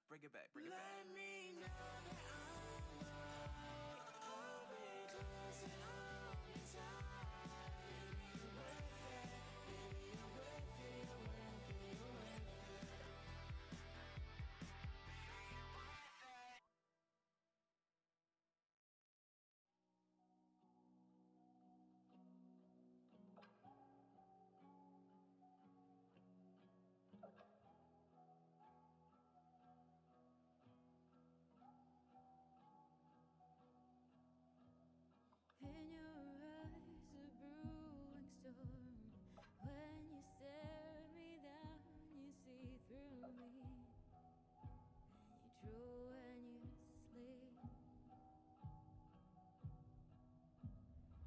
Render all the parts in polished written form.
Bring it back, bring it back. Let me know that I'm alright. I'll be close and all the time. Baby, you're worth it. Baby, you're worth it. You're worth it. You're worth it. In your eyes, a brewing storm. When you stare me down, you see through me. And you drool when you sleep.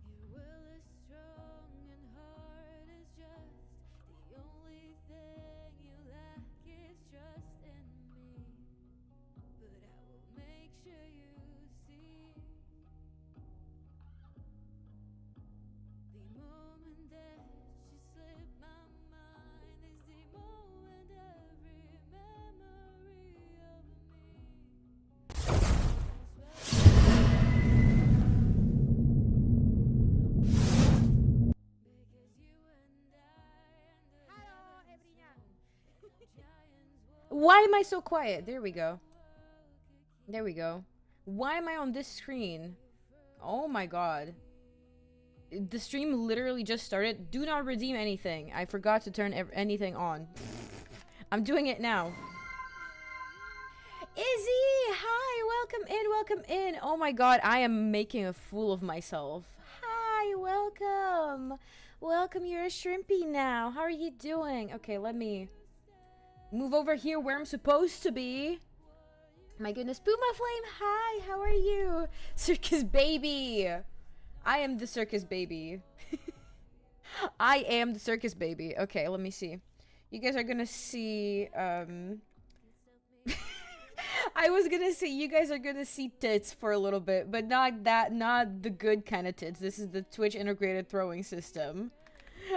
Your will is strong and heart is just. The only thing you lack is trust in me. But I will make sure you see. The moment that you slip my mind is the moment every memory of me. Because you and I and Why am I so quiet? There we go. There we go. Why am I on this screen? Oh my god. The stream literally just started. Do not redeem anything. I forgot to turn anything on. I'm doing it now. Izzy! Hi! Welcome in, welcome in. Oh my god, I am making a fool of myself. Hi, welcome. Welcome, you're a shrimpy now. How are you doing? Okay, let me move over here where I'm supposed to be. My goodness, Puma Flame, hi, how are you? Circus baby. I am the circus baby. I am the circus baby. Okay, let me see. You guys are gonna see, I was gonna say you guys are gonna see tits for a little bit, but not the good kind of tits. This is the Twitch integrated throwing system.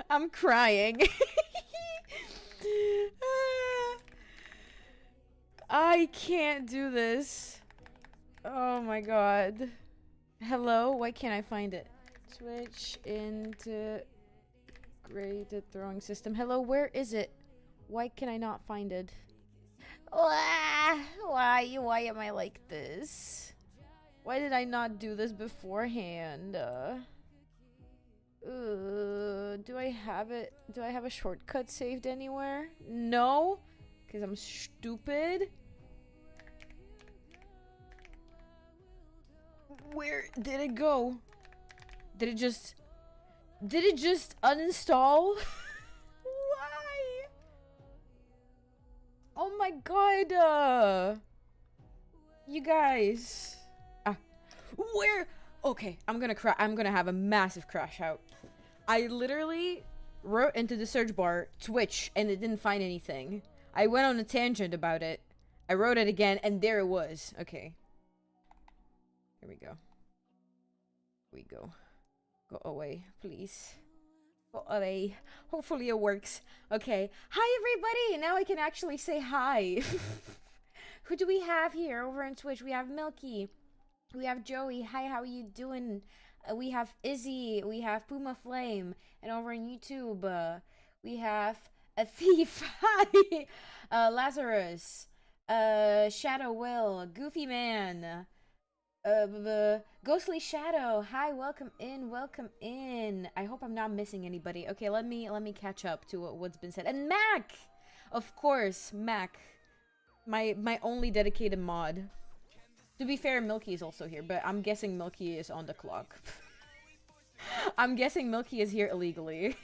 I'm crying. I can't do this. Oh my god. Hello? Why can't I find it? Twitch integrated throwing system. Hello, where is it? Why can I not find it? Why am I like this? Why did I not do this beforehand? Do I have it? Do I have a shortcut saved anywhere? No, because I'm stupid. Where did it go? Did it just uninstall? Why? Oh my god, you guys. Where? Okay, I'm gonna have a massive crash out. I literally wrote into the search bar Twitch and it didn't find anything. I went on a tangent about it. I wrote it again and there it was. Okay. Here we go. Here we go. Go away, please. Go away. Hopefully it works. Okay. Hi, everybody. Now I can actually say hi. Who do we have here over on Twitch? We have Milky. We have Joey. Hi, how are you doing? We have Izzy. We have Puma Flame. And over on YouTube, we have a thief. Hi. Lazarus. Shadow Will. Goofy Man. Ghostly Shadow. Hi, welcome in. Welcome in. I hope I'm not missing anybody. Okay, let me catch up to what's been said. And Mac, of course, Mac, my only dedicated mod. To be fair, Milky is also here, but I'm guessing Milky is on the clock. I'm guessing Milky is here illegally.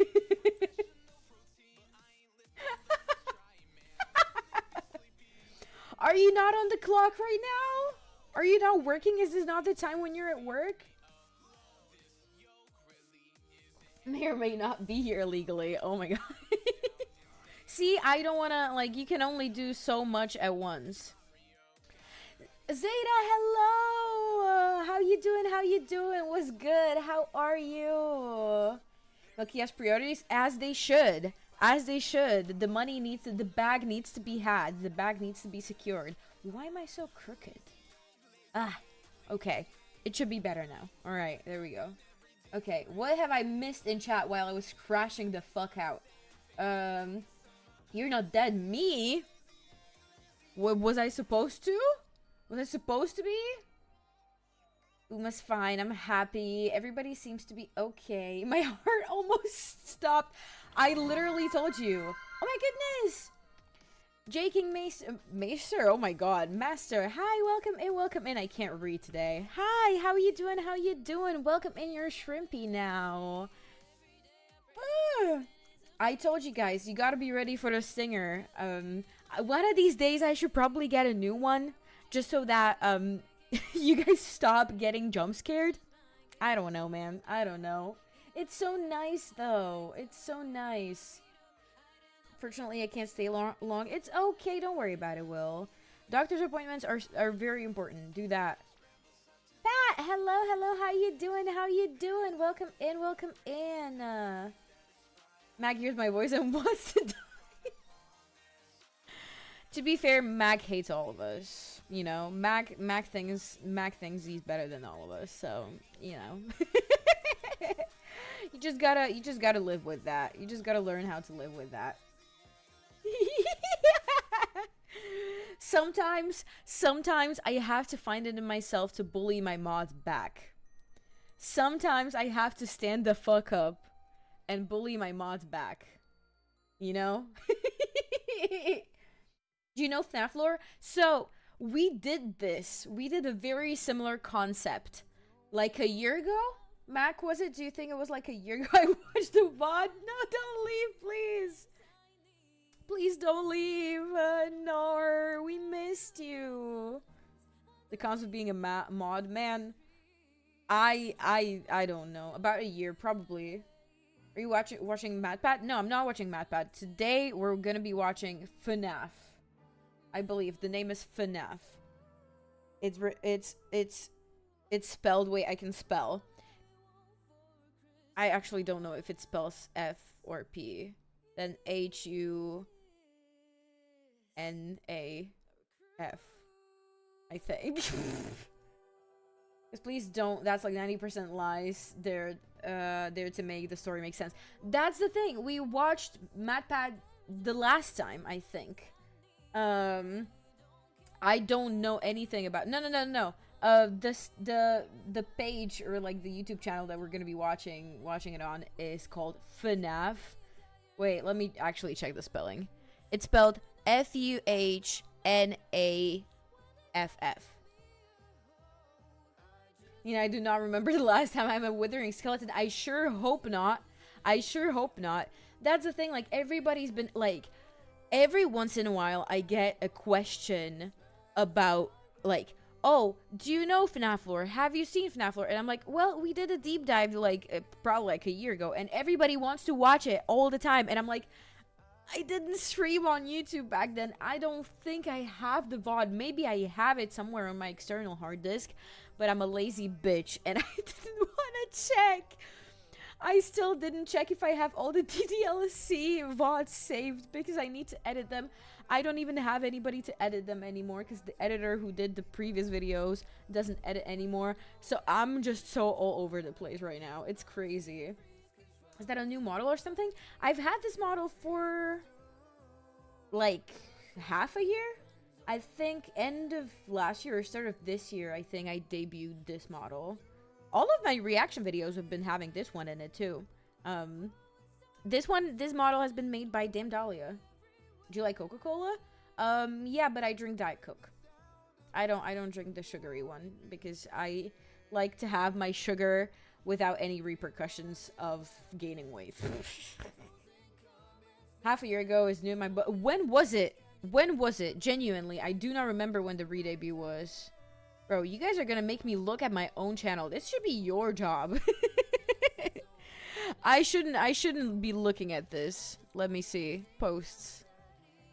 Are you not on the clock right now? Are you not working? Is this not the time when you're at work? May or may not be here illegally. Oh my god. See, I don't wanna, like, you can only do so much at once. Zeta, hello! How you doing? How you doing? What's good? How are you? Look, he has priorities, as they should. As they should. The money needs to, the bag needs to be had. The bag needs to be secured. Why am I so crooked? Ah, okay. It should be better now. Alright, there we go. Okay, what have I missed in chat while I was crashing the fuck out? You're not dead. Me? What was I supposed to? Was I supposed to be? Uma's fine. I'm happy. Everybody seems to be okay. My heart almost stopped. I literally told you. Oh my goodness! Jaking Maester. Oh my god. Master. Hi, welcome in, welcome in. I can't read today. Hi, how are you doing? How you doing? Welcome in, you're shrimpy now. I told you guys, you gotta be ready for the stinger. One of these days I should probably get a new one. Just so that, you guys stop getting jump scared. I don't know, man. I don't know. It's so nice, though. It's so nice. Fortunately, I can't stay long. It's okay. Don't worry about it, Will. Doctor's appointments are very important. Do that. Pat, hello, hello. How you doing? How you doing? Welcome in. Welcome in. Mag hears my voice and wants to die. To be fair, Mag hates all of us. You know, Mag thinks he's better than all of us. So, you know. You just gotta live with that. You just gotta learn how to live with that. Sometimes I have to find it in myself to bully my mods back. Sometimes I have to stand the fuck up and bully my mods back. You know? Do you know Fnaf lore? So, we did this. We did a very similar concept. Like a year ago? Mac, was it? Do you think it was like a year ago I watched the VOD? No, don't leave, please. Please don't leave. No, we missed you. The concept of being a mod, man. I don't know. About a year, probably. Are you watching MatPat? No, I'm not watching MatPat. Today, we're gonna be watching Fnaf. I believe the name is Fnaf. It's spelled. Wait, I can spell. I actually don't know if it spells F or P. Then HUNAF. I think. Because please don't. That's like 90% lies. They're there to make the story make sense. That's the thing. We watched MatPat the last time, I think. I don't know anything about. No. The page or like the YouTube channel that we're gonna be watching it on is called Fnaf. Wait, let me actually check the spelling. It's spelled FUHNAFF. You know, I do not remember the last time I'm a withering skeleton. I sure hope not. I sure hope not. That's the thing, like, everybody's been, like, every once in a while I get a question about, like, oh, do you know Fnaf lore? Have you seen Fnaf lore? And I'm like, well, we did a deep dive like probably like a year ago, and everybody wants to watch it all the time. And I'm like, I didn't stream on YouTube back then. I don't think I have the VOD. Maybe I have it somewhere on my external hard disk, but I'm a lazy bitch and I didn't want to check. I still didn't check if I have all the DDLC VODs saved because I need to edit them. I don't even have anybody to edit them anymore because the editor who did the previous videos doesn't edit anymore. So I'm just so all over the place right now. It's crazy. Is that a new model or something? I've had this model for like half a year. I think end of last year or start of this year, I think I debuted this model. All of my reaction videos have been having this one in it too. This model has been made by Dame Dahlia. Do you like Coca-Cola? Yeah, but I drink Diet Coke. I don't drink the sugary one because I like to have my sugar without any repercussions of gaining weight. Half a year ago is new in my book. When was it? When was it? Genuinely, I do not remember when the re-debut was. Bro, you guys are gonna make me look at my own channel. This should be your job. I shouldn't be looking at this. Let me see. Posts.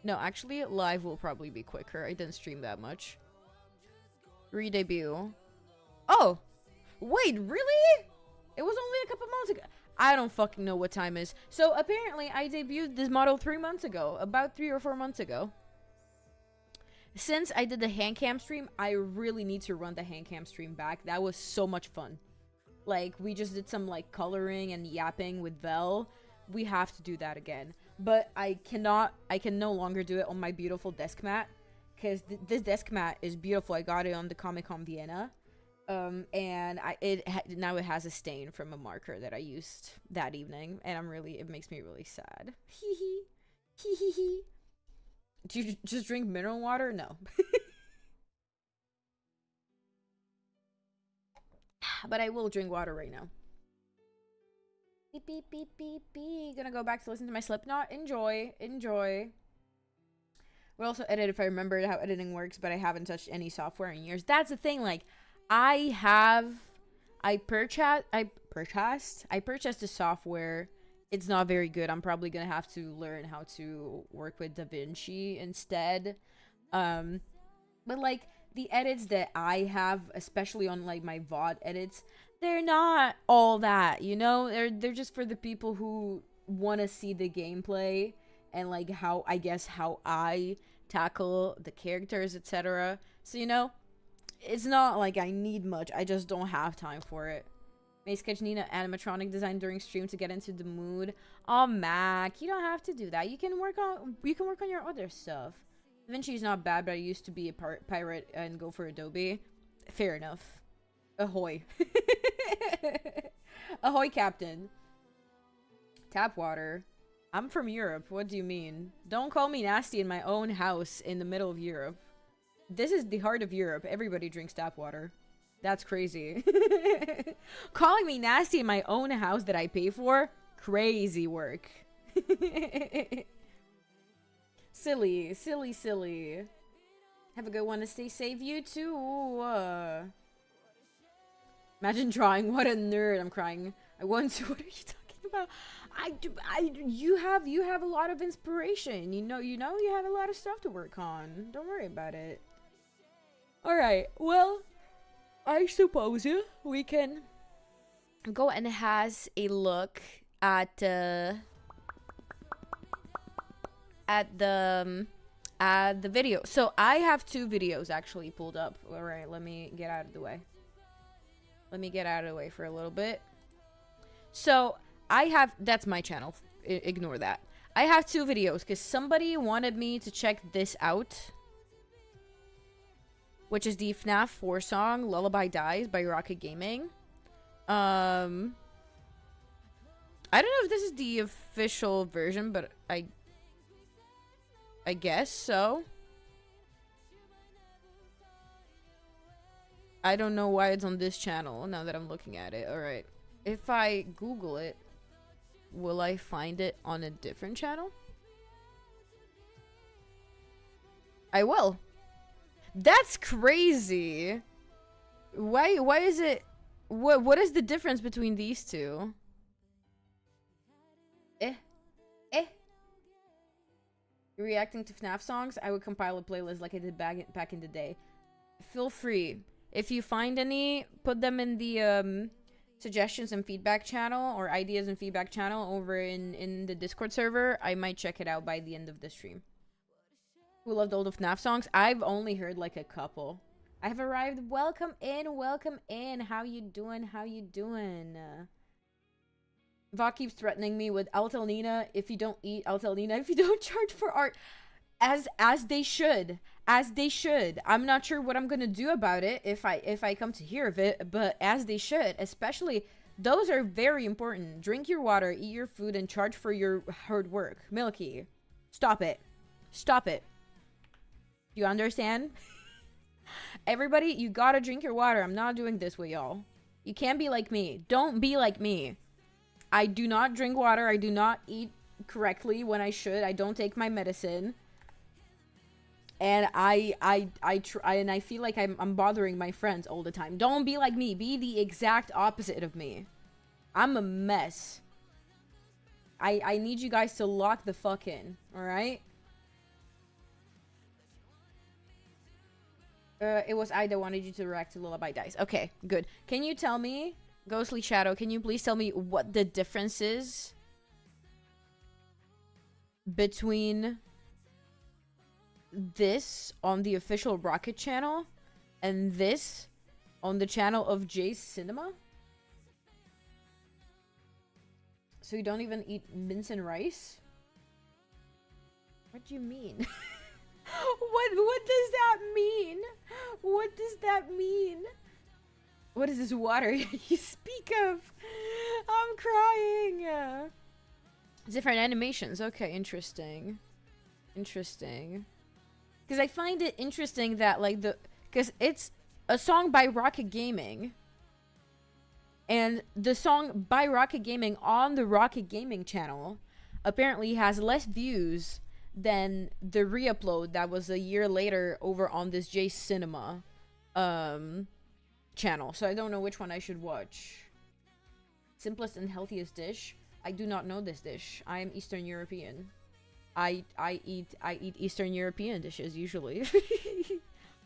No, actually, live will probably be quicker. I didn't stream that much. Re-debut. Oh! Wait, really? It was only a couple months ago. I don't fucking know what time is. So, apparently, I debuted this model 3 months ago. About 3 or 4 months ago. Since I did the hand cam stream, I really need to run the hand cam stream back. That was so much fun. Like, we just did some, like, coloring and yapping with Vel. We have to do that again. But I can no longer do it on my beautiful desk mat. Because this desk mat is beautiful. I got it on the Comic-Con Vienna. And now it has a stain from a marker that I used that evening. And it makes me really sad. Hee hee. Hee hee hee. Do you just drink mineral water? No. But I will drink water right now. Beep, beep, beep, beep, beep. Gonna go back to listen to my Slipknot. Enjoy. Enjoy. We'll also edit if I remembered how editing works, but I haven't touched any software in years. That's the thing. Like, I purchased the software. It's not very good. I'm probably gonna have to learn how to work with DaVinci instead. But like the edits that I have, especially on like my VOD edits, they're not all that, you know? They're just for the people who want to see the gameplay and like how I tackle the characters, etc. So, you know, it's not like I need much. I just don't have time for it. May sketch Nina animatronic design during stream to get into the mood. Oh, Mac, you don't have to do that. You can work on your other stuff. DaVinci is not bad, but I used to be a pirate and go for Adobe. Fair enough. Ahoy. Ahoy, Captain. Tap water. I'm from Europe. What do you mean? Don't call me nasty in my own house in the middle of Europe. This is the heart of Europe. Everybody drinks tap water. That's crazy. Calling me nasty in my own house that I pay for? Crazy work. Silly, silly, silly. Have a good one to stay safe. You too. Imagine drawing. What a nerd. I'm crying. I want to. What are you talking about? You have a lot of inspiration. You know, you have a lot of stuff to work on. Don't worry about it. All right. Well, I suppose we can go and has a look at the video. So I have 2 videos actually pulled up. All right, let me get out of the way. Let me get out of the way for a little bit. So that's my channel. Ignore that. I have 2 videos because somebody wanted me to check this out, which is the Fnaf 4 song Lullaby Dies by Rocket Gaming. I don't know if this is the official version, but I guess so. I don't know why it's on this channel now that I'm looking at it. Alright. If I Google it, will I find it on a different channel? I will. That's crazy. Why is it? What is the difference between these two? Eh. Reacting to Fnaf songs? I would compile a playlist like I did back in the day. Feel free. If you find any, put them in the suggestions and feedback channel, or ideas and feedback channel over in the Discord server. I might check it out by the end of the stream. Who loved all the Fnaf songs? I've only heard like a couple. I have arrived. Welcome in, welcome in. How you doing? How you doing? Va keeps threatening me with I'll tell Nina if you don't eat, I'll tell Nina if you don't charge for art. As they should. As they should. I'm not sure what I'm gonna do about it if I come to hear of it, but as they should. Especially, those are very important. Drink your water, eat your food, and charge for your hard work. Milky, stop it. Stop it. You understand? Everybody, you gotta drink your water. I'm not doing this with y'all. You can't be like me. Don't be like me. I do not drink water. I do not eat correctly when I should. I don't take my medicine. And I feel like I'm bothering my friends all the time. Don't be like me. Be the exact opposite of me. I'm a mess. I need you guys to lock the fuck in. Alright? It was I that wanted you to react to Lullaby Dice. Okay, good. Can you tell me, Ghostly Shadow, can you please tell me what the difference is between this on the official Rocket channel and this on the channel of Jay's Cinema? So you don't even eat mince and rice? What do you mean? What does that mean? What does that mean? What is this water you speak of? I'm crying. Different animations. Okay, interesting. Interesting. Because I find it interesting that, like, because it's a song by Rocket Gaming. And the song by Rocket Gaming on the Rocket Gaming channel apparently has less views than the re-upload that was a year later over on this J Cinema channel. So I don't know which one I should watch. Simplest and healthiest dish? I do not know this dish. I am Eastern European. I eat Eastern European dishes usually.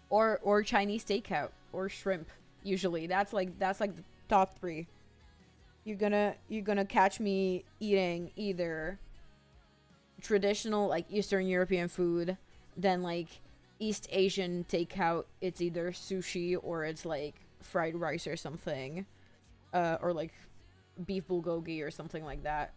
or Chinese takeout or shrimp usually. That's like the top 3. You're gonna catch me eating either traditional like Eastern European food, then like East Asian takeout. It's either sushi or it's like fried rice or something, or like beef bulgogi or something like that.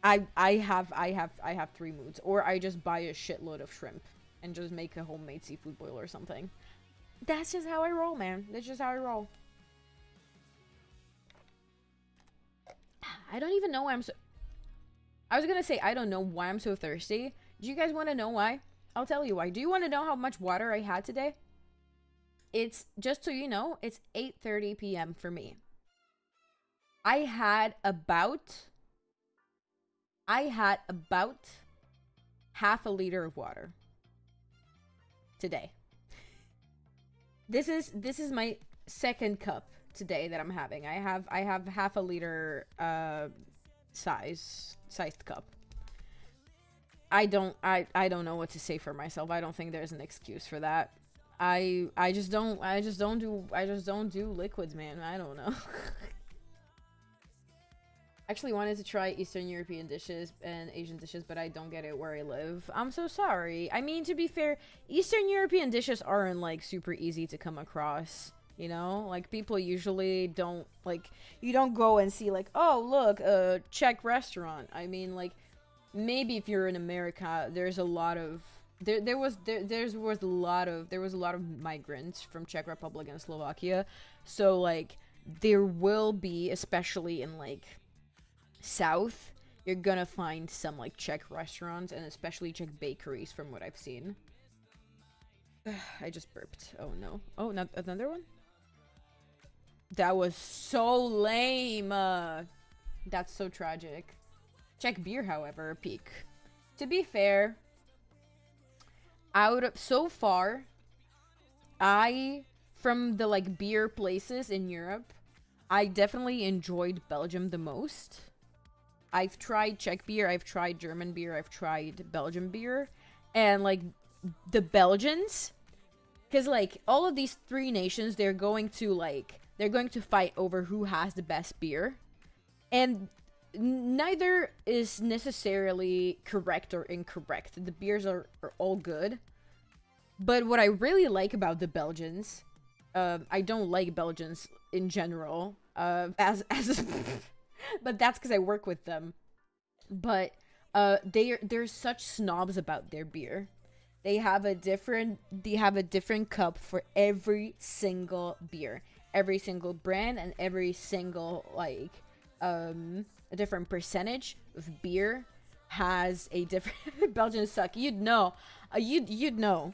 I have 3 moods, or I just buy a shitload of shrimp and just make a homemade seafood boil or something. That's just how I roll, man. That's just how I roll. I don't even know why I'm so... I was gonna say, I don't know why I'm so thirsty. Do you guys want to know why? I'll tell you why. Do you want to know how much water I had today? It's, just so you know, it's 8:30 p.m. for me. I had about half a liter of water today. This is my second cup today that I'm having. I have half a liter sized cup. I don't know what to say for myself. I don't think there's an excuse for that. I just don't do liquids, man. I don't know. Actually wanted to try Eastern European dishes and Asian dishes, but I don't get it where I live. I'm so sorry. I mean, to be fair, Eastern European dishes aren't like super easy to come across. You know, like people usually don't, like, you don't go and see like, oh look, a Czech restaurant. I mean, like, maybe if you're in America, there's a lot of there was a lot of migrants from Czech Republic and Slovakia, so like there will be, especially in like South, you're gonna find some like Czech restaurants and especially Czech bakeries from what I've seen. I just burped. Oh no. Oh, not another one? That was so lame. That's so tragic. Czech beer, however, peak. To be fair, out of so far, I from the like beer places in Europe, I definitely enjoyed Belgium the most. I've tried Czech beer, I've tried German beer, I've tried Belgian beer, and like the Belgians, because like all of these three nations, they're going to fight over who has the best beer, and neither is necessarily correct or incorrect. The beers are all good, but what I really like about the Belgians, I don't like Belgians in general, as but that's because I work with them. But they're such snobs about their beer. They have a different cup for every single beer, every single brand, and every single like a different percentage of beer has a different Belgians suck. You'd know. You'd know.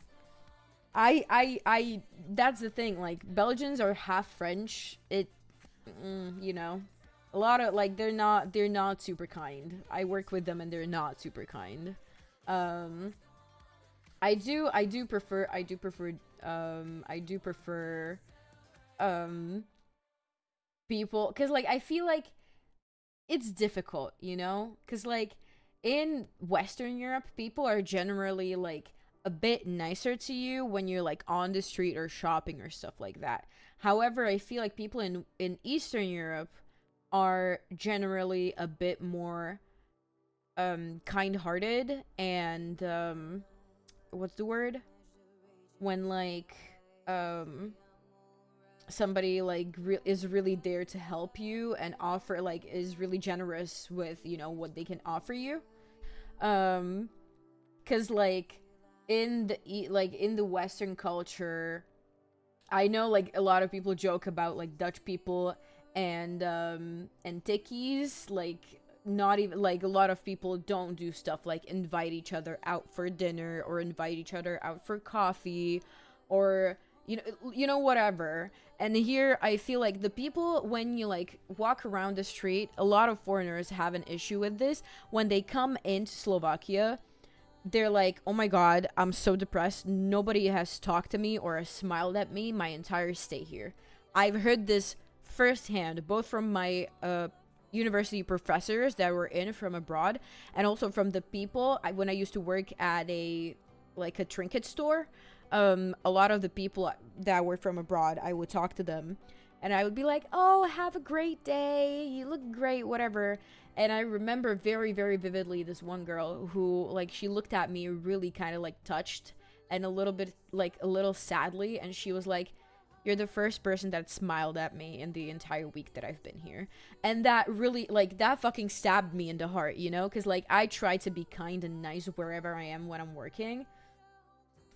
I that's the thing, like Belgians are half French. You know, a lot of like they're not super kind. I work with them and they're not super kind. I do prefer people, cuz like I feel like it's difficult, you know? Cuz like in Western Europe, people are generally like a bit nicer to you when you're like on the street or shopping or stuff like that. However, I feel like people in Eastern Europe are generally a bit more kind-hearted and what's the word? When like somebody like is really there to help you and offer like is really generous with, you know, what they can offer you. Cuz like in the Western culture, I know like a lot of people joke about like Dutch people and tikkies, like not even like a lot of people don't do stuff like invite each other out for dinner or invite each other out for coffee or you know whatever. And here I feel like the people, when you like walk around the street, a lot of foreigners have an issue with this. When they come into Slovakia, they're like, oh my god, I'm so depressed. Nobody has talked to me or has smiled at me my entire stay here. I've heard this firsthand, both from my university professors that were in from abroad, and also from the people when I used to work at a trinket store. A lot of the people that were from abroad, I would talk to them and I would be like, oh, have a great day, you look great, whatever. And I remember very, very vividly this one girl who, like, she looked at me really kind of, like, touched and a little bit, like, a little sadly. And she was like, you're the first person that smiled at me in the entire week that I've been here. And that really, like, that fucking stabbed me in the heart, you know? Because, like, I try to be kind and nice wherever I am when I'm working.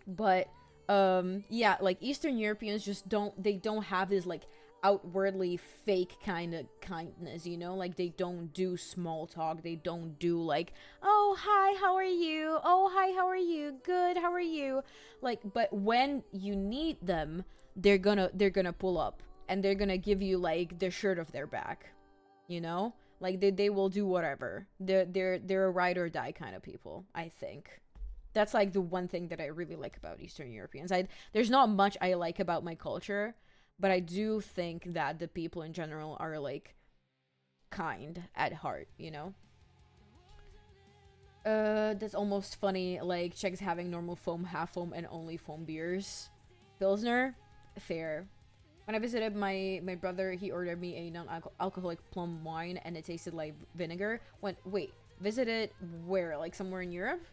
But, yeah, like, Eastern Europeans just don't have this, like, outwardly fake kind of kindness, you know? Like, they don't do small talk. They don't do like, oh, hi, how are you? Oh, hi, how are you? Good, how are you? Like, but when you need them, they're gonna pull up and they're gonna give you like the shirt off their back, you know? Like, they will do whatever. They're a ride or die kind of people, I think. That's like the one thing that I really like about Eastern Europeans. There's not much I like about my culture, but I do think that the people in general are, like, kind at heart, you know? That's almost funny, like, Czechs having normal foam, half foam, and only foam beers. Pilsner? Fair. When I visited my brother, he ordered me a non-alcoholic plum wine, and it tasted like vinegar. Wait, visited where? Like, somewhere in Europe?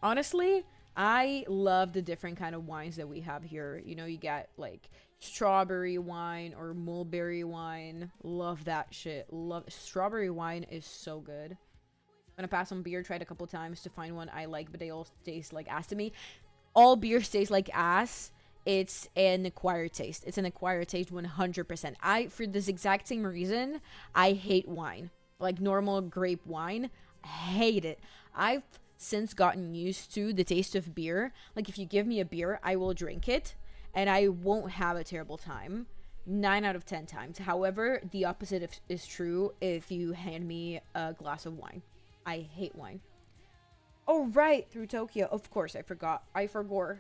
Honestly, I love the different kind of wines that we have here. You know, you got, like, strawberry wine or mulberry wine. Love that shit. Love strawberry wine is so good. I'm gonna pass on beer. Tried a couple times to find one I like, but they all taste like ass to me. All beers taste like ass. It's an acquired taste. It's an acquired taste 100%. For this exact same reason, I hate wine. Like normal grape wine. Hate it. I've since gotten used to the taste of beer. Like, if you give me a beer, I will drink it and I won't have a terrible time 9 out of 10 times. However, the opposite is true if you hand me a glass of wine. I hate wine. Oh, right, through Tokyo. Of course, I forgot. I forgot.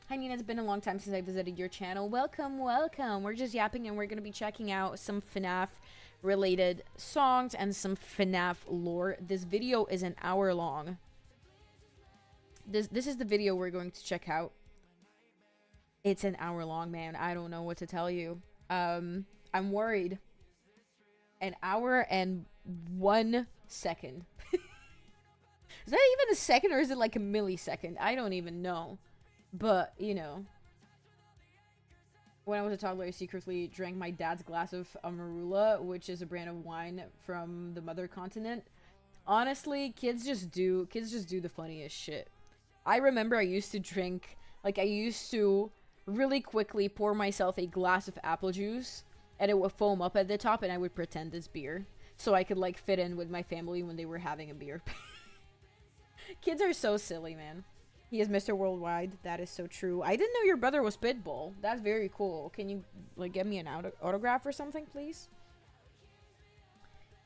Hi, Nina. It's been a long time since I visited your channel. Welcome, welcome. We're just yapping, and we're going to be checking out some FNAF related songs and some FNAF lore. This video is an hour long. This is the video we're going to check out. It's an hour long, man. I don't know what to tell you. I'm worried. An hour and 1 second. Is that even a second, or is it like a millisecond? I don't even know. But, you know. When I was a toddler, I secretly drank my dad's glass of Amarula, which is a brand of wine from the mother continent. Honestly, kids just do the funniest shit. I remember I used to drink, like, I used to really quickly pour myself a glass of apple juice, and it would foam up at the top, and I would pretend it's beer. So I could, like, fit in with my family when they were having a beer. Kids are so silly, man. He is Mr. Worldwide. That is so true. I didn't know your brother was Pitbull. That's very cool. Can you, like, get me an autograph or something, please?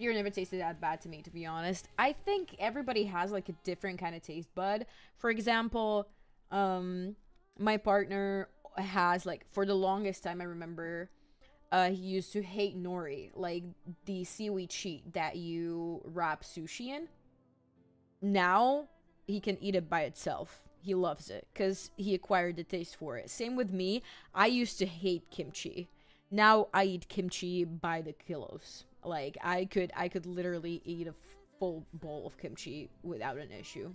Beer never tasted that bad to me, to be honest. I think everybody has, like, a different kind of taste bud. For example, my partner has, like, for the longest time, I remember, he used to hate nori, like, the seaweed sheet that you wrap sushi in. Now, he can eat it by itself. He loves it, because he acquired the taste for it. Same with me. I used to hate kimchi. Now, I eat kimchi by the kilos. Like, I could literally eat a full bowl of kimchi without an issue.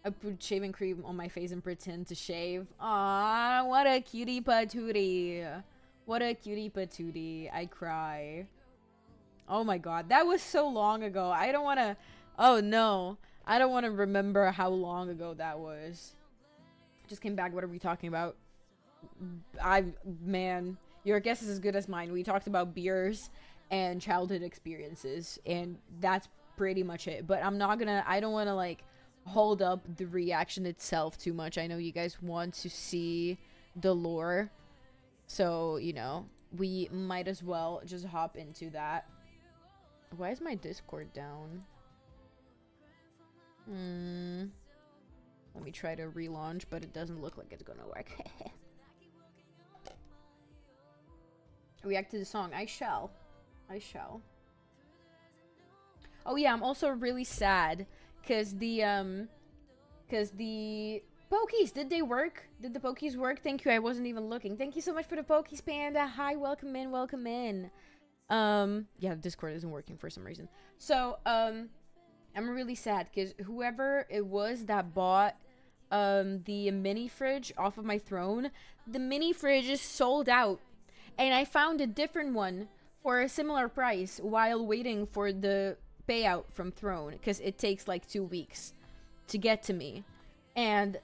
I put shaving cream on my face and pretend to shave. Aww, what a cutie patootie. What a cutie patootie. I cry. Oh my god, that was so long ago. I don't want to... Oh no. I don't want to remember how long ago that was. Just came back. What are we talking about? Man, your guess is as good as mine. We talked about beers and childhood experiences, and that's pretty much it. But I don't want to, like, hold up the reaction itself too much. I know you guys want to see the lore, so, you know, we might as well just hop into that. Why is my Discord down? Let me try to relaunch, but it doesn't look like it's gonna work. React to the song. I shall. Oh yeah, I'm also really sad because the Pokies, did they work? Did the Pokies work? Thank you. I wasn't even looking. Thank you so much for the Pokies, Panda. Hi, welcome in, welcome in. Yeah, Discord isn't working for some reason. So, I'm really sad because whoever it was that bought the mini fridge off of my throne, the mini fridge is sold out. And I found a different one for a similar price while waiting for the payout from Throne, because it takes like 2 weeks to get to me. And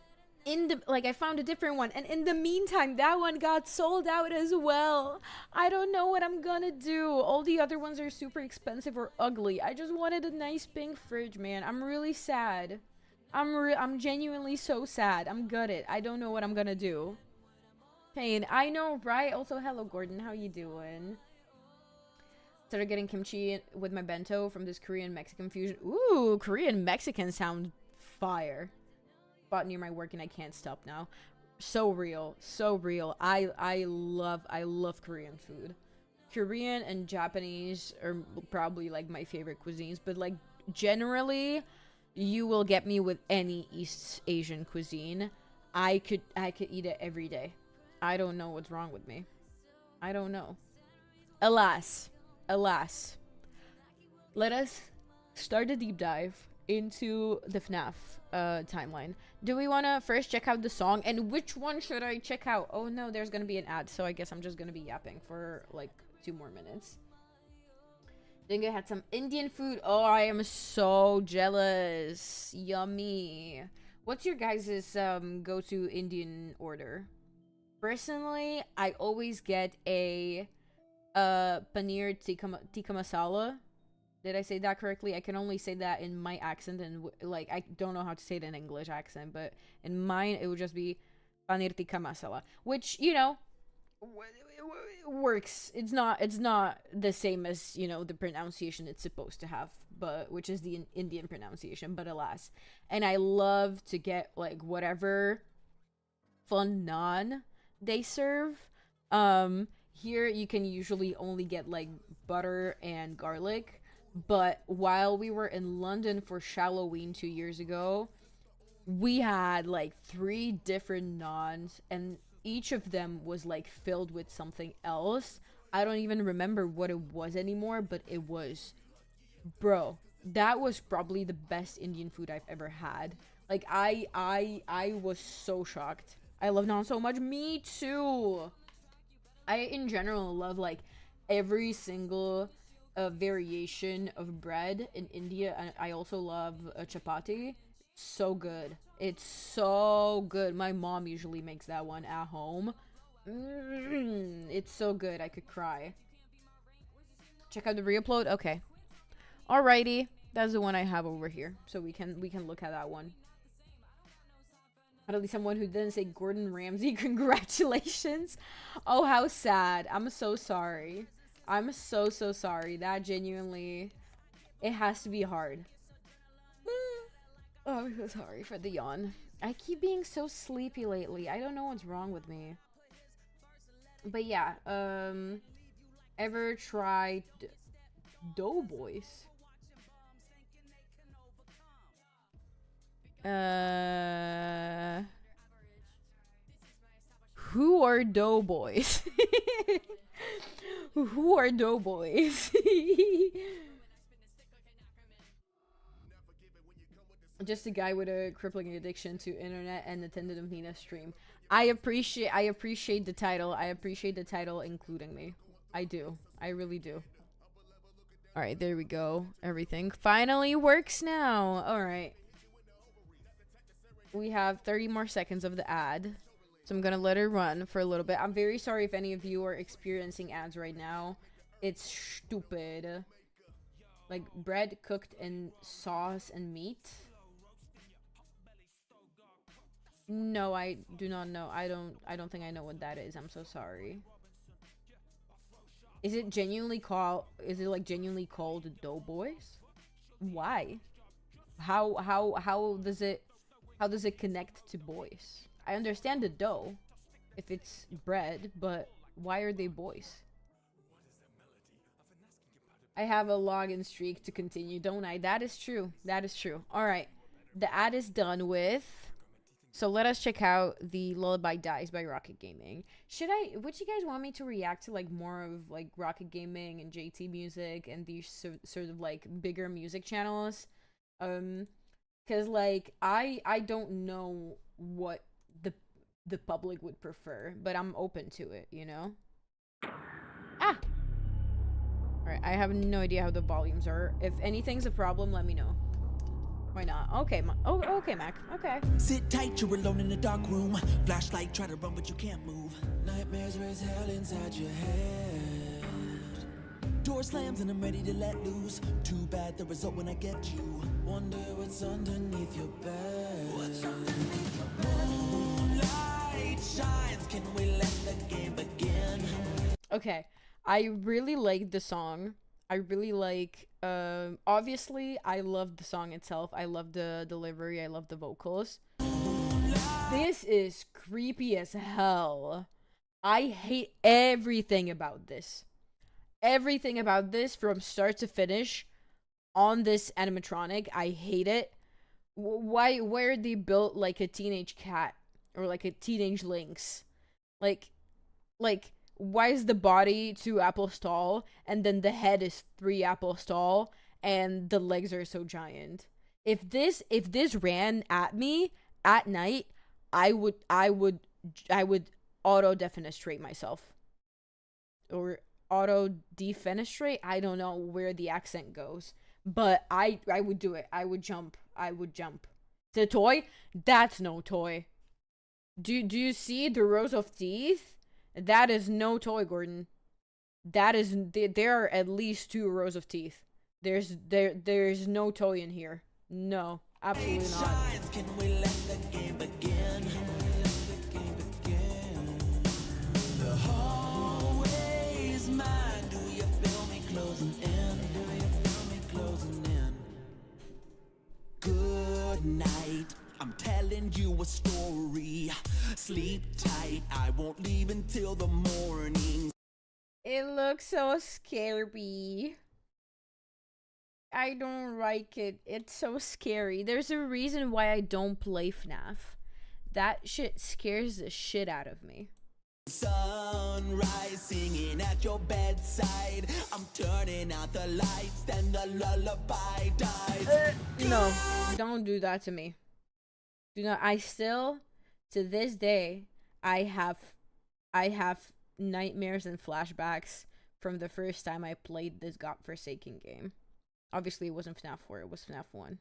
I found a different one, and in the meantime that one got sold out as well. I don't know what I'm gonna do. All the other ones are super expensive or ugly. I just wanted a nice pink fridge, man. I'm really sad. I'm genuinely so sad. I'm gutted. I don't know what I'm gonna do. Pain. I know, right? Also, hello Gordon, how you doing? Started getting kimchi with my bento from this Korean Mexican fusion. Ooh, Korean Mexican sound fire. Bought near my work and I can't stop now. So real, so real. I love Korean food. Korean and Japanese are probably like my favorite cuisines, but like generally you will get me with any East Asian cuisine. I could eat it every day. I don't know what's wrong with me. I don't know. Alas. Let us start a deep dive into the FNAF timeline. Do we want to first check out the song? And which one should I check out? Oh no, there's going to be an ad, so I guess I'm just going to be yapping for like 2 more minutes. Dingo had some Indian food. Oh, I am so jealous. Yummy. What's your guys' go-to Indian order? Personally, I always get a paneer tikka masala. Did I say that correctly? I can only say that in my accent, and like I don't know how to say it in English accent, but in mine it would just be paneer tikka masala, which, you know, works. It's not the same as, you know, the pronunciation it's supposed to have, but which is the Indian pronunciation, but alas. And I love to get like whatever fun naan they serve. Here you can usually only get like butter and garlic, but while we were in London for Halloween 2 years ago, we had like 3 different naans, and each of them was like filled with something else. I don't even remember what it was anymore, but it was, bro, that was probably the best Indian food I've ever had. Like I was so shocked. I love naan so much. Me too. I in general love like every single variation of bread in India, and I also love chapati. So good. It's so good. My mom usually makes that one at home. It's so good. I could cry. Check out the re-upload. Okay. Alrighty. That's the one I have over here. So we can look at that one. At least someone who didn't say Gordon Ramsay. Congratulations. Oh, how sad. I'm so sorry. I'm so sorry. That genuinely, it has to be hard. Oh, I'm so sorry for the yawn. I keep being so sleepy lately. I don't know what's wrong with me. But yeah, ever tried Doughboys? Who are Doughboys? Who are Doughboys? Just a guy with a crippling addiction to internet and attended a Mina stream. I appreciate the title. I appreciate the title including me. I do. I really do. Alright, there we go. Everything finally works now. Alright. We have 30 more seconds of the ad. So I'm gonna let it run for a little bit. I'm very sorry if any of you are experiencing ads right now. It's stupid. Like bread cooked in sauce and meat. No, I do not know. I don't think I know what that is. I'm so sorry. Is it genuinely called, is it like genuinely called Doughboys? Why? How does it connect to boys? I understand the dough if it's bread, but why are they boys? I have a login streak to continue, don't I? That is true. That is true. All right. The ad is done with. So let us check out the Lullaby Dies by Rocket Gaming. Would you guys want me to react to like more of like Rocket Gaming and JT Music and these sort of like bigger music channels? Cause like I don't know what the public would prefer, but I'm open to it, you know? Ah! Alright, I have no idea how the volumes are. If anything's a problem, let me know. Why not? Okay, okay, Mac. Okay. Sit tight, you're alone in the dark room. Flashlight, try to run, but you can't move. Nightmares raise hell inside your head. Door slams and I'm ready to let loose. Too bad the result when I get you. Wonder what's underneath your bed. What's underneath your bed? Moonlight shines. Can we let the game begin? Okay, I really like the song. I really like, obviously, I love the song itself. I love the delivery. I love the vocals. This is creepy as hell. I hate everything about this. Everything about this from start to finish on this animatronic. I hate it. Why are they built like a teenage cat or like a teenage lynx? Like, why is the body 2 apples tall and then the head is 3 apples tall and the legs are so giant? If this ran at me at night, I would auto defenestrate myself. Or auto defenestrate? I don't know where the accent goes. But I would do it. I would jump. It's a toy? That's no toy. Do you see the rows of teeth? That is no toy, Gordon. That is, there are at least 2 rows of teeth. There's no toy in here. No, absolutely not. Can we let the game begin? The Always mine. Do you feel me closing in? Do you feel me closing in? Good night. I'm telling you a story. Sleep tight. I won't leave until the morning. It looks so scary. I don't like it. It's so scary. There's a reason why I don't play Fnaf. That shit scares the shit out of me. Sunrise singing at your bedside. I'm turning out the lights, then the lullaby dies. No, don't do that to me. Do not. I still, to this day, I have nightmares and flashbacks from the first time I played this godforsaken game. Obviously, it wasn't FNAF 4, it was FNAF 1.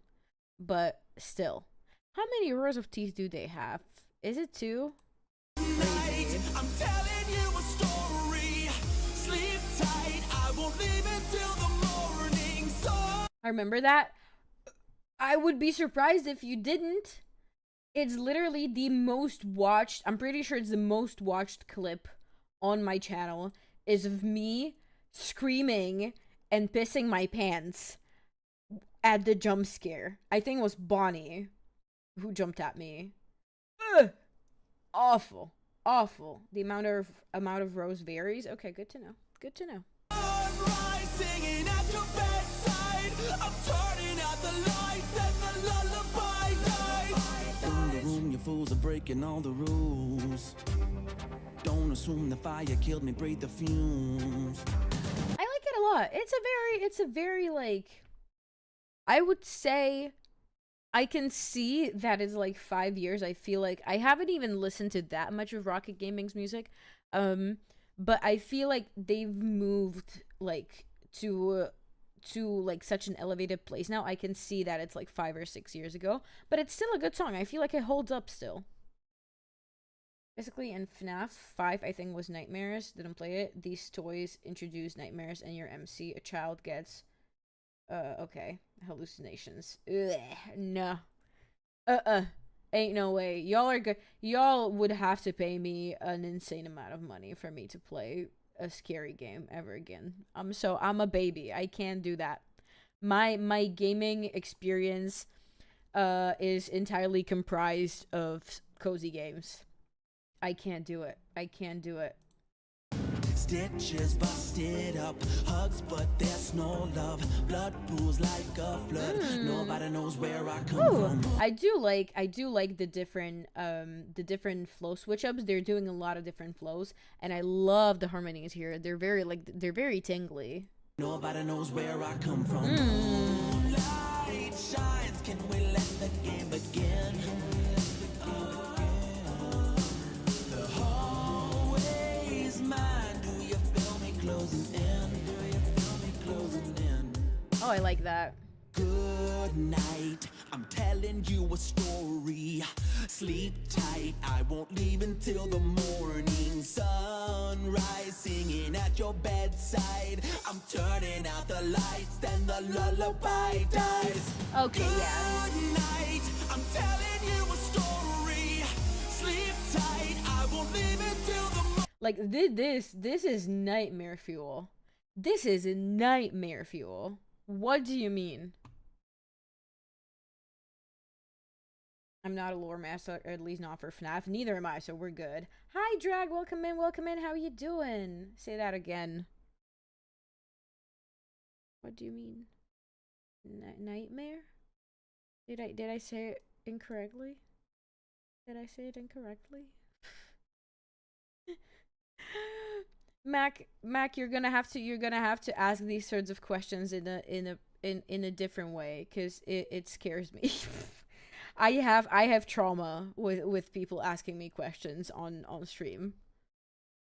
But still. How many rows of teeth do they have? Is it 2? Night, I'm telling you a story. Sleep tight, I won't leave until the morning sun. I remember that. I would be surprised if you didn't. It's literally the most watched, I'm pretty sure it's the most watched clip on my channel, is of me screaming and pissing my pants at the jump scare. I think it was Bonnie who jumped at me. Ugh. Awful. Awful. The amount of rows varies. Okay, good to know. Good to know. Sunrise singing at your bedside. I'm turning out the lights and the lullaby dies. In the room, you fools are breaking all the rules. Don't assume the fire killed me, breathe the fumes. I like it a lot. It's a very like, I would say, I can see that it's like 5 years. I feel like I haven't even listened to that much of Rocket Gaming's music. But I feel like they've moved like to like such an elevated place now. I can see that it's like 5 or 6 years ago, but it's still a good song. I feel like it holds up still. Basically, in FNAF 5, I think was Nightmares. Didn't play it. These toys introduce nightmares, and your MC, a child, gets okay, hallucinations. Ugh, no. Ain't no way. Y'all are good. Y'all would have to pay me an insane amount of money for me to play a scary game ever again. I'm a baby. I can't do that. My gaming experience is entirely comprised of cozy games. I can't do it. I can't do it. Stitches busted up, hugs but there's no love. Blood pools like a flood. Nobody knows where I come from. I do like the different flow switch ups. They're doing a lot of different flows, and I love the harmonies here. They're very tingly. Nobody knows where I come from. Light shines, can we let the game begin? The hallway's mine. Do you feel me closing in? Do you feel me closing in? Oh, I like that. Good night, I'm telling you a story. Sleep tight, I won't leave until the morning. Sunrise singing at your bedside. I'm turning out the lights, then the lullaby dies. Okay, yeah. Good night, I'm telling you a story. Sleep tight, I won't leave until the morning. Like this is nightmare fuel. This is nightmare fuel. What do you mean? I'm not a lore master, or at least not for FNAF. Neither am I, so we're good. Hi, Drag. Welcome in. Welcome in. How you doing? Say that again. What do you mean? Nightmare? Did I say it incorrectly? Did I say it incorrectly? Mac, you're gonna have to ask these sorts of questions in a different way, because it scares me. I have trauma with people asking me questions on stream.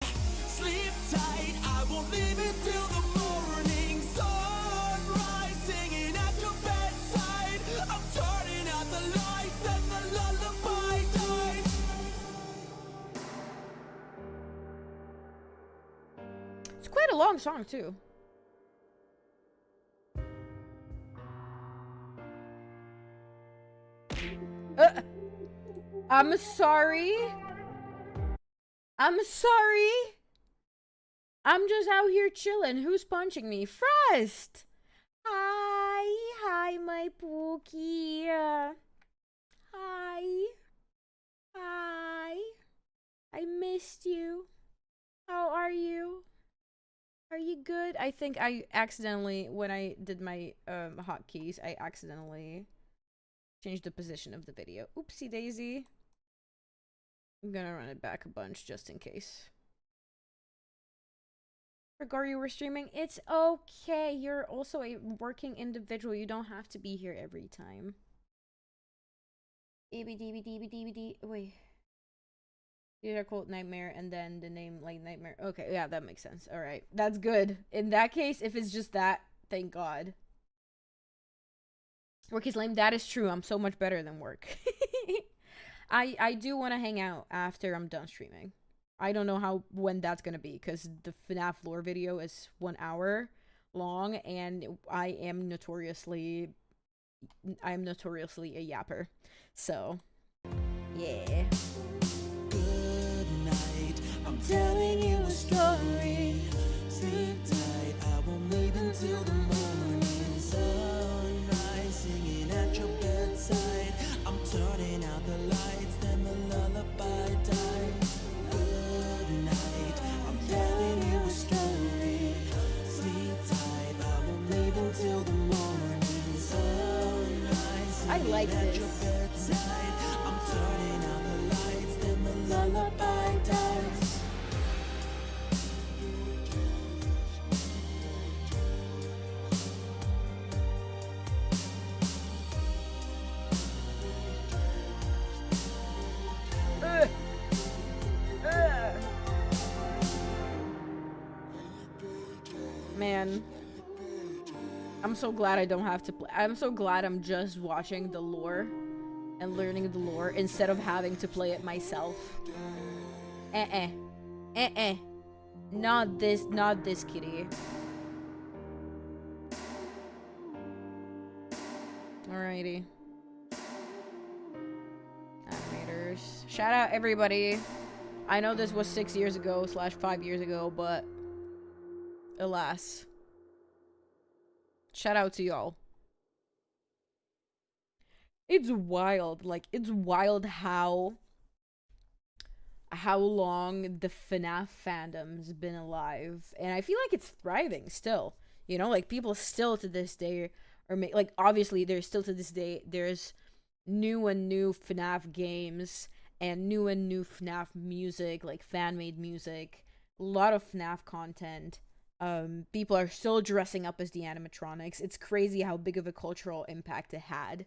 Sleep tight, I won't leave until the morning. Sunrise singing at your bedside. I'm turning out the lights and the lullaby dies. It's quite a long song too. I'm sorry. I'm sorry. I'm just out here chilling. Who's punching me? Frost! Hi, my Pookie. Hi. I missed you. How are you? Are you good? I think I accidentally, when I did my hotkeys, I accidentally changed the position of the video. Oopsie daisy. I'm gonna run it back a bunch just in case. Forgot you were streaming. It's okay. You're also a working individual. You don't have to be here every time. EBDBDBDBD. Wait. These are called Nightmare and then the name like Nightmare. Okay, yeah, that makes sense. Alright. That's good. In that case, if it's just that, thank God. Work is lame. That is true. I'm so much better than work. I do want to hang out after I'm done streaming. I don't know when that's gonna be, because the FNAF lore video is 1 hour long, and I am notoriously a yapper. So, yeah. Good night. I'm telling you a story. Sleep tight. I won't leave until the morning. Sunrise singing at your bedside. I'm turning out the lights, then the lullaby dies. Good night. I'm telling you a story. Sleep tight. I won't leave until the morning. Sunrise singing I like at this. your bedside. I'm turning out the lights, then the lullaby dies. Man, I'm so glad I don't have to play. I'm so glad I'm just watching the lore and learning the lore instead of having to play it myself. Not this kitty. Alrighty. Animators. Shout out everybody. I know this was 6 years ago / 5 years ago, but alas. Shout out to y'all. It's wild. Like, it's wild how long the FNAF fandom's been alive. And I feel like it's thriving still. You know, like, people still to this day are like, obviously there's still to this day there's new and new FNAF games and new FNAF music, like fan-made music. A lot of FNAF content. People are still dressing up as the animatronics. It's crazy how big of a cultural impact it had.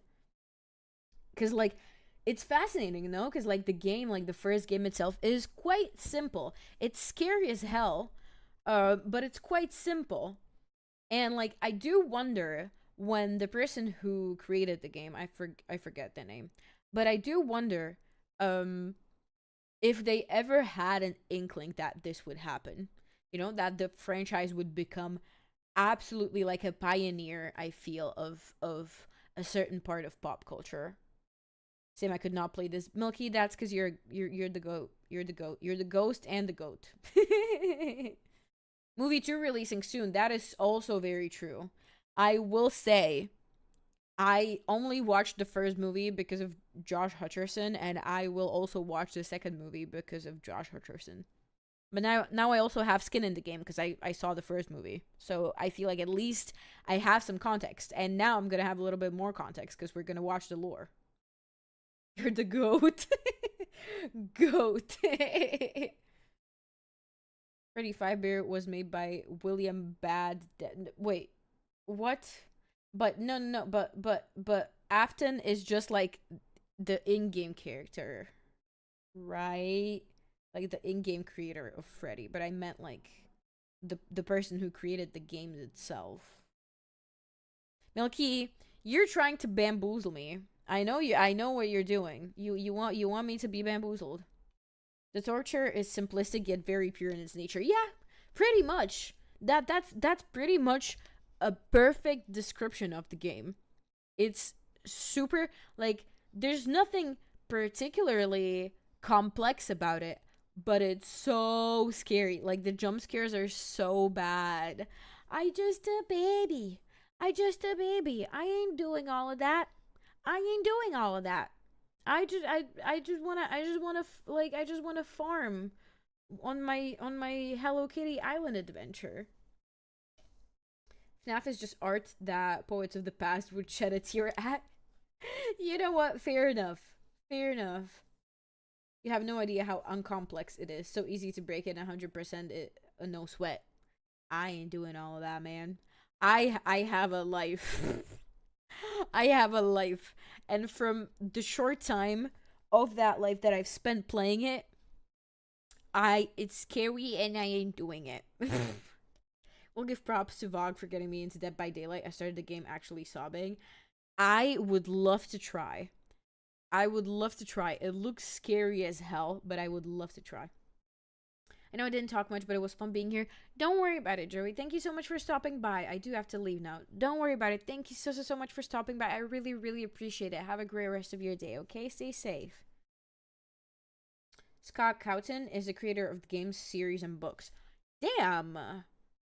Because, like, it's fascinating, you know? Because, like, the game, like, the first game itself is quite simple. It's scary as hell, but it's quite simple. And, like, I do wonder when the person who created the game, I forget the name, but I do wonder if they ever had an inkling that this would happen. You know, that the franchise would become absolutely like a pioneer, I feel, of a certain part of pop culture. Same, I could not play this. Milky, that's because you're the goat. You're the goat. You're the ghost and the goat. Movie 2 releasing soon. That is also very true. I will say, I only watched the first movie because of Josh Hutcherson, and I will also watch the second movie because of Josh Hutcherson. But now I also have skin in the game because I saw the first movie. So I feel like at least I have some context. And now I'm going to have a little bit more context because we're going to watch the lore. You're the goat. Goat. Freddy Fazbear was made by William Bad. Wait, what? But no. But Afton is just like the in-game character, right? Like the in-game creator of Freddy, but I meant like the person who created the game itself. Milky, you're trying to bamboozle me. I know you. I know what you're doing. You want me to be bamboozled. The torture is simplistic yet very pure in its nature. Yeah, pretty much. That's pretty much a perfect description of the game. It's super, like, there's nothing particularly complex about it, but it's so scary. Like the jump scares are so bad. I just a baby. I just a baby. I ain't doing all of that. I ain't doing all of that. I just wanna I just wanna farm on my Hello Kitty Island adventure. FNAF is just art that poets of the past would shed a tear at. You know what? Fair enough. Fair enough. You have no idea how uncomplex it is. So easy to break it 100% no sweat. I ain't doing all of that, man. I have a life. I have a life. And from the short time of that life that I've spent playing it, it's scary and I ain't doing it. We'll give props to Vogue for getting me into Dead by Daylight. I started the game actually sobbing. I would love to try. I would love to try. It looks scary as hell, but I would love to try. I know I didn't talk much, but it was fun being here. Don't worry about it, Joey. Thank you so much for stopping by. I do have to leave now. Don't worry about it. Thank you so much for stopping by. I really, really appreciate it. Have a great rest of your day, okay? Stay safe. Scott Cowton is the creator of the games, series, and books. Damn!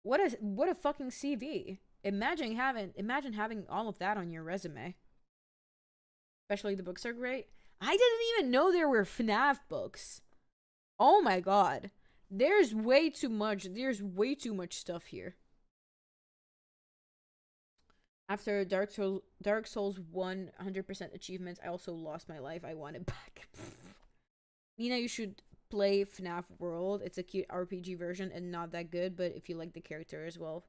What a fucking CV. Imagine having all of that on your resume. Especially the books are great. I didn't even know there were FNAF books. Oh my god. There's way too much stuff here. After Dark Souls 100% achievements, I also lost my life. I want it back. Nina, you should play FNAF World. It's a cute RPG version and not that good, but if you like the character as well.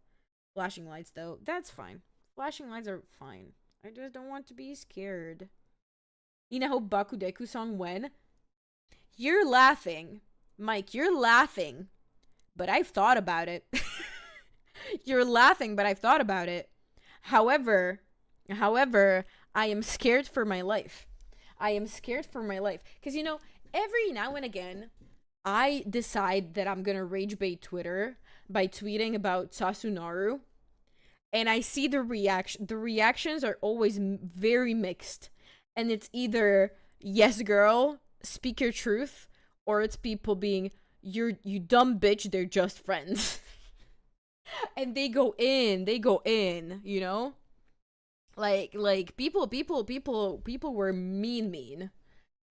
Flashing lights, though, that's fine. Flashing lights are fine. I just don't want to be scared. You know how Bakudeku song went? You're laughing. Mike, you're laughing. But I've thought about it. You're laughing, but I've thought about it. However, I am scared for my life. I am scared for my life. Because, you know, every now and again, I decide that I'm going to rage bait Twitter by tweeting about Sasunaru. And I see the reaction. The reactions are always very mixed. And it's either, yes, girl, speak your truth, or it's people being, you dumb bitch, they're just friends. And they go in, you know? Like people were mean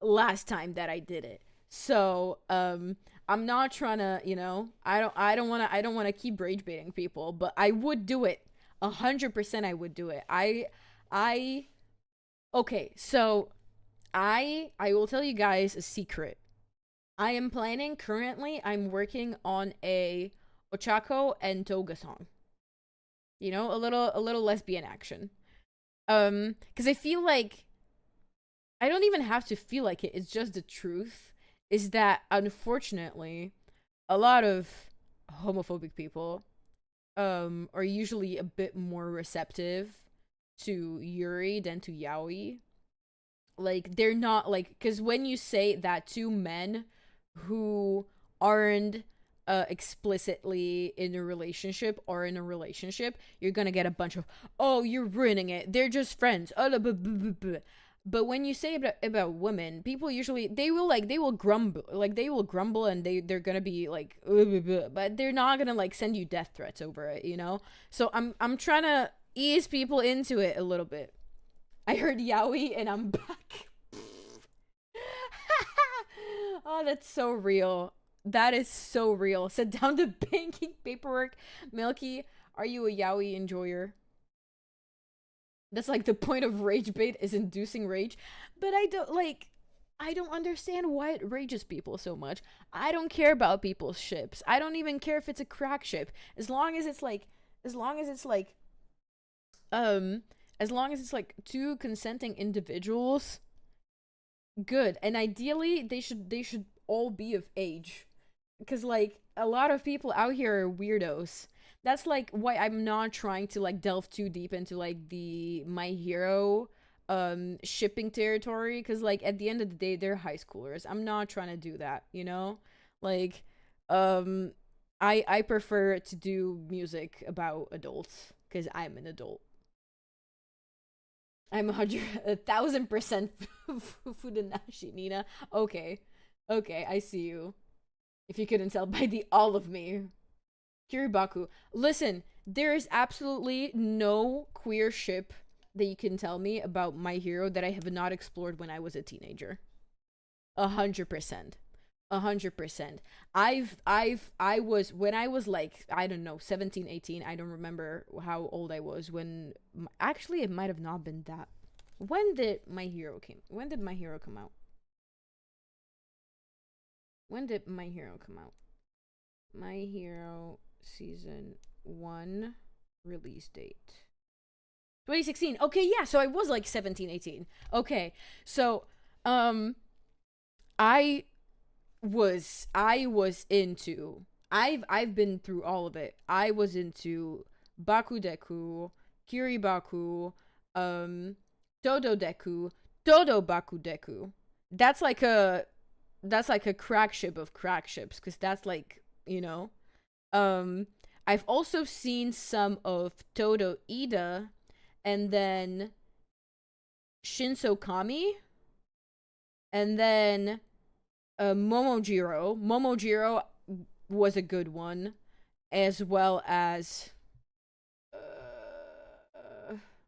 last time that I did it. So, I'm not trying to, you know, I don't want to keep rage baiting people, but I would do it. 100% I would do it. Okay, so I will tell you guys a secret. I am planning currently, I'm working on a Ochako and Toga song. You know, a little lesbian action. Cuz I feel like I don't even have to feel like it. It's just the truth is that unfortunately a lot of homophobic people are usually a bit more receptive to Yuri than to Yaoi. Like they're not like, because when you say that to men who aren't explicitly in a relationship or in a relationship, you're gonna get a bunch of, oh, you're ruining it, they're just friends, but when you say about women, people usually they will grumble and they're gonna be like, but they're not gonna like send you death threats over it, you know. So I'm trying to ease people into it a little bit. I heard yaoi and I'm back. Oh, that's so real. That is so real. Sit down to banking paperwork. Milky, are you a yaoi enjoyer? That's like the point of rage bait is inducing rage. But I don't understand why it rages people so much. I don't care about people's ships. I don't even care if it's a crack ship. As long as it's like two consenting individuals, good. And ideally they should all be of age, because like a lot of people out here are weirdos. That's like why I'm not trying to like delve too deep into like the My Hero shipping territory, because like at the end of the day they're high schoolers. I'm not trying to do that, you know. Like I prefer to do music about adults because I'm an adult. I'm 1,000% Fudenashi, Nina. Okay, I see you. If you couldn't tell by the all of me. Kiribaku. Listen, there is absolutely no queer ship that you can tell me about My Hero that I have not explored when I was a teenager. 100%. 100%. I was, when I was like, I don't know, 17, 18, I don't remember how old I was when, actually it might have not been that. When did My Hero come out? When did My Hero come out? My Hero season 1 release date. 2016. Okay, yeah, so I was like 17, 18. Okay. So, I was into, I've been through all of it. I was into Bakudeku, Kiribaku, Dodo Deku, Dodo Bakudeku. That's like a crack ship of crack ships, because that's like, you know. I've also seen some of Todo Ida, and then Shinso Kami, and then Momojiro. Momojiro was a good one, as well as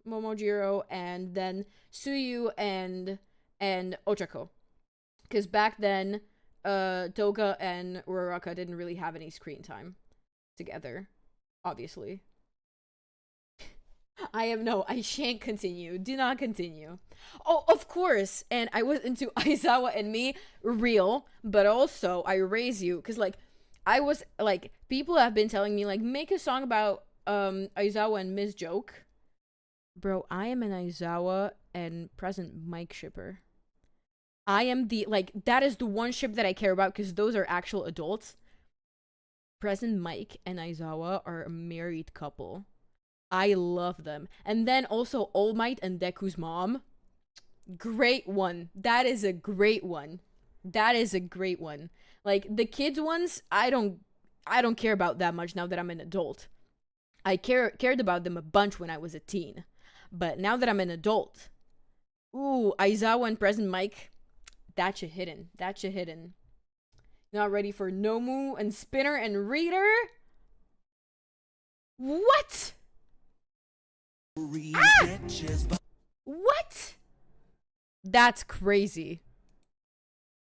Momojiro, and then Suyu and Ochako. Because back then, Toga and Uraraka didn't really have any screen time together, obviously. I shan't continue. Do not continue. Oh, of course. And I was into Aizawa and Me, real, but also I Raise You, because like I was like, people have been telling me like, make a song about Aizawa and Miss joke. Bro, I am an Aizawa and Present Mike shipper. I am the, like, that is the one ship that I care about, because those are actual adults. Present Mike and Aizawa are a married couple. I love them. And then also All Might and Deku's mom. Great one. That is a great one. Like, the kids ones, I don't care about that much now that I'm an adult. I cared about them a bunch when I was a teen. But now that I'm an adult, ooh, Aizawa and Present Mike, that's a hidden. Not ready for Nomu and Spinner and Reader? What? Ah! What? That's crazy.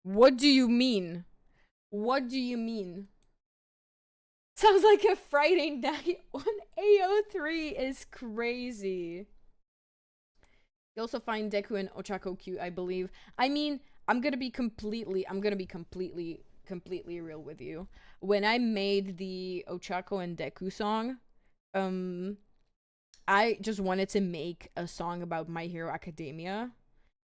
What do you mean? Sounds like a Friday night on AO3 is crazy. You also find Deku and Ochako cute, I believe. I mean, I'm gonna be completely real with you. When I made the Ochako and Deku song, I just wanted to make a song about My Hero Academia,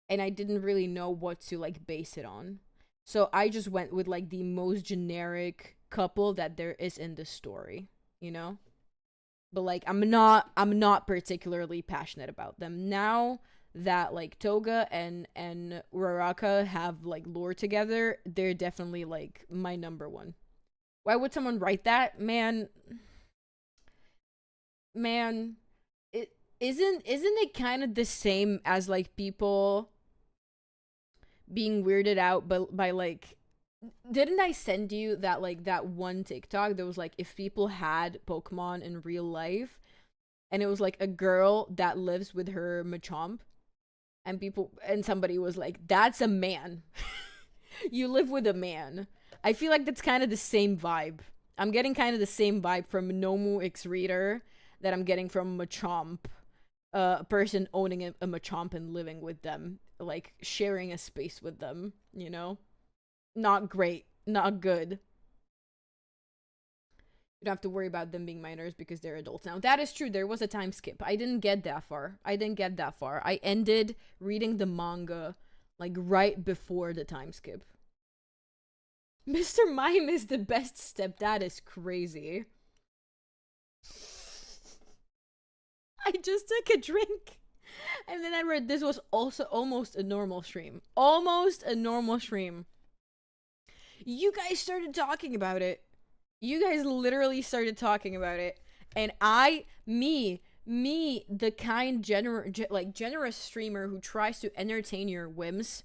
and I didn't really know what to like base it on. So I just went with like the most generic couple that there is in the story, you know? But like I'm not particularly passionate about them. Now that like Toga and Uraraka have like lore together, they're definitely like my number one. Why would someone write that? Man, it isn't it kind of the same as like people being weirded out by like, didn't I send you that like that one TikTok that was like, if people had Pokemon in real life, and it was like a girl that lives with her Machamp, and somebody was like, that's a man. You live with a man. I feel like that's kind of the same vibe. I'm getting kind of the same vibe from Nomu X Reader that I'm getting from Machamp. A person owning a Machamp and living with them, like sharing a space with them, you know? Not great. Not good. You don't have to worry about them being minors because they're adults now. That is true. There was a time skip. I didn't get that far. I ended reading the manga like right before the time skip. Mr. Mime is the best step. That is crazy. I just took a drink. And then I read this was also almost a normal stream. Almost a normal stream. You guys started talking about it. You guys literally started talking about it. And me, the kind, generous streamer who tries to entertain your whims.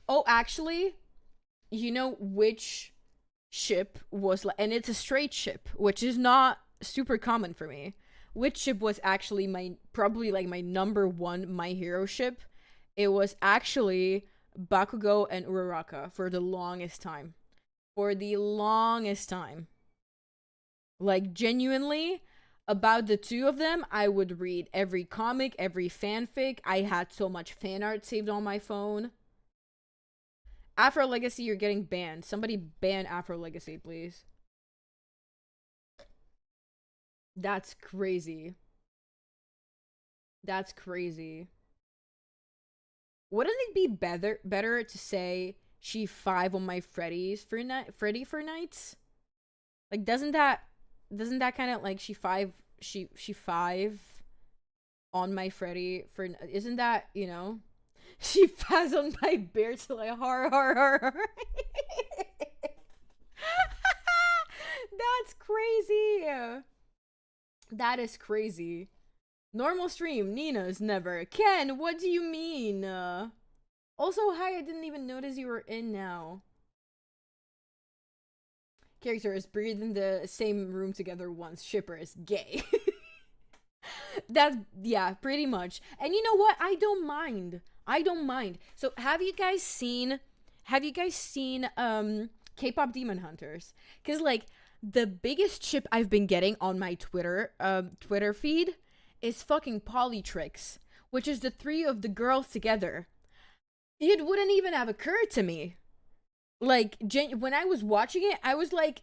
Oh, actually, you know which ship was like, and it's a straight ship, which is not super common for me. Which ship was actually probably like my number one My Hero ship? It was actually Bakugo and Uraraka for the longest time. For the longest time. Like, genuinely, about the two of them, I would read every comic, every fanfic. I had so much fan art saved on my phone. Afro Legacy, you're getting banned. Somebody ban Afro Legacy, please. That's crazy. That's crazy. Wouldn't it be better to say she 5 on my Freddy for nights? Like, doesn't that kind of like she 5 on my Freddy for, isn't that, you know? She 5 on my bear till I har. That's crazy. That is crazy. Normal stream, Nina's never. Ken, what do you mean? Also, hi, I didn't even notice you were in now. Characters breathe in the same room together once. Shipper is gay. That's, yeah, pretty much. And you know what? I don't mind. So have you guys seen K-pop Demon Hunters? Because like the biggest chip I've been getting on my Twitter feed is fucking Polytrix, which is the 3 of the girls together. It wouldn't even have occurred to me. Like, when I was watching it, I was like,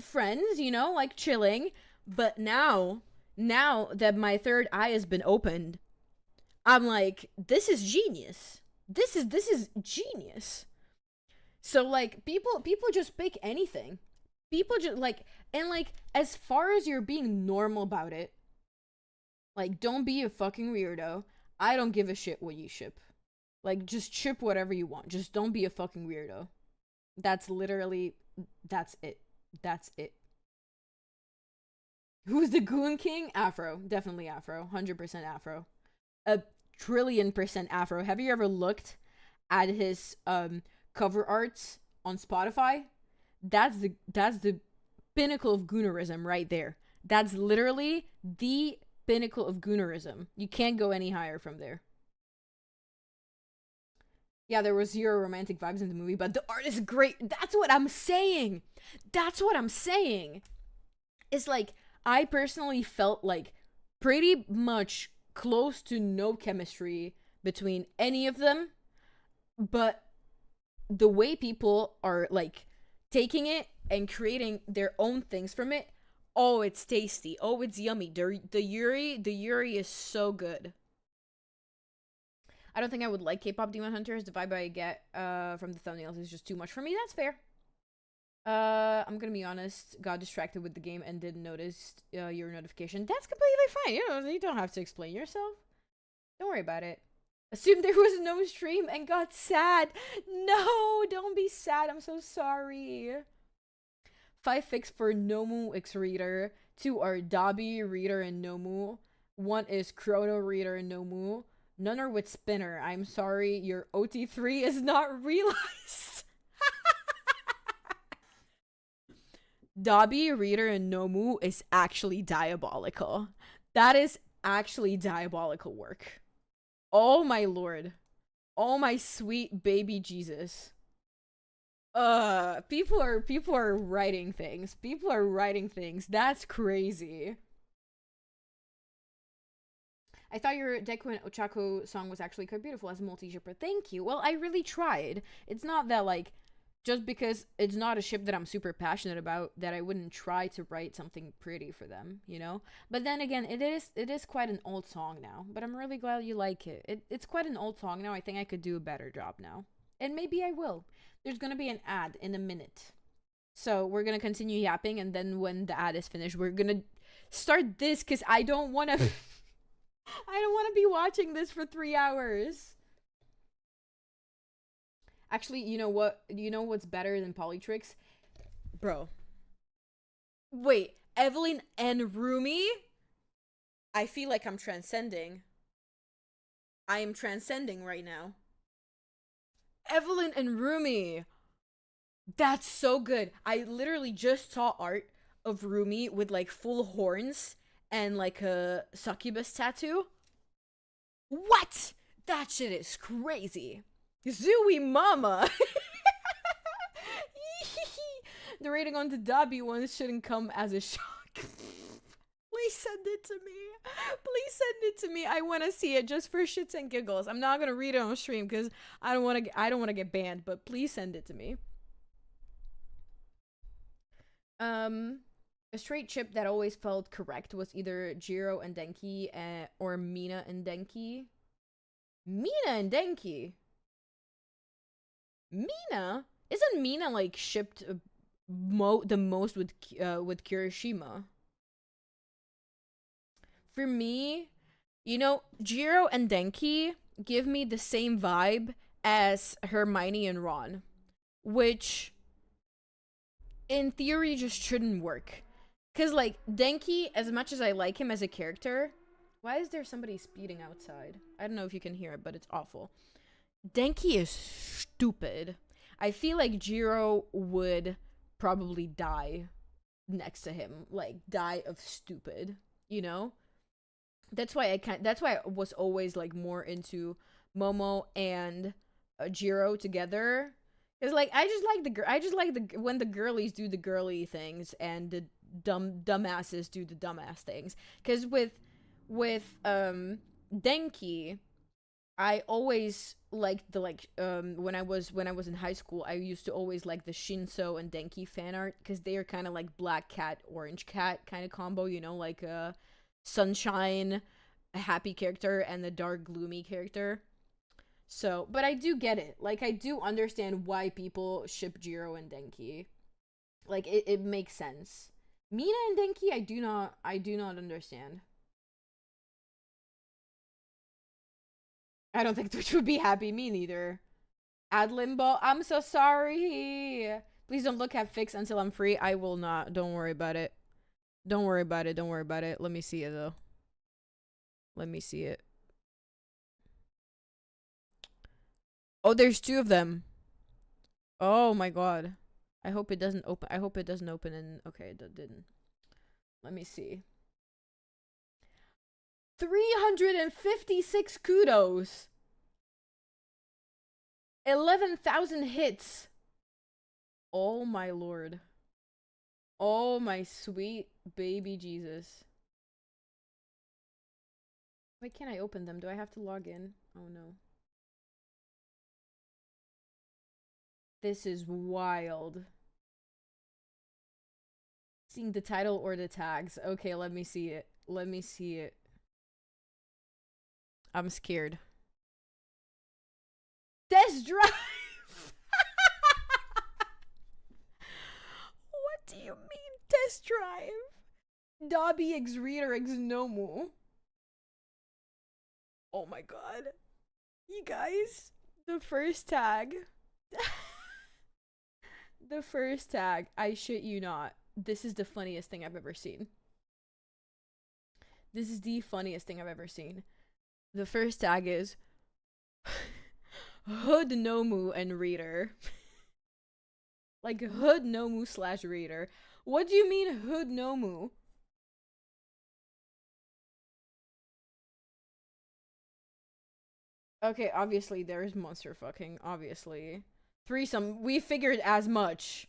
friends, you know, like chilling. But now that my third eye has been opened, I'm like, this is genius. This is genius. So like, people just pick anything. People just like, and like, as far as you're being normal about it, like, don't be a fucking weirdo. I don't give a shit what you ship. Like, just ship whatever you want. Just don't be a fucking weirdo. That's literally, that's it. Who's the Goon King? Afro. Definitely Afro. 100% Afro. A trillion% Afro. Have you ever looked at his cover arts on Spotify? That's the pinnacle of goonerism right there. That's literally the pinnacle of goonerism. You can't go any higher from there. Yeah, there was 0 romantic vibes in the movie, but the art is great. That's what I'm saying. It's like, I personally felt like pretty much close to no chemistry between any of them, but the way people are like taking it and creating their own things from it, oh, it's tasty. Oh, it's yummy. The Yuri is so good. I don't think I would like K-pop Demon Hunters. The vibe I get from the thumbnails is just too much for me. That's fair. I'm gonna be honest. Got distracted with the game and didn't notice your notification. That's completely fine. You don't have to explain yourself. Don't worry about it. Assumed there was no stream and got sad. No, don't be sad. I'm so sorry. 5 fix for Nomu X Reader. 2 are Dabi Reader and Nomu. 1 is Chrono Reader and Nomu. None are with Spinner. I'm sorry, your OT3 is not realized. Dabi, Reader, and Nomu is actually diabolical. That is actually diabolical work. Oh my lord. Oh my sweet baby Jesus. People are writing things. That's crazy. I thought your Deku and Ochako song was actually quite beautiful as a multi-shipper. Thank you. Well, I really tried. It's not that, like, just because it's not a ship that I'm super passionate about, that I wouldn't try to write something pretty for them, you know? But then again, it is quite an old song now. But I'm really glad you like it. It's quite an old song now. I think I could do a better job now. And maybe I will. There's gonna be an ad in a minute. So we're gonna continue yapping, and then when the ad is finished, we're gonna start this, because I don't want to... I don't want to be watching this for 3 hours. Actually, you know what? You know what's better than Polytrix? Bro. Wait, Evelyn and Rumi? I feel like I'm transcending. I am transcending right now. Evelyn and Rumi. That's so good. I literally just saw art of Rumi with like full horns and like a succubus tattoo. What? That shit is crazy. Zooey mama. The rating on the Dobby ones shouldn't come as a shock. Please send it to me. Please send it to me. I want to see it just for shits and giggles. I'm not gonna read it on stream because I don't want to. I don't want to get banned. But please send it to me. A straight chip that always felt correct was either Jiro and Denki or Mina and Denki. Mina and Denki. Mina? Isn't Mina like shipped the most with Kirishima? For me, you know, Jiro and Denki give me the same vibe as Hermione and Ron, which in theory just shouldn't work. Cause like Denki, as much as I like him as a character, why is there somebody speeding outside? I don't know if you can hear it, but it's awful. Denki is stupid. I feel like Jiro would probably die next to him, like die of stupid, you know? That's why I was always like more into Momo and Jiro together. Cause like I just like the when the girlies do the girly things and the dumbasses do the dumbass things. Cause with Denki, I always liked the when I was in high school, I used to always like the Shinso and Denki fan art because they are kind of like black cat, orange cat kind of combo, you know, like sunshine, a happy character, and the dark gloomy character. So, but I do get it. Like I do understand why people ship Jiro and Denki. Like it makes sense. Mina and Denki, I do not understand. I don't think Twitch would be happy. Me neither. Add limbo. I'm so sorry. Please don't look at fix until I'm free. I will not. Don't worry about it. Don't worry about it. Don't worry about it. Let me see it though. Let me see it. Oh, there's two of them. Oh my god. I hope it doesn't open. I hope it doesn't open in. Okay, that didn't. Let me see. 356 kudos. 11,000 hits. Oh my lord. Oh my sweet baby Jesus. Why can't I open them? Do I have to log in? Oh no. This is wild. Seeing the title or the tags. Okay, let me see it. Let me see it. I'm scared. Test drive! What do you mean, test drive? Dobby X Reader X Nomu. Oh my god. You guys, the first tag. The first tag, I shit you not. This is the funniest thing I've ever seen. This is the funniest thing I've ever seen. The first tag is Hood Nomu and Reader. Like Hood Nomu / Reader. What do you mean Hood Nomu? Okay, obviously there's monster fucking, obviously. Threesome, we figured as much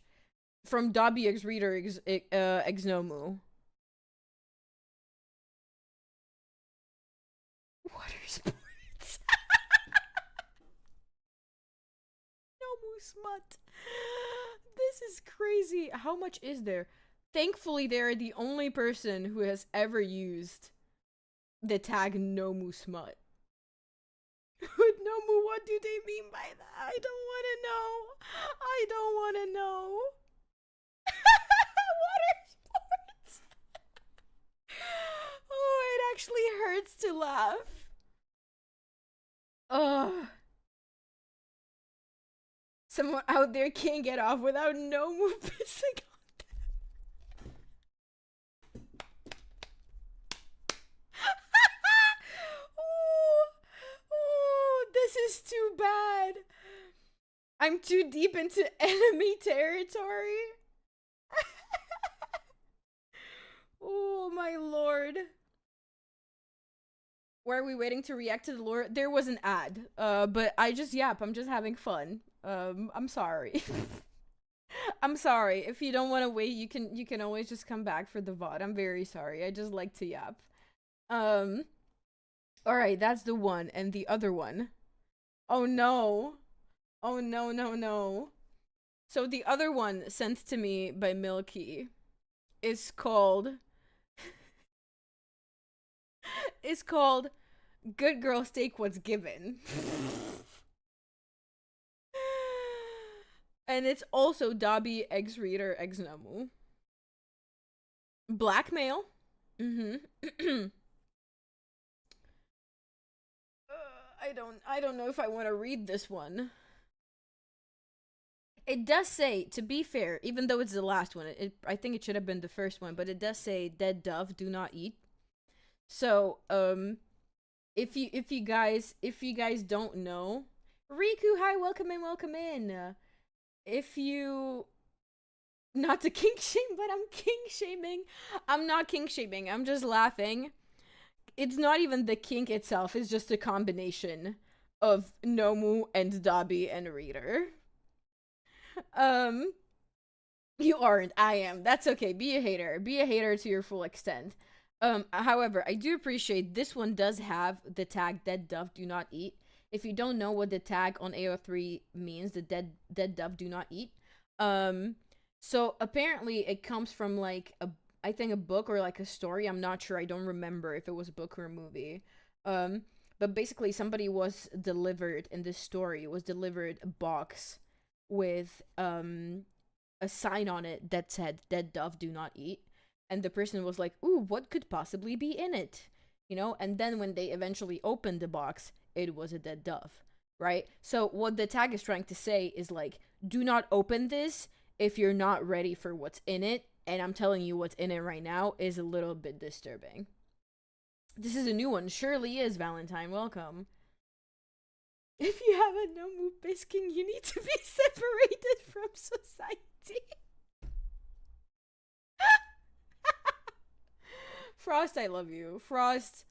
from Dobby X Reader X Nomu. Water sports. Nomu smut. This is crazy. How much is there? Thankfully, they're the only person who has ever used the tag Nomu smut. Nomu, what do they mean by that? I don't want to know. I don't want to know. Water sports. Oh, it actually hurts to laugh. Ugh. Someone out there can't get off without Nomu pissing on them. Oh, this is too bad. I'm too deep into enemy territory. Oh my lord. Why are we waiting to react to the lore? There was an ad. But I'm just having fun. I'm sorry. I'm sorry. If you don't want to wait, you can always just come back for the VOD. I'm very sorry. I just like to yap. Alright, that's the one. And the other one. Oh no. Oh no, no, no. So the other one sent to me by Milky is called is called Good Girls Take What's Given. And it's also Dabi Eggs Reader Eggs Namu. Blackmail. I don't know if I want to read this one. It does say, to be fair, even though it's the last one, I think it should have been the first one, but it does say dead dove do not eat. So, if you guys don't know, Riku, hi, welcome in. If you, not to kink shame, but I'm kink shaming. I'm not kink shaming. I'm just laughing. It's not even the kink itself. It's just a combination of Nomu and Dabi and Reader. You aren't. I am. That's okay. Be a hater. Be a hater to your full extent. However, I do appreciate this one does have the tag dead dove do not eat. If you don't know what the tag on AO3 means, the dead dove do not eat. So apparently it comes from like I think a book or like a story. I'm not sure. I don't remember if it was a book or a movie. But basically somebody was delivered in this story, was delivered a box with a sign on it that said dead dove do not eat. And the person was like, ooh, what could possibly be in it? You know, and then when they eventually opened the box, it was a dead dove, right? So what the tag is trying to say is like, do not open this if you're not ready for what's in it. And I'm telling you what's in it right now is a little bit disturbing. This is a new one. Surely is, Valentine. Welcome. If you have a Nomu Bisking, you need to be separated from society. Frost, I love you. Frost,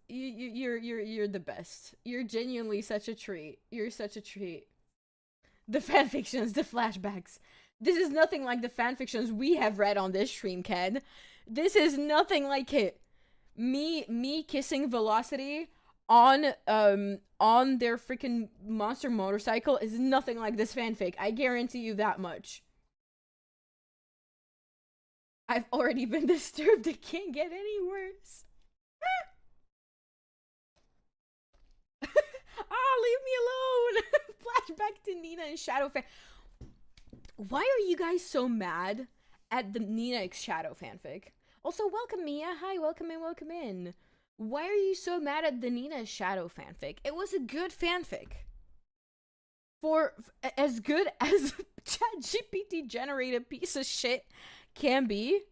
you're the best. You're genuinely such a treat. You're such a treat. The fanfictions, the flashbacks. This is nothing like the fanfictions we have read on this stream, Ken. This is nothing like it. Me kissing Velocity on their freaking monster motorcycle is nothing like this fanfic. I guarantee you that much. I've already been disturbed. It can't get any worse. Leave me alone. Flashback to Nina and Shadowfan. Why are you guys so mad at the Nina x Shadow fanfic? Also, welcome Mia. Hi, welcome in. Why are you so mad at the Nina Shadow fanfic? It was a good fanfic. For as good as ChatGPT generated piece of shit can be.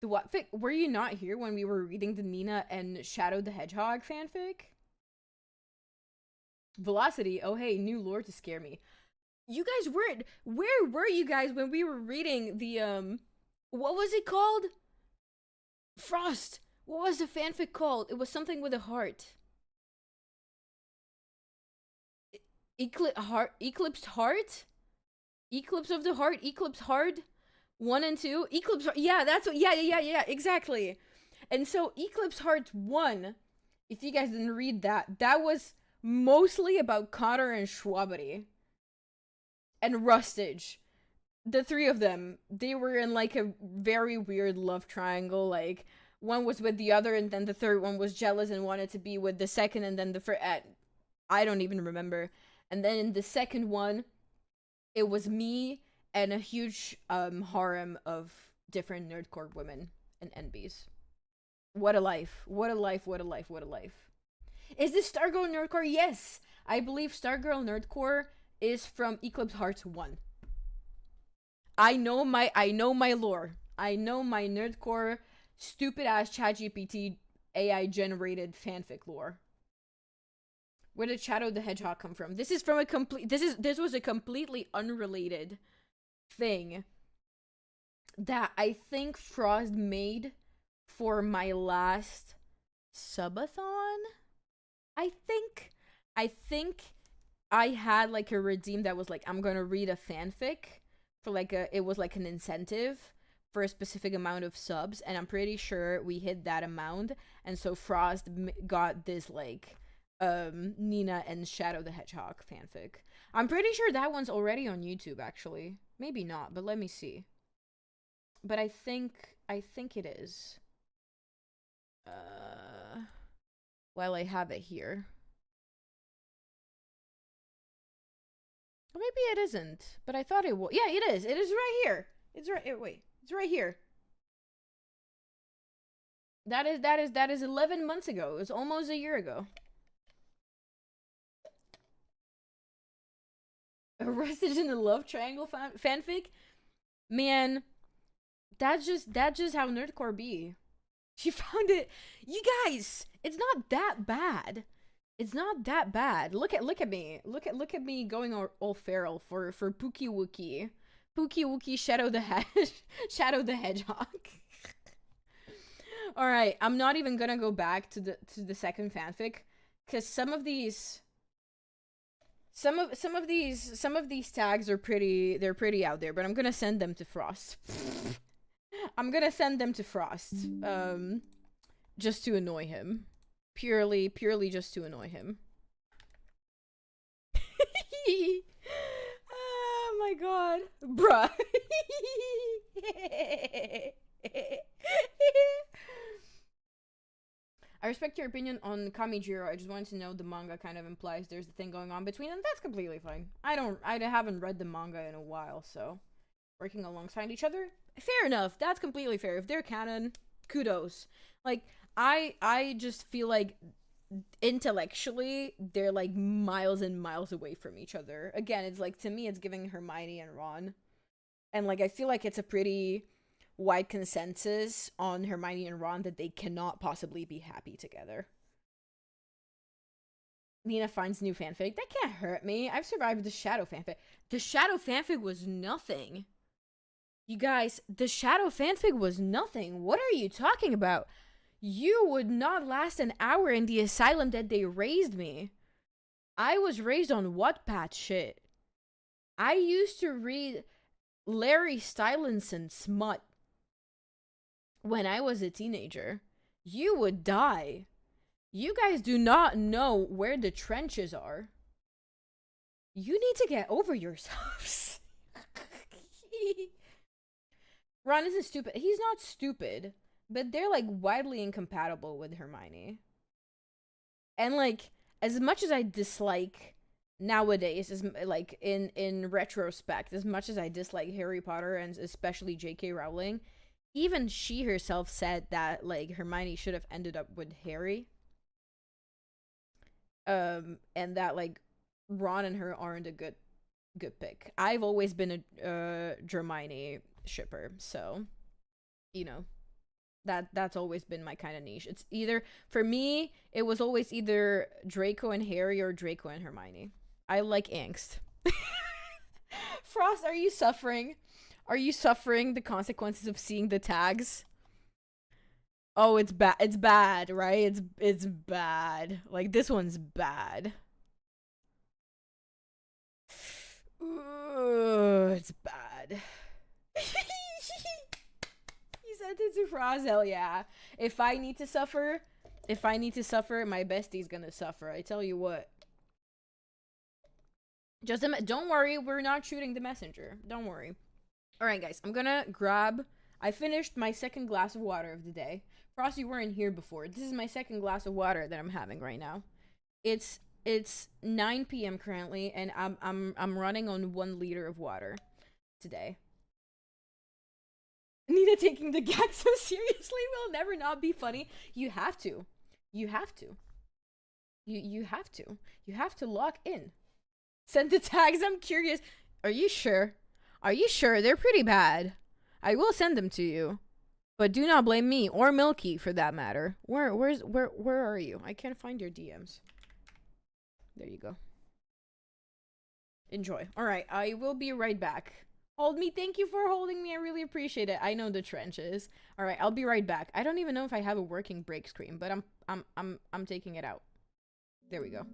The what fic? Were you not here when we were reading the Nina and Shadow the Hedgehog fanfic? Velocity. Oh hey, new lore to scare me. You guys weren't. Where were you guys when we were reading the what was it called? Frost. What was the fanfic called? It was something with a heart. Eclipsed heart? Eclipse of the heart? Eclipse hard? 1 and 2? Eclipse, yeah, that's what, yeah, exactly. And so Eclipse Heart 1, if you guys didn't read that, that was mostly about Connor and Schwabity. And Rustage. The three of them, they were in like a very weird love triangle, like one was with the other and then the third one was jealous and wanted to be with the second and then the first, I don't even remember. And then in the second one, it was me and a huge harem of different nerdcore women and NBs. What a life. What a life, what a life, what a life. Is this Stargirl Nerdcore? Yes! I believe Stargirl Nerdcore is from Eclipse Hearts 1. I know my lore. I know my nerdcore stupid ass ChatGPT AI generated fanfic lore. Where did Shadow the Hedgehog come from? This is from a this was a completely unrelated thing that I think Frost made for my last subathon. I think I had like a redeem that was like, I'm gonna read a fanfic for like it was like an incentive for a specific amount of subs, and I'm pretty sure we hit that amount, and so Frost got this like Nina and Shadow the Hedgehog fanfic. I'm pretty sure that one's already on YouTube, actually. Maybe not, but let me see. But I think it is. While I have it here. Or maybe it isn't, but I thought it was. Yeah, it is. It is right here. It's right. Wait, it's right here. That is 11 months ago. It was almost a year ago. Arrested in a love triangle fanfic, man. That's just how nerdcore be. She found it. You guys, it's not that bad. It's not that bad. Look at me. Look at me going all feral for Pookie Wookie Shadow the Hedgehog. All right, I'm not even gonna go back to the second fanfic, because some of these tags are pretty out there, but I'm gonna send them to Frost. I'm gonna send them to Frost, just to annoy him, purely just to annoy him. Oh my god, bruh. I respect your opinion on Kamijiro. I just wanted to know the manga kind of implies there's a thing going on between them. That's completely fine. I haven't read the manga in a while, so working alongside each other, fair enough. That's completely fair. If they're canon, kudos. Like, I just feel like intellectually they're like miles and miles away from each other. Again, it's like, to me, it's giving Hermione and Ron, and like I feel like it's a pretty wide consensus on Hermione and Ron that they cannot possibly be happy together. Nina finds new fanfic. That can't hurt me. I've survived the Shadow fanfic. The Shadow fanfic was nothing. You guys, the Shadow fanfic was nothing. What are you talking about? You would not last an hour in the asylum that they raised me. I was raised on Wattpad shit. I used to read Larry Stylinson smut when I was a teenager. You would die. You guys do not know where the trenches are. You need to get over yourselves. Ron isn't stupid. He's not stupid, but they're like widely incompatible with Hermione. And like, as much as I dislike nowadays, as like in retrospect, as much as I dislike Harry Potter and especially J.K. Rowling, even she herself said that like Hermione should have ended up with Harry. And that like Ron and her aren't a good pick. I've always been a Hermione shipper, so you know, that's always been my kind of niche. It's either, for me, it was always either Draco and Harry or Draco and Hermione. I like angst. Frost, are you suffering? Are you suffering the consequences of seeing the tags? Oh, it's bad. It's bad, right? It's bad. Like, this one's bad. Ooh, it's bad. He sent it to Frost. Hell yeah. If I need to suffer, my bestie's gonna suffer. I tell you what. Just don't worry, we're not shooting the messenger. Don't worry. Alright, guys, I'm gonna grab... I finished my second glass of water of the day. Frost, you weren't here before. This is my second glass of water that I'm having right now. It's 9 p.m. currently, and I'm running on 1 liter of water today. Nina taking the gag so seriously will never not be funny. You have to. You have to. You have to. You have to lock in. Send the tags. I'm curious. Are you sure? Are you sure? They're pretty bad. I will send them to you. But do not blame me or Milky for that matter. Where are you? I can't find your DMs. There you go. Enjoy. All right, I will be right back. Hold me. Thank you for holding me. I really appreciate it. I know the trenches. All right, I'll be right back. I don't even know if I have a working break screen, but I'm taking it out. There we go.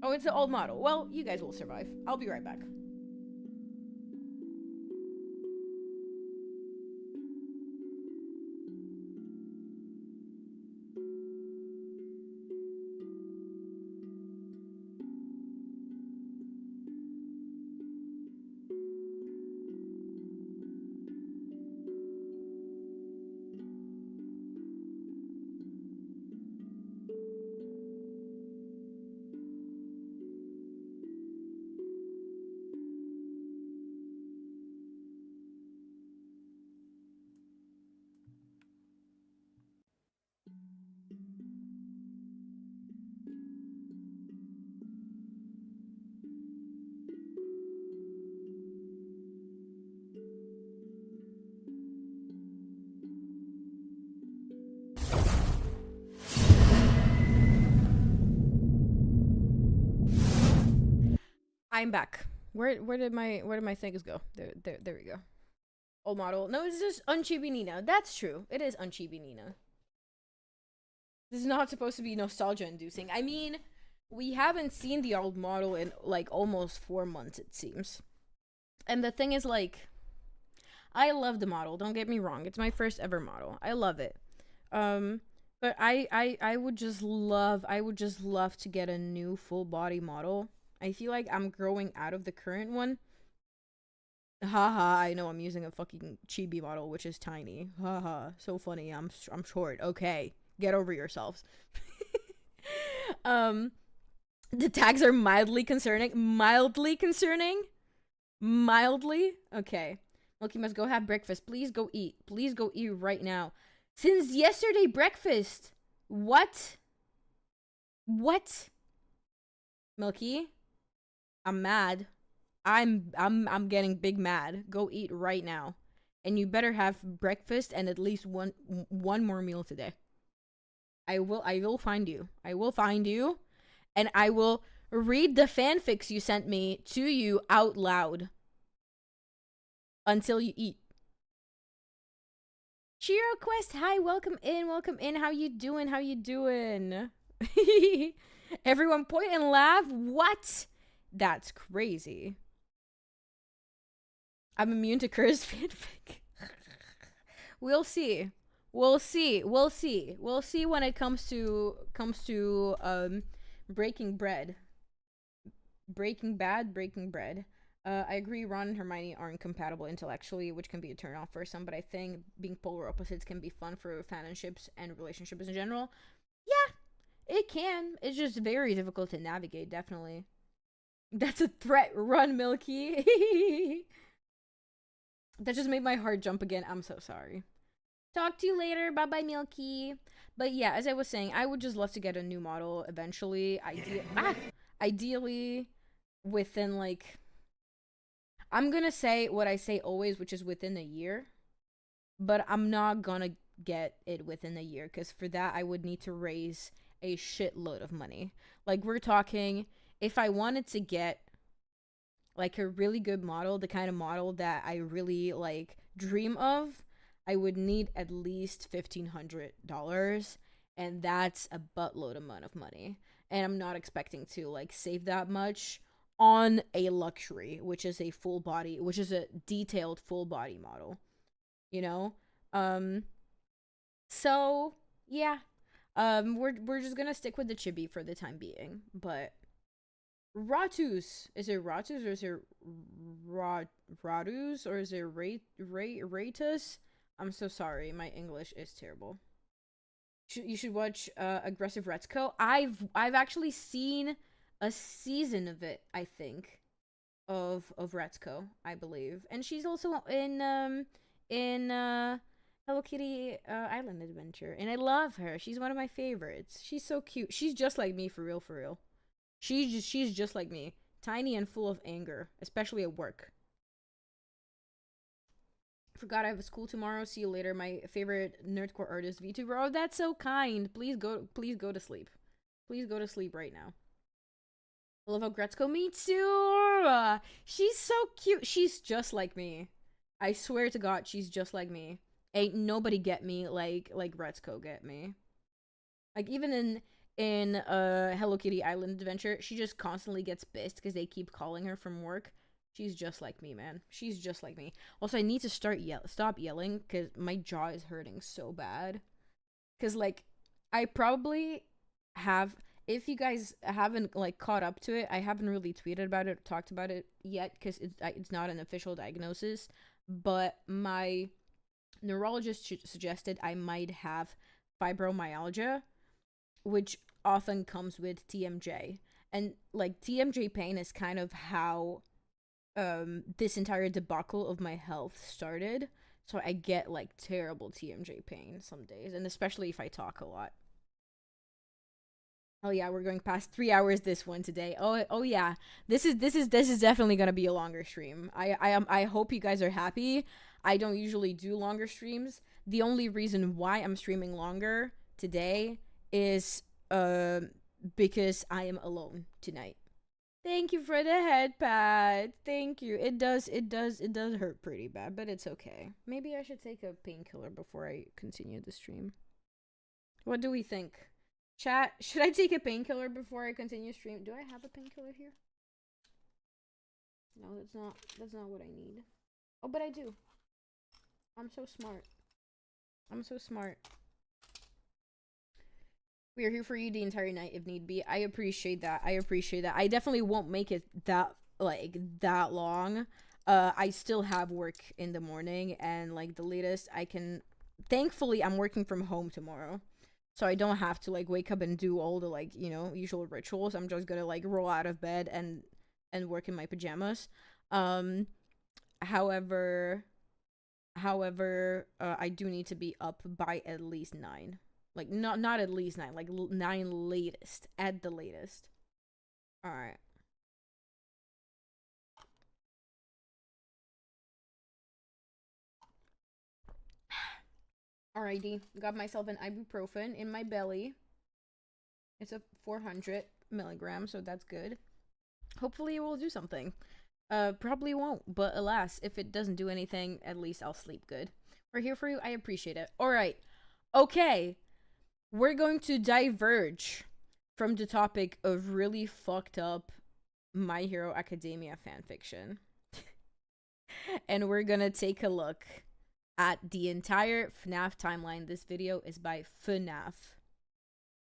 Oh, it's the old model. Well, you guys will survive. I'll be right back. I'm back. Where did my things go? There we go. Old model. No, it's just Unchibi Nina. That's true. It is Unchibi Nina. This is not supposed to be nostalgia inducing. I mean, we haven't seen the old model in like almost 4 months, it seems. And the thing is, like, I love the model. Don't get me wrong. It's my first ever model. I love it. But I would just love to get a new full body model. I feel like I'm growing out of the current one. Haha, I know I'm using a fucking chibi model, which is tiny. Haha, so funny. I'm short. Okay, get over yourselves. The tags are mildly concerning. Mildly concerning? Mildly? Okay. Milky must go have breakfast. Please go eat. Please go eat right now. Since yesterday breakfast. What? What? Milky? I'm mad. I'm getting big mad. Go eat right now. And you better have breakfast and at least one more meal today. I will find you. I will find you and I will read the fanfics you sent me to you out loud until you eat. Shiro Quest, hi, welcome in, welcome in. How you doing? How you doing? Everyone point and laugh. What? That's crazy. I'm immune to cursed fanfic. We'll see. We'll see. We'll see. We'll see when it comes to Breaking Bread. Breaking Bad, Breaking Bread. I agree Ron and Hermione aren't compatible intellectually, which can be a turnoff for some, but I think being polar opposites can be fun for fanships and relationships in general. Yeah, it can. It's just very difficult to navigate, definitely. That's a threat. Run, Milky. That just made my heart jump again. I'm so sorry. Talk to you later. Bye-bye, Milky. But yeah, as I was saying, I would just love to get a new model eventually. Ideally, within, like... I'm gonna say what I say always, which is within a year. But I'm not gonna get it within a year, because for that, I would need to raise a shitload of money. Like, we're talking... If I wanted to get like a really good model, the kind of model that I really like dream of, I would need at least $1,500, and that's a buttload amount of money. And I'm not expecting to like save that much on a luxury, which is a full body, which is a detailed full body model, you know? So yeah, we're just gonna stick with the chibi for the time being, but Ratus. Is it Ratus or is it Ratus or is it Ratus? I'm so sorry. My English is terrible. You should watch Aggressive Retsuko. I've actually seen a season of it, I think, of Retsuko, I believe. And she's also in Hello Kitty Island Adventure. And I love her. She's one of my favorites. She's so cute. She's just like me, for real, for real. She's just like me. Tiny and full of anger, especially at work. Forgot I have a school tomorrow. See you later. My favorite nerdcore artist, VTuber. Oh, that's so kind. Please go to sleep. Please go to sleep right now. I love how Gretzko, me too. She's so cute. She's just like me. I swear to God, she's just like me. Ain't nobody get me like Gretzko get me. Like even in Hello Kitty Island Adventure, she just constantly gets pissed because they keep calling her from work. She's just like me, man. She's just like me. Also, I need to stop yelling because my jaw is hurting so bad. Because like I probably have, if you guys haven't like caught up to it, I haven't really tweeted about it or talked about it yet because it's not an official diagnosis, but my neurologist suggested I might have fibromyalgia, which often comes with TMJ. And like TMJ pain is kind of how this entire debacle of my health started. So I get like terrible TMJ pain some days, and especially if I talk a lot. Oh yeah, we're going past 3 hours this one today. Oh yeah. This is definitely gonna be a longer stream. I hope you guys are happy. I don't usually do longer streams. The only reason why I'm streaming longer today is because I am alone tonight. Thank you for the head pat. Thank you. It does hurt pretty bad, but it's okay. Maybe I should take a painkiller before I continue the stream. What do we think? Chat, should I take a painkiller before I continue stream? Do I have a painkiller here? No, that's not what I need. Oh, but I do. I'm so smart. I'm so smart. We are here for you the entire night if need be. I appreciate that. I appreciate that. I definitely won't make it that long. I still have work in the morning, and like the latest I can, thankfully I'm working from home tomorrow. So I don't have to like wake up and do all the like, you know, usual rituals. I'm just gonna like roll out of bed and work in my pajamas. However, I do need to be up by at least 9. Like not at least 9, like 9 latest, at the latest. All right. Alrighty, got myself an ibuprofen in my belly. It's a 400 milligrams, so that's good. Hopefully it will do something. Probably won't, but alas, if it doesn't do anything, at least I'll sleep good. We're here for you. I appreciate it. All right. Okay. We're going to diverge from the topic of really fucked up My Hero Academia fanfiction. And we're gonna take a look at the entire Fnaf timeline. This video is by Fnaf.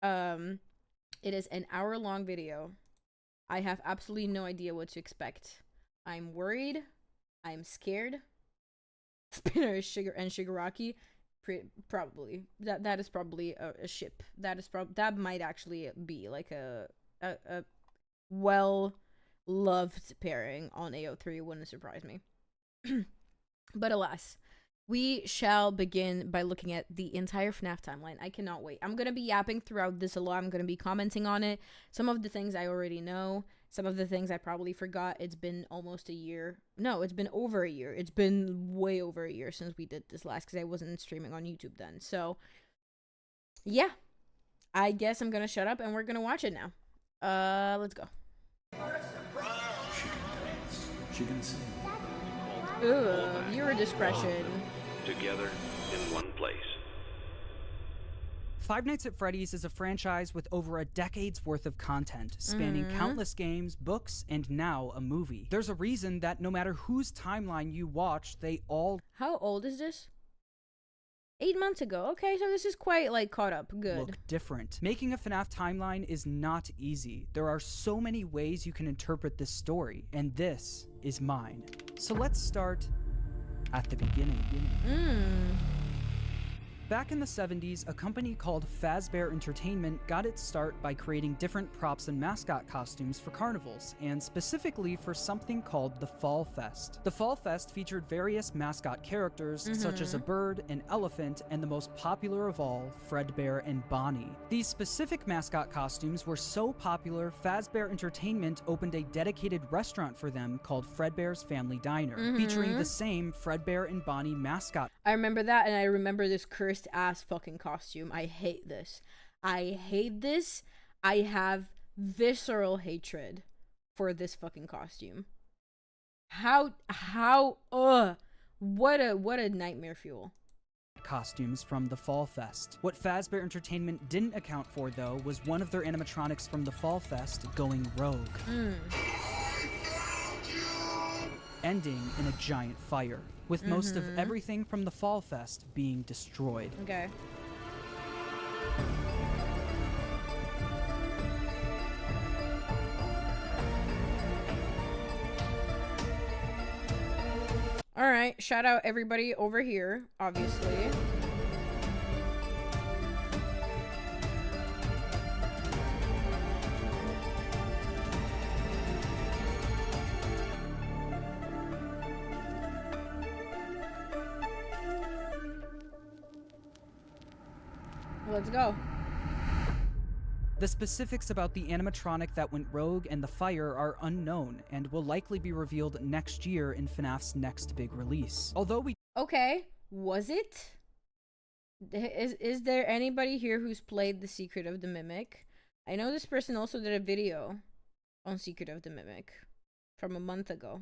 It is an hour-long video. I have absolutely no idea what to expect. I'm worried. I'm scared. Spinner is and Shigaraki. Probably. That is probably a ship. That might actually be like a well-loved pairing on AO3. Wouldn't surprise me. But alas, we shall begin by looking at the entire Fnaf timeline. I cannot wait. I'm going to be yapping throughout this a lot. I'm going to be commenting on it. Some of the things I already know. Some of the things I probably forgot. It's been almost a year. No, it's been over a year. It's been way over a year since we did this last because I wasn't streaming on YouTube then. So, yeah. I guess I'm going to shut up and we're going to watch it now. Let's go. She can sing. Ooh, viewer discretion. Together in one place. Five Nights at Freddy's is a franchise with over a decade's worth of content, spanning countless games, books, and now a movie. There's a reason that no matter whose timeline you watch, they all How old is this? 8 months ago. Okay, so this is quite like caught up. Good. look different. Making a FNAF timeline is not easy. There are so many ways you can interpret this story, and this is mine. So let's start at the beginning. Back in the 70s, a company called Fazbear Entertainment got its start by creating different props and mascot costumes for carnivals, and specifically for something called the Fall Fest. The Fall Fest featured various mascot characters, such as a bird, an elephant, and the most popular of all, Fredbear and Bonnie. These specific mascot costumes were so popular, Fazbear Entertainment opened a dedicated restaurant for them called Fredbear's Family Diner, featuring the same Fredbear and Bonnie mascot. I remember that, and I remember this cursed ass fucking costume. I hate this. I hate this. I have visceral hatred for this fucking costume. What a nightmare fuel. Costumes from the Fall Fest. What Fazbear Entertainment didn't account for, though, was one of their animatronics from the Fall Fest going rogue. Ending in a giant fire, with most of everything from the Fall Fest being destroyed. Okay. All right, shout out everybody over here, obviously. Let's go. The specifics about the animatronic that went rogue and the fire are unknown and will likely be revealed next year in FNAF's next big release. Although we Okay, was it? Is there anybody here who's played The Secret of the Mimic? I know this person also did a video on Secret of the Mimic from a month ago.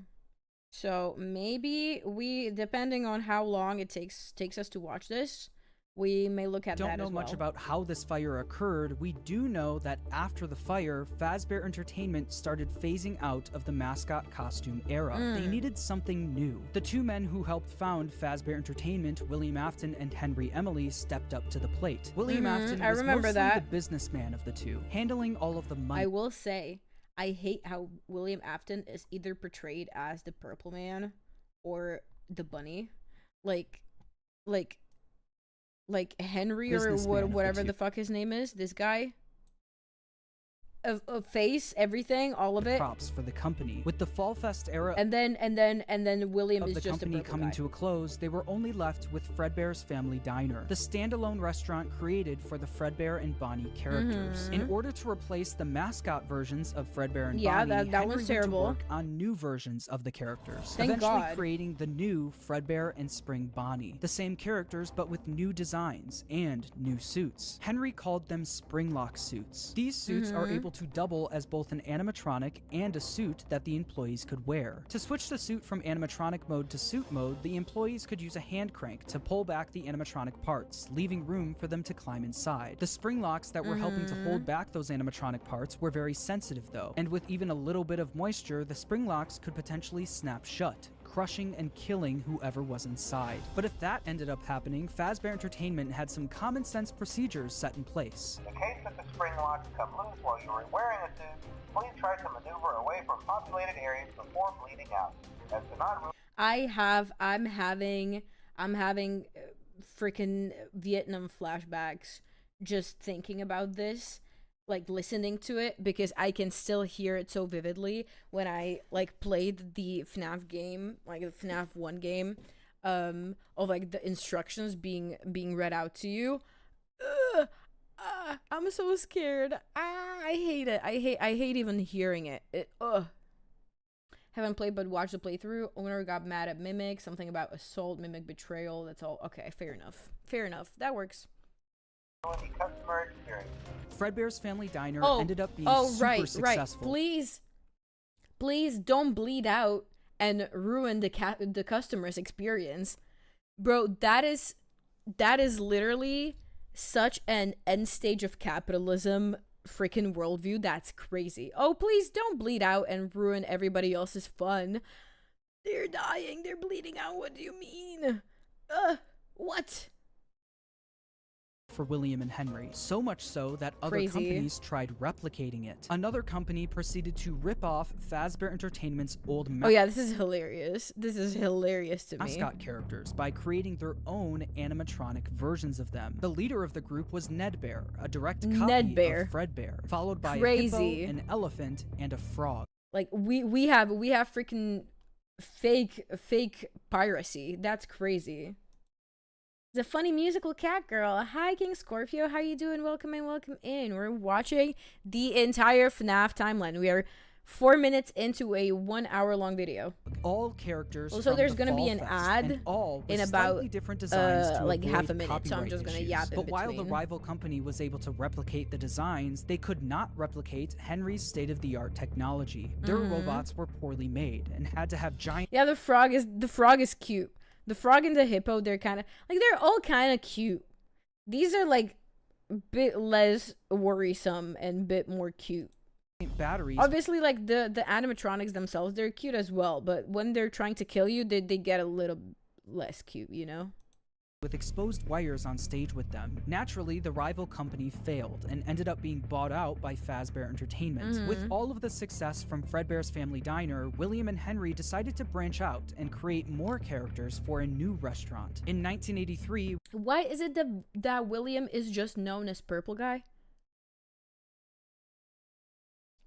So maybe we, depending on how long it takes us to watch this, we may look at that as well. Don't know much about how this fire occurred. We do know that after the fire, Fazbear Entertainment started phasing out of the mascot costume era. They needed something new. The two men who helped found Fazbear Entertainment, William Afton and Henry Emily, stepped up to the plate. William Afton was mostly the businessman of the two, handling all of the money. I will say, I hate how William Afton is either portrayed as the Purple Man or the Bunny. Like Henry or whatever the fuck his name is, this guy, a face, everything, all of it. Props for the company. With the Fall Fest era and then William is the just company a purple coming guy. to a close, they were only left with Fredbear's Family Diner, the standalone restaurant created for the Fredbear and Bonnie characters. In order to replace the mascot versions of Fredbear and Bonnie, that Henry was went terrible. to work on new versions of the characters, Thank eventually God. creating the new Fredbear and Spring Bonnie. The same characters, but with new designs and new suits. Henry called them Springlock suits. These suits are able to double as both an animatronic and a suit that the employees could wear. To switch the suit from animatronic mode to suit mode, the employees could use a hand crank to pull back the animatronic parts, leaving room for them to climb inside. The spring locks that were helping to hold back those animatronic parts were very sensitive though, and with even a little bit of moisture, the spring locks could potentially snap shut, crushing and killing whoever was inside. But if that ended up happening, Fazbear Entertainment had some common sense procedures set in place. In case that the spring locks come loose while you are wearing a suit, please try to maneuver away from populated areas before bleeding out. As to not ruin I'm having freaking Vietnam flashbacks just thinking about this, like listening to it, because I can still hear it so vividly when I like played the FNAF game, like the FNAF 1 game, of like the instructions being read out to you. I'm so scared. I hate it. I hate even hearing it. Haven't played but watched the playthrough. Owner got mad at Mimic. Something about assault, Mimic betrayal. That's all. Okay, fair enough. Fair enough. That works. the customer experience. Fredbear's Family Diner Oh, ended up being right, successful. Please don't bleed out and ruin the customer's experience. Bro, that is literally such an end stage of capitalism freaking worldview. That's crazy. Oh, please don't bleed out and ruin everybody else's fun. They're dying. They're bleeding out. What do you mean? What? For William and Henry, so much so that other Crazy. companies tried replicating it. Another company proceeded to rip off Fazbear Entertainment's old Oh yeah, this is hilarious. This is hilarious to me. mascot characters by creating their own animatronic versions of them. The leader of the group was Ned Bear, a direct copy Ned Bear. of Fredbear, followed by Crazy. a hippo, an elephant, and a frog. Like we have freaking fake piracy. That's crazy. The funny musical cat girl. Hi, King Scorpio. How you doing? Welcome in, welcome in. We're watching the entire FNAF timeline. We are 4 minutes into a 1 hour long video. All characters. Also, from there's the gonna be Fall an Fest, ad and all with in about, slightly different designs to like avoid half a minute, so I'm copyright just gonna issues. yap in But while the between. rival company was able to replicate the designs, they could not replicate Henry's state-of-the-art technology. Their robots were poorly made and had to have giant Yeah, the frog is cute. The frog and the hippo, they're kind of like, they're all kind of cute. These are like a bit less worrisome and bit more cute. batteries Obviously, like the animatronics themselves, they're cute as well, but when they're trying to kill you, they get a little less cute, you know? with exposed wires on stage with them. Naturally, the rival company failed and ended up being bought out by Fazbear Entertainment. With all of the success from Fredbear's Family Diner, William and Henry decided to branch out and create more characters for a new restaurant. In 1983, Why is it that William is just known as Purple Guy?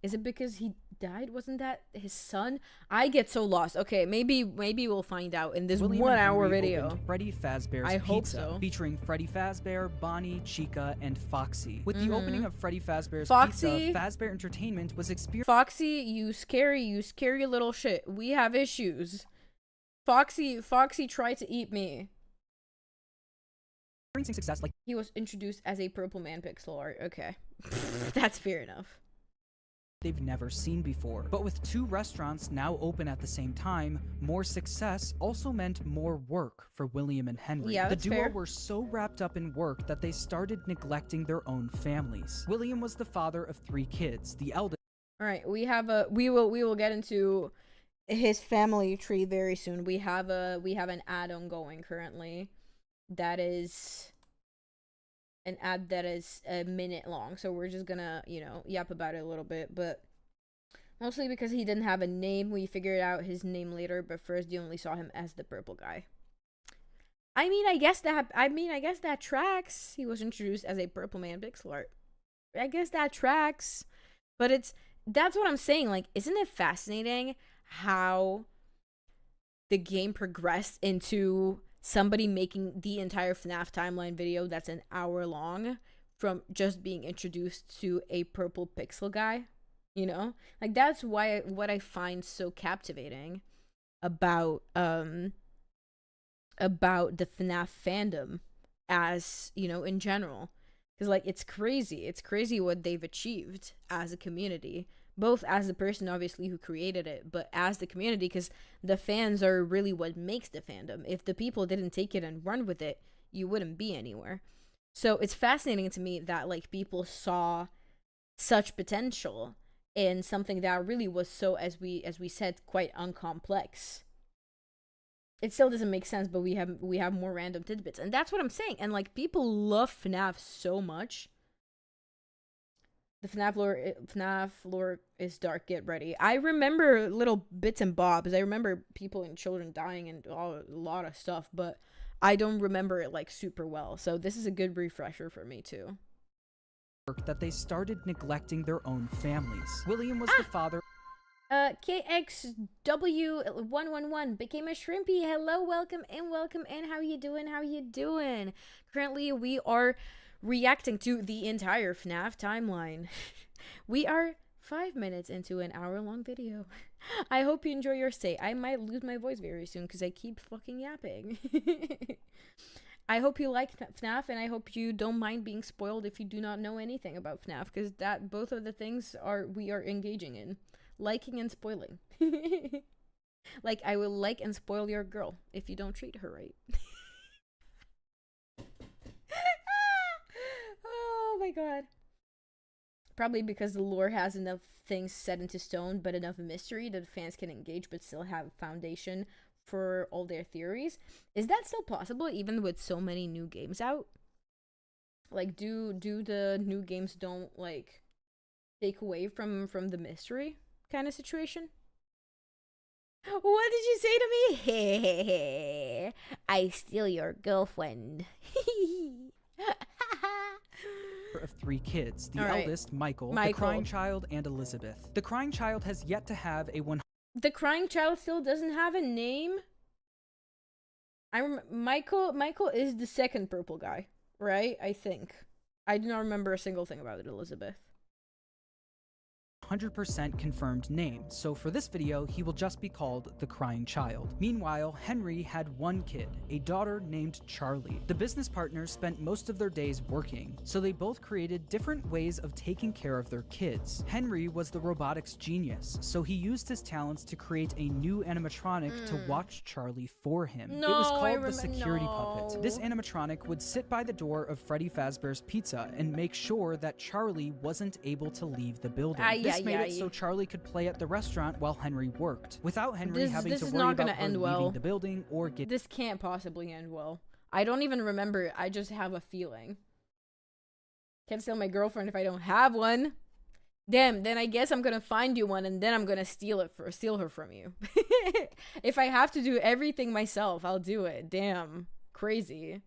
Is it because he died? Wasn't that his son? I get so lost. Okay, maybe we'll find out in this William 1 and hour Henry video. opened Freddy Fazbear's I hope Pizza, so. featuring Freddy Fazbear, Bonnie, Chica, and Foxy. With the opening of Freddy Fazbear's Foxy. Pizza, Fazbear Entertainment was experiencing Foxy, you scary little shit. We have issues. Foxy tried to eat me. success like He was introduced as a purple man pixel art. Okay. That's fair enough. they've never seen before. But with 2 restaurants now open at the same time, more success also meant more work for William and Henry. Yeah, the that's duo fair. were so wrapped up in work that they started neglecting their own families. William was the father of 3 kids. The eldest All right, we will get into his family tree very soon. We have an ad ongoing currently that is an ad that is a minute long, so we're just gonna, you know, yap about it a little bit, but mostly because he didn't have a name. We figured out his name later, but first you only saw him as the purple guy. I mean, I guess that tracks. He was introduced as a purple man pixel art. I guess that tracks. But that's what I'm saying. Like, isn't it fascinating how the game progressed into somebody making the entire FNAF timeline video that's an hour long from just being introduced to a purple pixel guy? You know? Like, that's what I find so captivating about the FNAF fandom, as, you know, in general. Because, like, it's crazy what they've achieved as a community, both as the person obviously who created it, but as the community, because the fans are really what makes the fandom. If the people didn't take it and run with it, you wouldn't be anywhere. So it's fascinating to me that, like, people saw such potential in something that really was so, as we said, quite uncomplex. It still doesn't make sense, but we have more random tidbits, and that's what I'm saying. And, like, people love FNAF so much. The FNAF lore is dark. Get ready. I remember little bits and bobs. I remember people and children dying and a lot of stuff, but I don't remember it, like, super well. So this is a good refresher for me too. that they started neglecting their own families. William was the father KXW111 became a shrimpy. Hello, welcome in. How you doing? Currently, we are reacting to the entire FNAF timeline. We are 5 minutes into an hour-long video. I hope you enjoy your stay. I might lose my voice very soon because I keep fucking yapping. I hope you like FNAF, and I hope you don't mind being spoiled if you do not know anything about FNAF, because both of the things we are engaging in. Liking and spoiling. Like, I will like and spoil your girl if you don't treat her right. Oh my god. Probably because the lore has enough things set into stone, but enough mystery that fans can engage but still have foundation for all their theories. Is that still possible even with so many new games out? Like, do the new games don't, like, take away from the mystery kind of situation? What did you say to me? I steal your girlfriend. of 3 kids, the All right. eldest, Michael, the crying child, and Elizabeth. The crying child has yet to have a The crying child still doesn't have a name? Michael is the second purple guy, right? I think. I do not remember a single thing about it, Elizabeth. 100% confirmed name, so for this video, he will just be called the Crying Child. Meanwhile, Henry had one kid, a daughter named Charlie. The business partners spent most of their days working, so they both created different ways of taking care of their kids. Henry was the robotics genius, so he used his talents to create a new animatronic to watch Charlie for him. It was called the security puppet. This animatronic would sit by the door of Freddy Fazbear's Pizza and make sure that Charlie wasn't able to leave the building. This made it so Charlie could play at the restaurant while Henry worked, without Henry having to worry about her leaving the building or getting... This can't possibly end well. I don't even remember. I just have a feeling. Can't steal my girlfriend if I don't have one. Damn, then I guess I'm gonna find you one and then I'm gonna steal her from you. If I have to do everything myself, I'll do it. Damn. Crazy.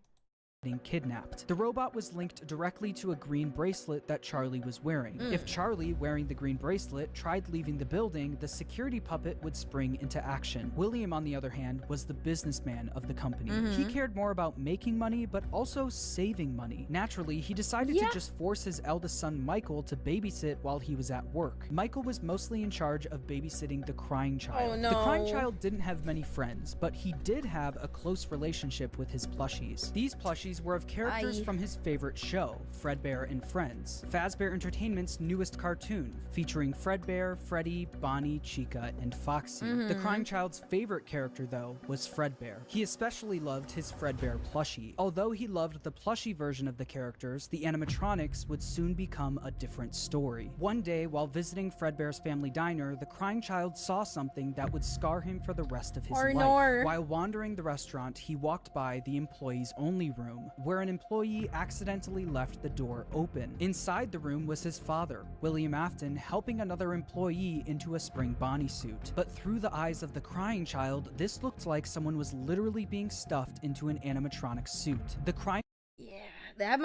Kidnapped. The robot was linked directly to a green bracelet that Charlie was wearing. If Charlie, wearing the green bracelet, tried leaving the building, the security puppet would spring into action. William, on the other hand, was the businessman of the company. He cared more about making money, but also saving money. Naturally, he decided to just force his eldest son, Michael, to babysit while he was at work. Michael was mostly in charge of babysitting the Crying Child. Oh, no. The Crying Child didn't have many friends, but he did have a close relationship with his plushies. These plushies were of characters from his favorite show, Fredbear and Friends, Fazbear Entertainment's newest cartoon, featuring Fredbear, Freddy, Bonnie, Chica, and Foxy. The Crying Child's favorite character, though, was Fredbear. He especially loved his Fredbear plushie. Although he loved the plushie version of the characters, the animatronics would soon become a different story. One day, while visiting Fredbear's family diner, the Crying Child saw something that would scar him for the rest of his life. While wandering the restaurant, he walked by the employees only room, where an employee accidentally left the door open. Inside the room was his father, William Afton, helping another employee into a spring Bonnie suit. But through the eyes of the Crying Child, this looked like someone was literally being stuffed into an animatronic suit. The Crying... Yeah, that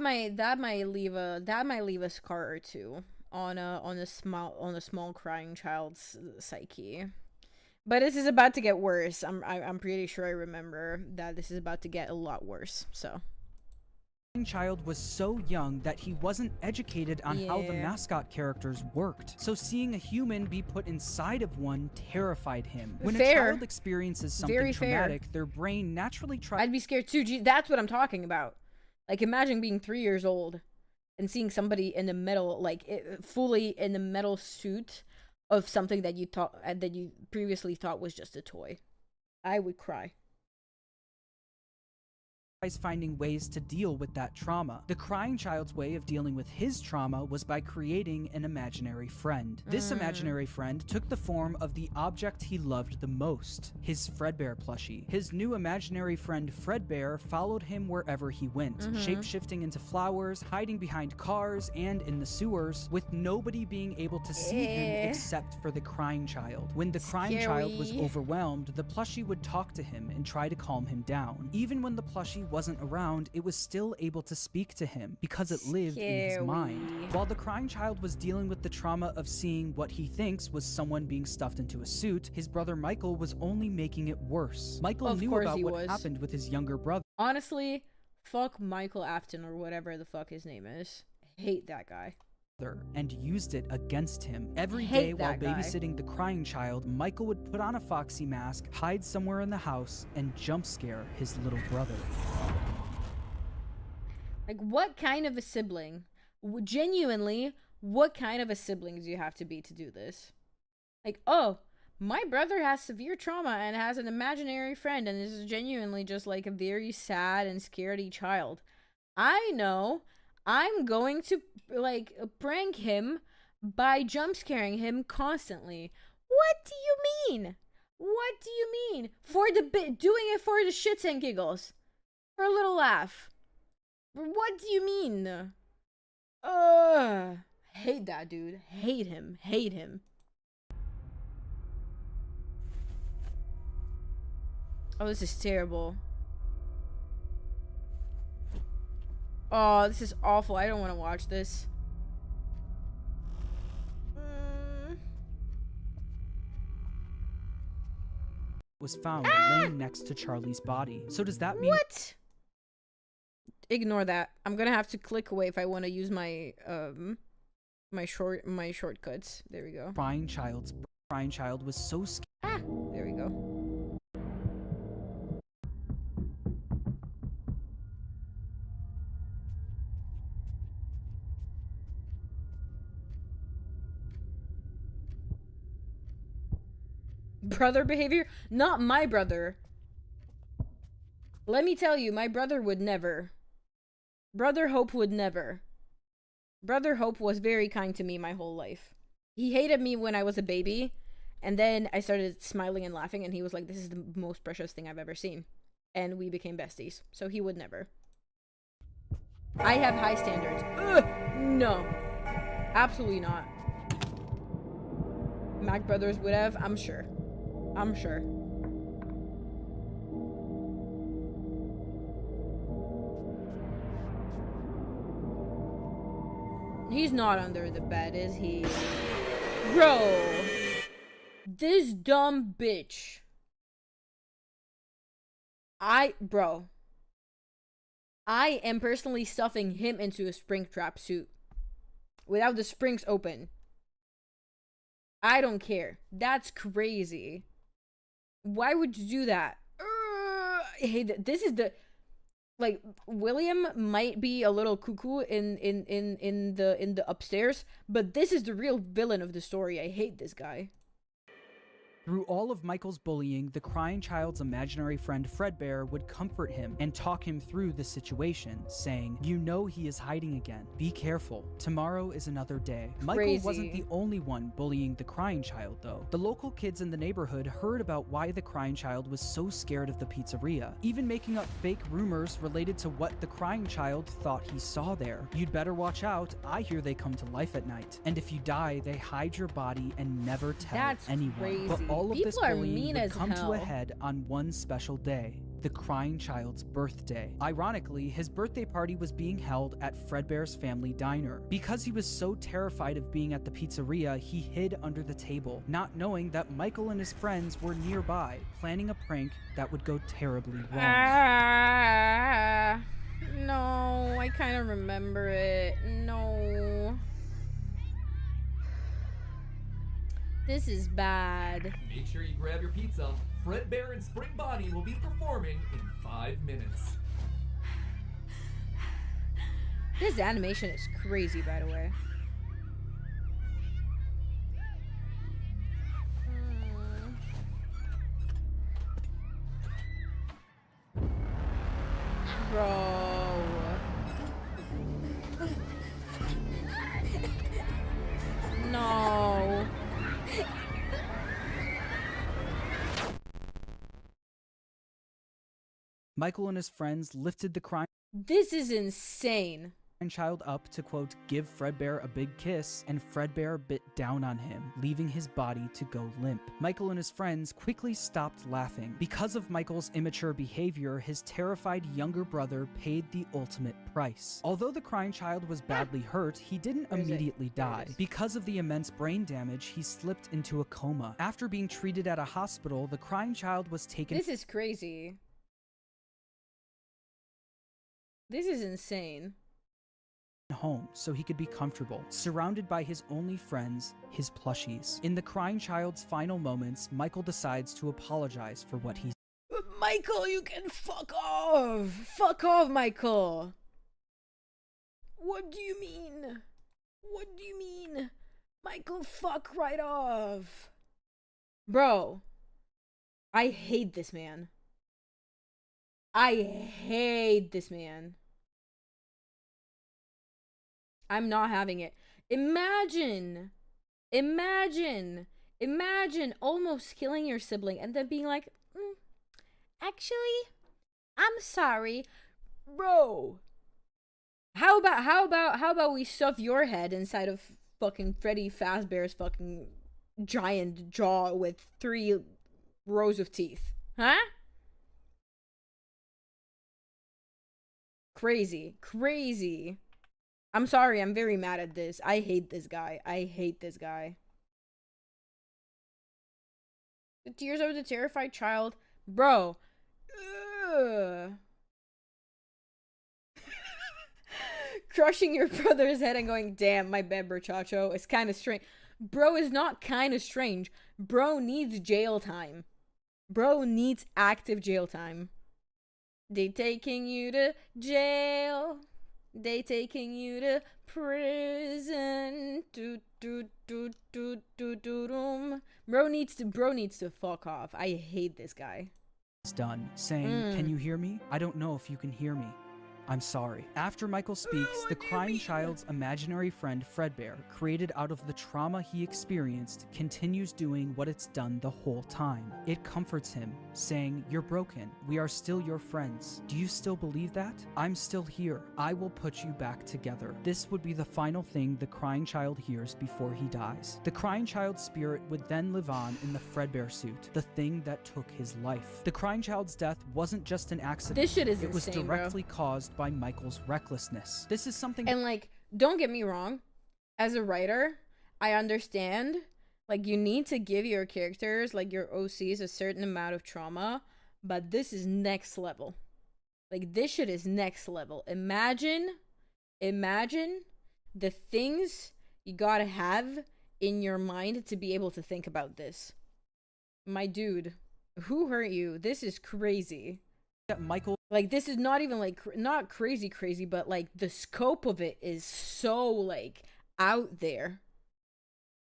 might leave a scar or two on a small Crying Child's psyche. But this is about to get worse. I'm pretty sure I remember that this is about to get a lot worse. So. Child was so young that he wasn't educated on how the mascot characters worked. So seeing a human be put inside of one terrified him. When a child experiences something traumatic, their brain naturally tries... I'd be scared too. Gee, that's what I'm talking about. Like, imagine being 3 years old and seeing somebody in the metal, like, fully in the metal suit of something that you previously thought was just a toy. I would cry. Finding ways to deal with that trauma. The Crying Child's way of dealing with his trauma was by creating an imaginary friend. This imaginary friend took the form of the object he loved the most, his Fredbear plushie. His new imaginary friend Fredbear followed him wherever he went, shape-shifting into flowers, hiding behind cars, and in the sewers, with nobody being able to see him except for the Crying Child. When the Crying Child was overwhelmed, the plushie would talk to him and try to calm him down. Even when the plushie wasn't around, it was still able to speak to him because it lived in his mind. While the Crying Child was dealing with the trauma of seeing what he thinks was someone being stuffed into a suit, his brother Michael was only making it worse. Michael knew about what happened with his younger brother. Honestly, fuck Michael Afton or whatever the fuck his name is. I hate that guy. And used it against him. Every day while babysitting the Crying Child, Michael would put on a Foxy mask, hide somewhere in the house, and jump scare his little brother. Like, what kind of a sibling? Genuinely, what kind of a sibling do you have to be to do this? Like, oh, my brother has severe trauma and has an imaginary friend and is genuinely just like a very sad and scaredy child. I know. I'm going to, like, prank him by jump scaring him constantly. What do you mean? What do you mean? Doing it for the shits and giggles. For a little laugh. What do you mean? Hate that dude. Hate him. Hate him. Oh, this is terrible. Oh, this is awful. I don't want to watch this. Was found laying next to Charlie's body. So does that mean... What? Ignore that. I'm gonna have to click away if I want to use my my shortcuts. There we go. crying child was so scared. Ah, there we go. Brother behavior? Not my brother. Let me tell you, my brother would never. Brother Hope would never. Brother Hope was very kind to me my whole life. He hated me when I was a baby, and then I started smiling and laughing, and he was like, this is the most precious thing I've ever seen. And we became besties. So he would never. I have high standards. Ugh, no. Absolutely not. Mac Brothers would have, I'm sure. I'm sure. He's not under the bed, is he? Bro! This dumb bitch. Bro. I am personally stuffing him into a Springtrap suit. Without the springs open. I don't care. That's crazy. Why would you do that? Hey, this is the... Like, William might be a little cuckoo in the upstairs, but this is the real villain of the story. I hate this guy. Through all of Michael's bullying, the crying child's imaginary friend Fredbear would comfort him and talk him through the situation, saying, "You know he is hiding again. Be careful. Tomorrow is another day." Michael wasn't the only one bullying the crying child, though. The local kids in the neighborhood heard about why the crying child was so scared of the pizzeria, even making up fake rumors related to what the crying child thought he saw there. "You'd better watch out. I hear they come to life at night. And if you die, they hide your body and never tell anyone." Crazy. But all of People this are bullying mean would as come to hell. a head on one special day, the crying child's birthday. Ironically, his birthday party was being held at Fredbear's family diner. Because he was so terrified of being at the pizzeria, he hid under the table, not knowing that Michael and his friends were nearby, planning a prank that would go terribly wrong. No, I kind of remember it. No. This is bad. Make sure you grab your pizza. Fredbear and Spring Bonnie will be performing in 5 minutes. This animation is crazy, by the way. Bro. No. Michael and his friends lifted the crying This is insane. child up to, quote, give Fredbear a big kiss, and Fredbear bit down on him, leaving his body to go limp. Michael and his friends quickly stopped laughing. Because of Michael's immature behavior, his terrified younger brother paid the ultimate price. Although the crying child was badly hurt, he didn't immediately die. Because of the immense brain damage, he slipped into a coma. After being treated at a hospital, the crying child was taken This is crazy. This is insane. home so he could be comfortable, surrounded by his only friends, his plushies. In the crying child's final moments, Michael decides to apologize for what he Michael, you can fuck off. Fuck off, Michael. What do you mean? What do you mean? Michael, fuck right off. Bro, I hate this man. I hate this man. I'm not having it. Imagine almost killing your sibling and then being like, actually, I'm sorry. Bro. How about we stuff your head inside of fucking Freddy Fazbear's fucking giant jaw with 3 rows of teeth? Huh? Crazy. I'm sorry, I'm very mad at this. I hate this guy. The tears of the terrified child. Bro. Ugh. crushing your brother's head and going, damn, my bad, Chacho. It's kind of strange. Bro is not kind of strange. Bro needs jail time. Bro needs active jail time. They taking you to jail. They taking you to prison. Bro needs to fuck off. I hate this guy. Done, saying, "Can you hear me? I don't know if you can hear me. I'm sorry." After Michael speaks, the crying child's imaginary friend Fredbear, created out of the trauma he experienced, continues doing what it's done the whole time. It comforts him, saying, "You're broken. We are still your friends. Do you still believe that? I'm still here. I will put you back together." This would be the final thing the crying child hears before he dies. The crying child's spirit would then live on in the Fredbear suit, the thing that took his life. The crying child's death wasn't just an accident. This shit is It was insane, directly caused by Michael's recklessness. This is something. And like, don't get me wrong, as a writer, I understand, like, you need to give your characters, like your OCs, a certain amount of trauma, but this is next level. Like, this shit is next level. Imagine the things you gotta have in your mind to be able to think about this. My dude, who hurt you? This is crazy. That Michael, like, this is not even like not crazy, but like the scope of it is so like out there.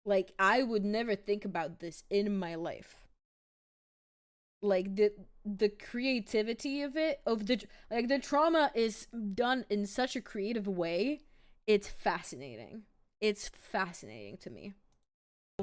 Like, I would never think about this in my life. Like, the creativity of it, of the trauma is done in such a creative way. It's fascinating. It's fascinating to me.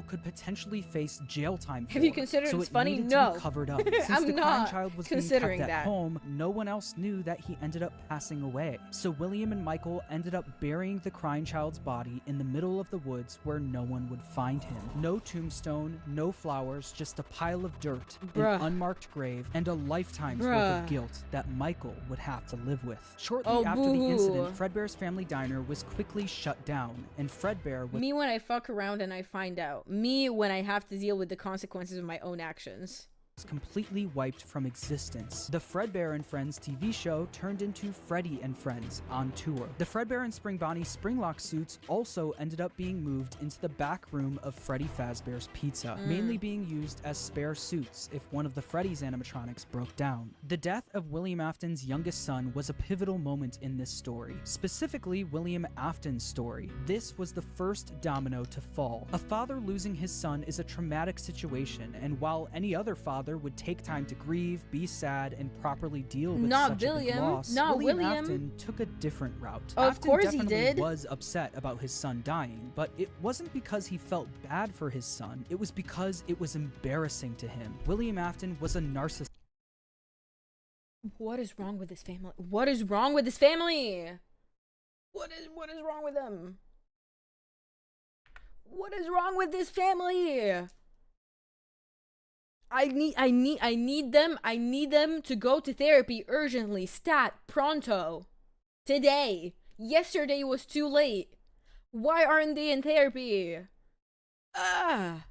could potentially face jail time for. Have you considered so it's it funny? needed No. to be covered up. Since I'm the crying not child was considering being kept that. at home, no one else knew that he ended up passing away. So William and Michael ended up burying the crying child's body in the middle of the woods where no one would find him. No tombstone, no flowers, just a pile of dirt, Bruh. an unmarked grave, and a lifetime's worth Bruh. of guilt that Michael would have to live with. Shortly Oh, after the boo-hoo. incident, Fredbear's family diner was quickly shut down, and Fredbear was Me when I fuck around and I find out. Me when I have to deal with the consequences of my own actions. completely wiped from existence. The Fredbear and Friends TV show turned into Freddy and Friends on tour. The Fredbear and Spring Bonnie Springlock suits also ended up being moved into the back room of Freddy Fazbear's Pizza, mainly being used as spare suits if one of the Freddy's animatronics broke down. The death of William Afton's youngest son was a pivotal moment in this story, specifically William Afton's story. This was the first domino to fall. A father losing his son is a traumatic situation, and while any other father would take time to grieve, be sad, and properly deal with Not such a big William. loss, Not William William. Afton took a different route. Of Afton course he definitely did. was upset about his son dying, but it wasn't because he felt bad for his son. It was because it was embarrassing to him. William Afton was a narcissist. What is wrong with this family? What is wrong with this family? What is wrong with them? What is wrong with this family? I need them to go to therapy urgently, stat, pronto. Today. Yesterday was too late. Why aren't they in therapy? Ah.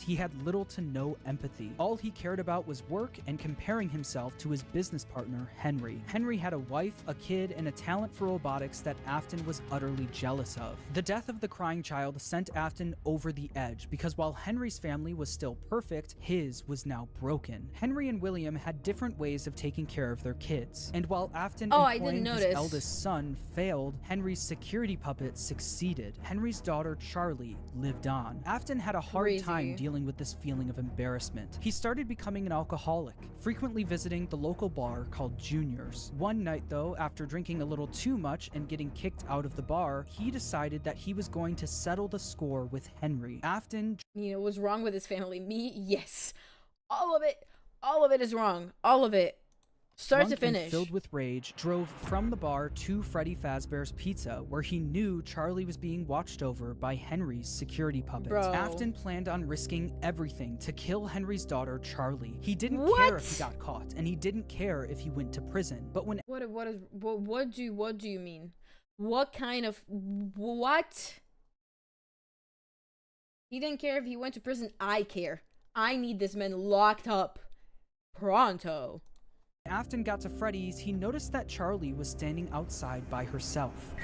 He had little to no empathy. All he cared about was work and comparing himself to his business partner, Henry. Henry had a wife, a kid, and a talent for robotics that Afton was utterly jealous of. The death of the crying child sent Afton over the edge because while Henry's family was still perfect, his was now broken. Henry and William had different ways of taking care of their kids. And while Afton I didn't employing his notice. eldest son failed, Henry's security puppet succeeded. Henry's daughter, Charlie, lived on. Afton had a hard Crazy. time dealing with this feeling of embarrassment. He started becoming an alcoholic, frequently visiting the local bar called Junior's. One night, though, after drinking a little too much and getting kicked out of the bar, he decided that he was going to settle the score with Henry. Afton You know, what's wrong with this family? Me? Yes. All of it is wrong. All of it. Start to drunk and finish. filled with rage, drove from the bar to Freddy Fazbear's Pizza, where he knew Charlie was being watched over by Henry's security puppet. Bro. Afton planned on risking everything to kill Henry's daughter, Charlie. He didn't What? care if he got caught, and he didn't care if he went to prison. But when What do you mean? What kind of what? He didn't care if he went to prison. I care. I need this man locked up. Pronto. When Afton got to Freddy's, he noticed that Charlie was standing outside by herself.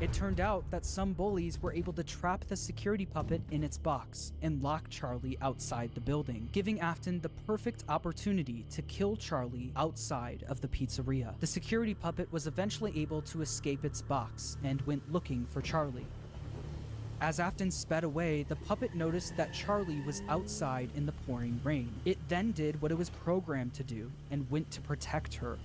It turned out that some bullies were able to trap the security puppet in its box and lock Charlie outside the building, giving Afton the perfect opportunity to kill Charlie outside of the pizzeria. The security puppet was eventually able to escape its box and went looking for Charlie. As Afton sped away, the puppet noticed that Charlie was outside in the pouring rain. It then did what it was programmed to do and went to protect her.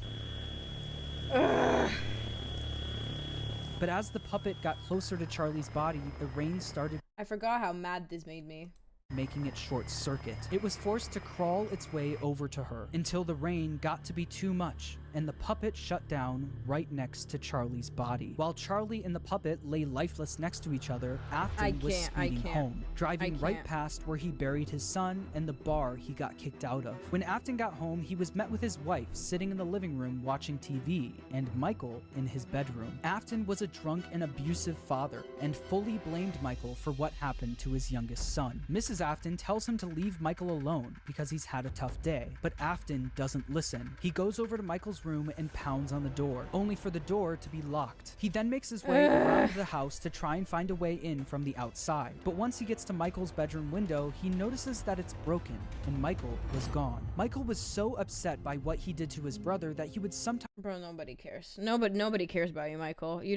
But as the puppet got closer to Charlie's body, the rain started I forgot how mad this made me. making it short circuit. It was forced to crawl its way over to her until the rain got to be too much and the puppet shut down right next to Charlie's body. While Charlie and the puppet lay lifeless next to each other, Afton was speeding home, driving right past where he buried his son and the bar he got kicked out of. When Afton got home, he was met with his wife sitting in the living room watching TV and Michael in his bedroom. Afton was a drunk and abusive father and fully blamed Michael for what happened to his youngest son. Mrs. Afton tells him to leave Michael alone because he's had a tough day, but Afton doesn't listen. He goes over to Michael's room and pounds on the door, only for the door to be locked. He then makes his way around the house to try and find a way in from the outside. But once he gets to Michael's bedroom window, he notices that it's broken and Michael was gone. Michael was so upset by what he did to his brother that he would sometimes Bro, nobody cares. Nobody cares about you, Michael. We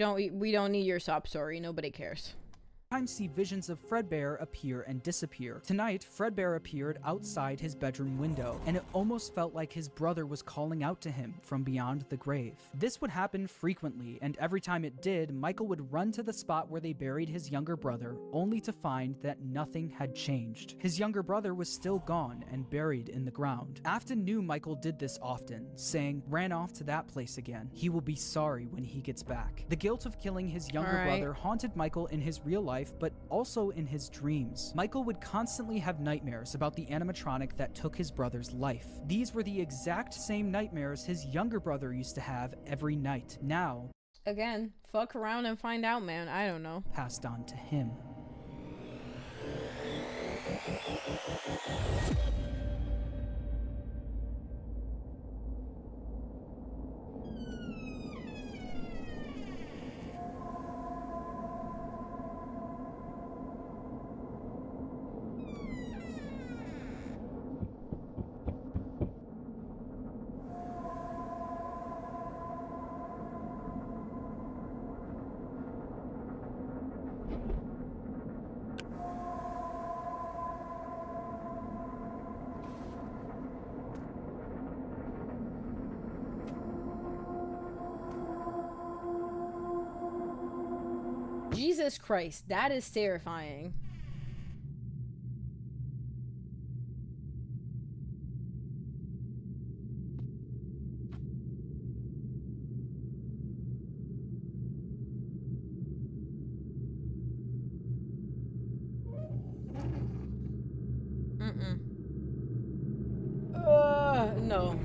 don't need your sob story. Nobody cares. see visions of Fredbear appear and disappear. Tonight, Fredbear appeared outside his bedroom window, and it almost felt like his brother was calling out to him from beyond the grave. This would happen frequently, and every time it did, Michael would run to the spot where they buried his younger brother, only to find that nothing had changed. His younger brother was still gone and buried in the ground. Afton knew Michael did this often, saying, "Ran off to that place again. He will be sorry when he gets back." The guilt of killing his younger brother haunted Michael in his real life, but also in his dreams. Michael would constantly have nightmares about the animatronic that took his brother's life. These were the exact same nightmares his younger brother used to have every night. Now, again, fuck around and find out, man. I don't know. Passed on to him. Jesus Christ, that is terrifying. No.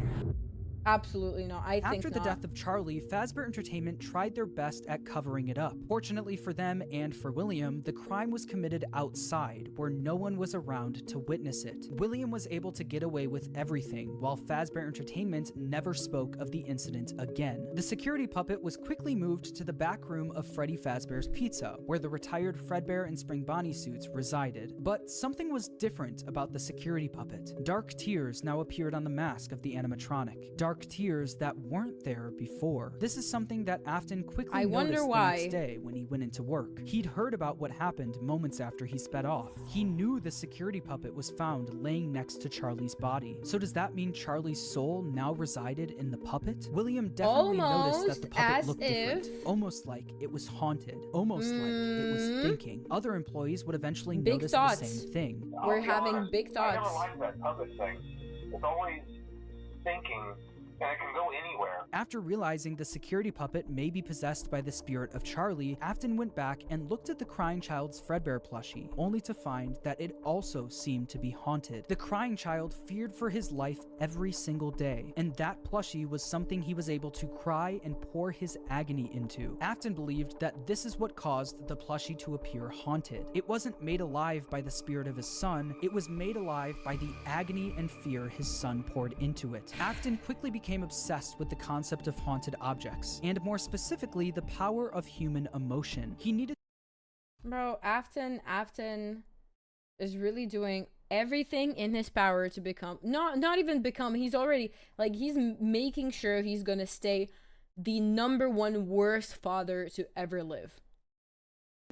Absolutely not. I think After the death of Charlie, Fazbear Entertainment tried their best at covering it up. Fortunately for them and for William, the crime was committed outside, where no one was around to witness it. William was able to get away with everything, while Fazbear Entertainment never spoke of the incident again. The security puppet was quickly moved to the back room of Freddy Fazbear's Pizza, where the retired Fredbear and Spring Bonnie suits resided. But something was different about the security puppet. Dark tears now appeared on the mask of the animatronic. Dark tears that weren't there before. This is something that Afton quickly noticed the next day when he went into work. He'd heard about what happened moments after he sped off. He knew the security puppet was found laying next to Charlie's body. So does that mean Charlie's soul now resided in the puppet? William definitely noticed that the puppet looked different. Almost like it was haunted. Almost like it was thinking. Other employees would eventually notice the same thing. We're having big thoughts. I never liked that puppet thing. It's always thinking and it can go anywhere. After realizing the security puppet may be possessed by the spirit of Charlie, Afton went back and looked at the crying child's Fredbear plushie, only to find that it also seemed to be haunted. The crying child feared for his life every single day, and that plushie was something he was able to cry and pour his agony into. Afton believed that this is what caused the plushie to appear haunted. It wasn't made alive by the spirit of his son, it was made alive by the agony and fear his son poured into it. Afton quickly became obsessed with the concept of haunted objects, and more specifically, the power of human emotion. He needed— Bro, Afton is really doing everything in his power to become, not even become, he's already, like, he's making sure he's gonna stay the #1 worst father to ever live.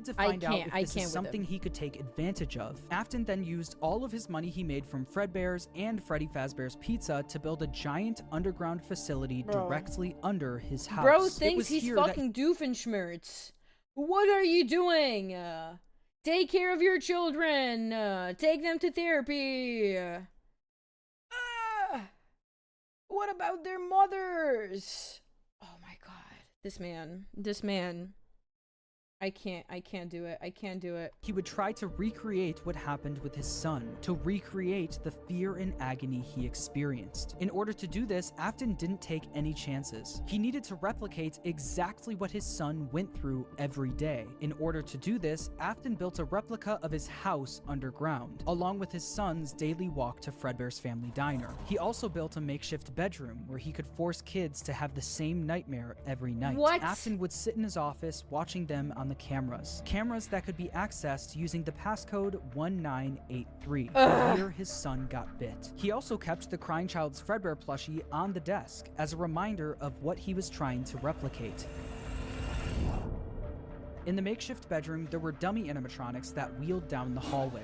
to find out if this is something he could take advantage of. Afton then used all of his money he made from Fredbear's and Freddy Fazbear's Pizza to build a giant underground facility directly under his house. Bro thinks he's fucking Doofenshmirtz. What are you doing? Take care of your children. Take them to therapy. What about their mothers? Oh my god. This man. I can't do it. He would try to recreate what happened with his son, to recreate the fear and agony he experienced. In order to do this, Afton didn't take any chances. He needed to replicate exactly what his son went through every day. In order to do this, Afton built a replica of his house underground, along with his son's daily walk to Fredbear's family diner. He also built a makeshift bedroom where he could force kids to have the same nightmare every night. What? Afton would sit in his office watching them on the cameras that could be accessed using the passcode 1983. Here his son got bit. He also kept the crying child's Fredbear plushie on the desk as a reminder of what he was trying to replicate. In the makeshift bedroom, there were dummy animatronics that wheeled down the hallway.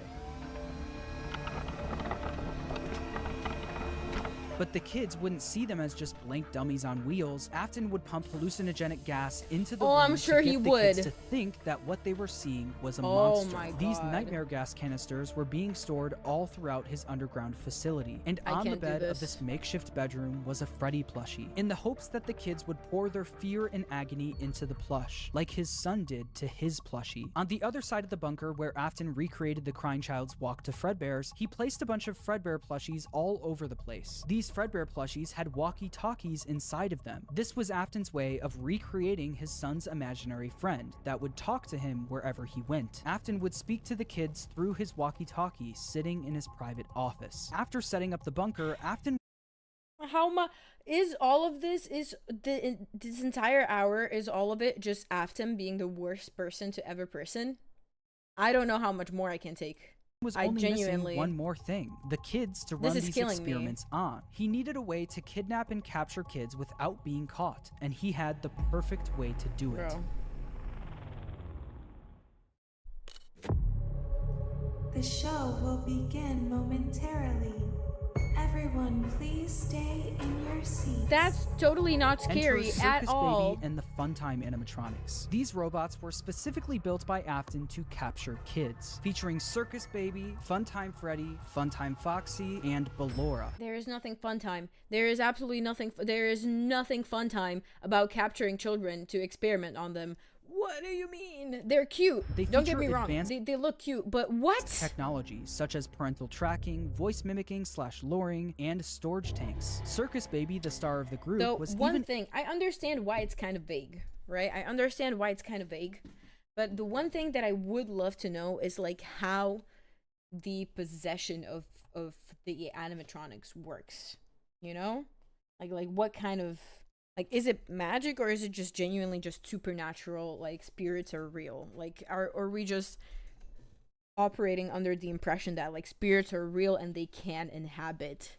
But the kids wouldn't see them as just blank dummies on wheels. Afton would pump hallucinogenic gas into the room I'm sure to he get the would. kids to think that what they were seeing was a monster. My These God. nightmare gas canisters were being stored all throughout his underground facility. And on the can't do bed of this. this makeshift bedroom was a Freddy plushie, in the hopes that the kids would pour their fear and agony into the plush, like his son did to his plushie. On the other side of the bunker, where Afton recreated the crying child's walk to Fredbear's, he placed a bunch of Fredbear plushies all over the place. These Fredbear plushies had walkie-talkies inside of them. This was Afton's way of recreating his son's imaginary friend that would talk to him wherever he went. Afton would speak to the kids through his walkie-talkie sitting in his private office. After setting up the bunker, Afton How much is all of this? This entire hour, is all of it just Afton being the worst person to ever person? I don't know how much more I can take. was I only genuinely- missing one more thing: the kids to This run is these killing me. experiments on. He needed a way to kidnap and capture kids without being caught, and he had the perfect way to do it. Bro. The show will begin momentarily. Everyone, please stay in your seats. That's totally not scary Enter at Circus all. Baby and the Funtime animatronics. These robots were specifically built by Afton to capture kids, featuring Circus Baby, Funtime Freddy, Funtime Foxy, and Ballora. There is nothing fun time. There is absolutely nothing. There is nothing fun time about capturing children to experiment on them. What do you mean? They're cute. They Don't get feature me wrong. advanced They look cute, but what? technologies such as parental tracking, voice mimicking / luring, and storage tanks. Circus Baby, the star of the group, Though was one even thing, I understand why it's kind of vague, right? I understand why it's kind of vague, but the one thing that I would love to know is like how the possession of the animatronics works. You know, like what kind of, like, is it magic or is it just genuinely just supernatural? Like spirits are real. Like are we just operating under the impression that like spirits are real and they can inhabit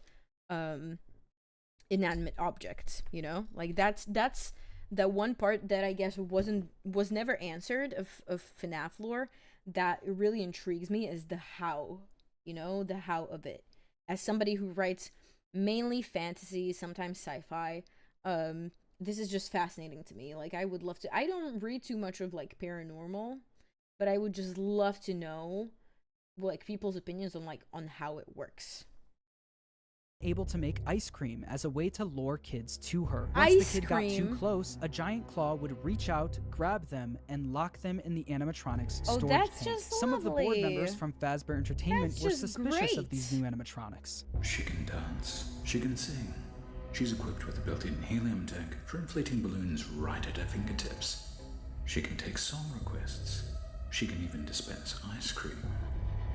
inanimate objects, you know? Like that's the one part that I guess was never answered of FNAF lore that really intrigues me, is the how, you know, the how of it. As somebody who writes mainly fantasy, sometimes sci-fi, this is just fascinating to me. Like I would love to, I don't read too much of like paranormal, but I would just love to know like people's opinions on like on how it works. able to make ice cream as a way to lure kids to her. Once Ice the kid got too cream? close, a giant claw would reach out, grab them, and lock them in the animatronics Oh, storage that's tank. just Some of the board lovely. members from Fazbear Entertainment That's were just suspicious of these great. new animatronics. She can dance. She can sing. She's equipped with a built-in helium tank for inflating balloons right at her fingertips. She can take song requests. She can even dispense ice cream.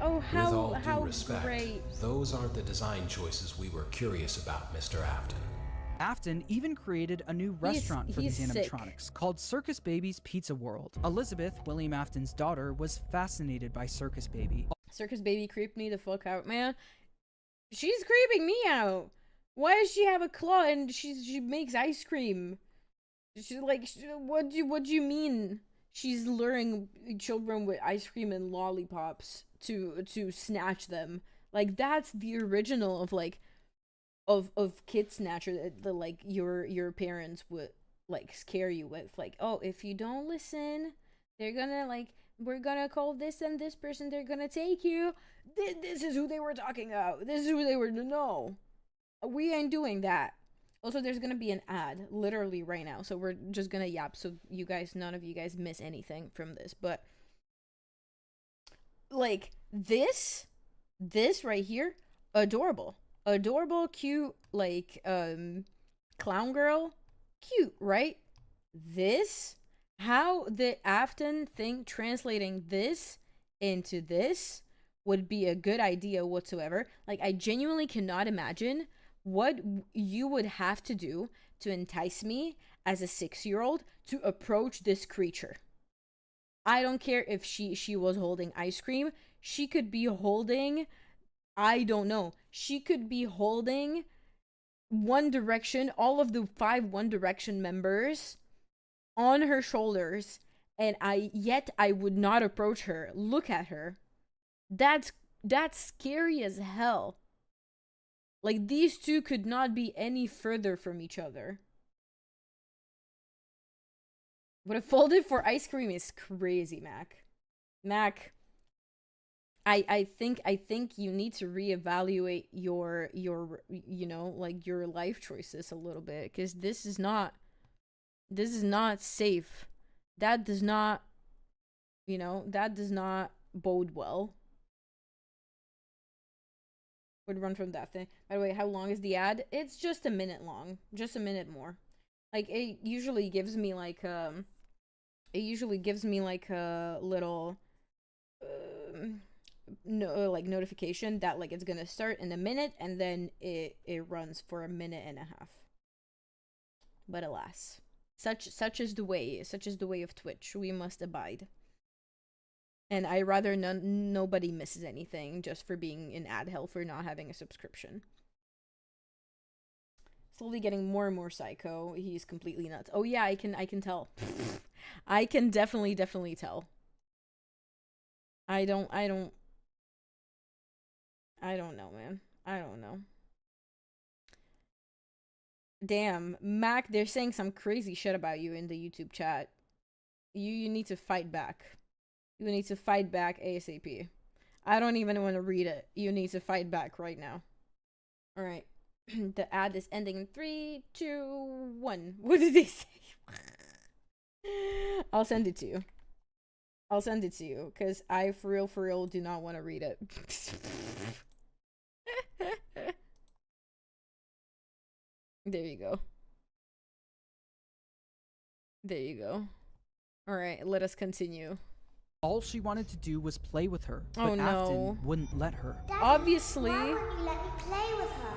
Oh, With how all due respect, great. those aren't the design choices we were curious about, Mr. Afton. Afton even created a new restaurant for these he's sick. animatronics called Circus Baby's Pizza World. Elizabeth, William Afton's daughter, was fascinated by Circus Baby. Circus Baby creeped me the fuck out, man. She's creeping me out. Why does she have a claw and she makes ice cream? She's like, what do you mean? She's luring children with ice cream and lollipops to snatch them. Like, that's the original of like of Kid Snatcher that the like your parents would like scare you with. Like, oh, if you don't listen, they're gonna like, we're gonna call this and this person, they're gonna take you. This is who they were talking about. This is who they were. No, we ain't doing that. Also, there's gonna be an ad literally right now, so we're just gonna yap so you guys, none of you guys miss anything from this. But like this right here, adorable, cute, like clown girl, cute, right? This, how the Afton thing translating this into this would be a good idea whatsoever. Like, I genuinely cannot imagine what you would have to do to entice me as a 6-year-old to approach this creature. I don't care if she was holding ice cream. She could be holding, I don't know. She could be holding One Direction, all of the 5 One Direction members on her shoulders, and I would not approach her. Look at her. That's scary as hell. Like, these two could not be any further from each other. But a folded for ice cream is crazy, Mac. Mac, I think you need to reevaluate your you know, like, your life choices a little bit, because this is not safe. That does not, you know, that does not bode well. Would run from that thing. By the way, how long is the ad? It's just a minute long. Just a minute more. Like, it usually gives me like a little notification that like it's gonna start in a minute, and then it runs for a minute and a half. But alas, such is the way of Twitch. We must abide. And I rather nobody misses anything just for being in ad hell for not having a subscription. Slowly getting more and more psycho. He's completely nuts. Oh yeah, I can tell. I can definitely tell. I don't know, man. I don't know. Damn, Mac, they're saying some crazy shit about you in the YouTube chat. You need to fight back. You need to fight back ASAP. I don't even want to read it. You need to fight back right now. Alright. The ad is ending in 3, 2, 1. What did they say? I'll send it to you. Because I, for real, do not want to read it. There you go. Alright, let us continue. All she wanted to do was play with her, but Oh, no. Afton wouldn't let her. Daddy, Obviously. why won't you let me play with her?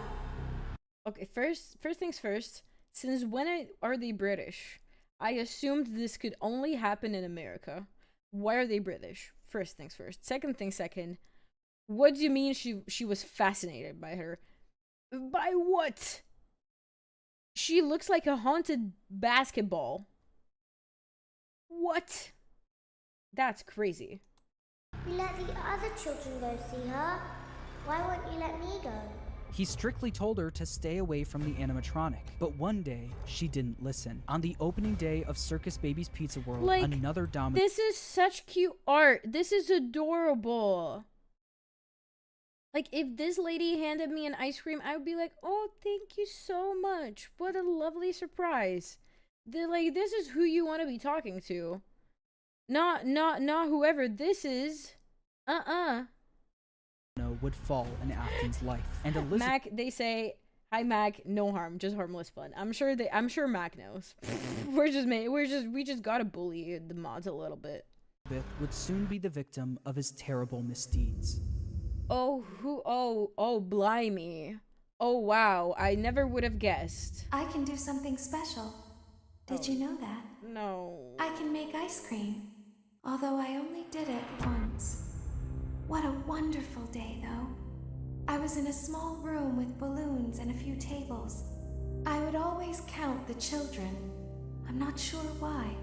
Okay, first things first. Since when are they British? I assumed this could only happen in America. Why are they British? First things first. Second thing second. What do you mean she was fascinated by her? By what? She looks like a haunted basketball. What? That's crazy. We let the other children go see her. Why won't you let me go? He strictly told her to stay away from the animatronic, but one day she didn't listen. On the opening day of Circus Baby's Pizza World, Like, another dominant. This is such cute art. This is adorable. Like, if this lady handed me an ice cream, I would be like, oh, thank you so much. What a lovely surprise. They're like, this is who you want to be talking to. Not whoever this is. Would fall in Afton's life. And Elizabeth Mac, they say, hi Mac, no harm, just harmless fun. I'm sure Mac knows. we just gotta bully the mods a little bit. would soon be the victim of his terrible misdeeds. Oh, blimey. Oh, wow, I never would have guessed. I can do something special. Did you know that? No. I can make ice cream, although I only did it once. What a wonderful day, though. I was in a small room with balloons and a few tables. I would always count the children. I'm not sure why.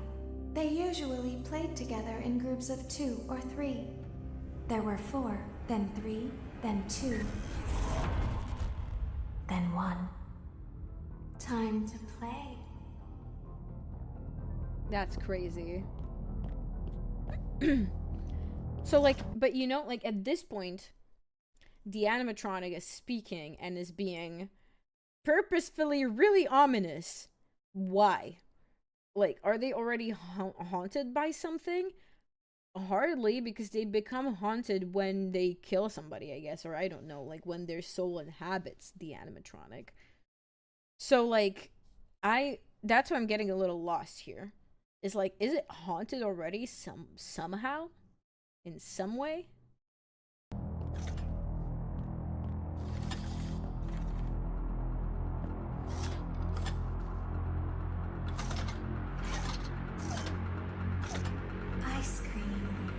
They usually played together in groups of 2 or 3. There were 4, then 3, then 2, then 1. Time to play. That's crazy. So, like, but you know, like, at this point, the animatronic is speaking and is being purposefully really ominous. Why? Like, are they already haunted by something? Hardly, because they become haunted when they kill somebody, I guess, or I don't know, like, when their soul inhabits the animatronic. So, like, that's why I'm getting a little lost here. Is like, is it haunted already somehow? In some way? Ice cream.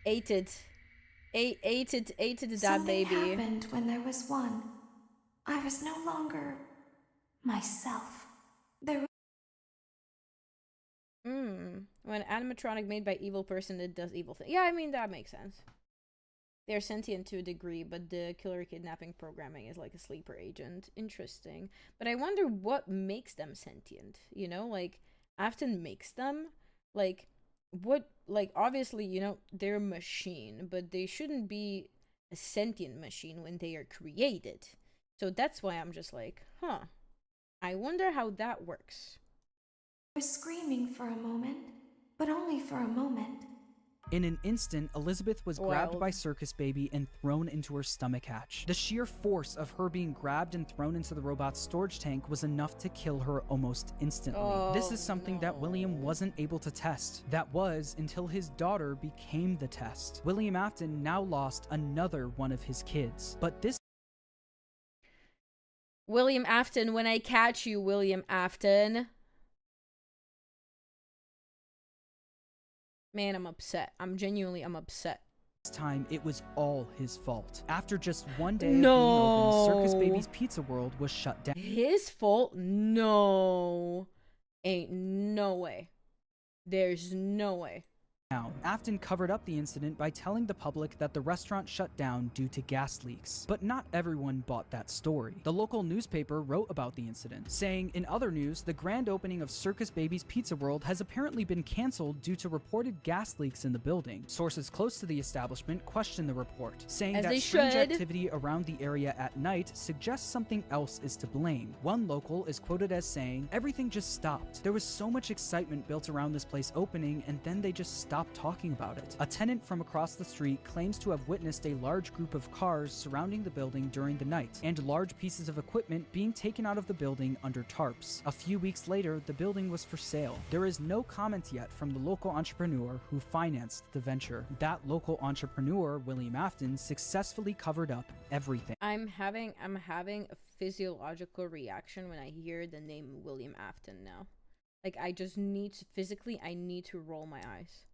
Ate it. Ate it, that baby. Something happened when there was one. I was no longer myself. There When animatronic made by evil person that does evil things. Yeah, I mean, that makes sense. They're sentient to a degree, but the killer kidnapping programming is like a sleeper agent. Interesting. But I wonder what makes them sentient, you know? Like, Afton makes them? Like, what, like, obviously, you know, they're a machine, but they shouldn't be a sentient machine when they are created. So that's why I'm just like, huh. I wonder how that works. was screaming for a moment, but only for a moment. In an instant, Elizabeth was grabbed Wild. by Circus Baby and thrown into her stomach hatch. The sheer force of her being grabbed and thrown into the robot's storage tank was enough to kill her almost instantly. This is something that William wasn't able to test. That was until his daughter became the test. William Afton now lost another one of his kids, but this William Afton, when I catch you, William Afton. Man, I'm upset. I'm upset. time it was all his fault. After just one day No. of being open, Circus Baby's Pizza World was shut down. His fault? No. Ain't no way. There's no way. Afton covered up the incident by telling the public that the restaurant shut down due to gas leaks. But not everyone bought that story. The local newspaper wrote about the incident, saying, in other news, the grand opening of Circus Baby's Pizza World has apparently been canceled due to reported gas leaks in the building. Sources close to the establishment questioned the report, saying As that they strange should. activity around the area at night suggests something else is to blame. One local is quoted as saying, everything just stopped. There was so much excitement built around this place opening, and then they just stopped talking about it. A tenant from across the street claims to have witnessed a large group of cars surrounding the building during the night, and large pieces of equipment being taken out of the building under tarps. A few weeks later, the building was for sale. There is no comment yet from the local entrepreneur who financed the venture. That local entrepreneur, William Afton, successfully covered up everything. I'm having a physiological reaction when I hear the name William Afton now. Like, I just need to, physically, I need to roll my eyes.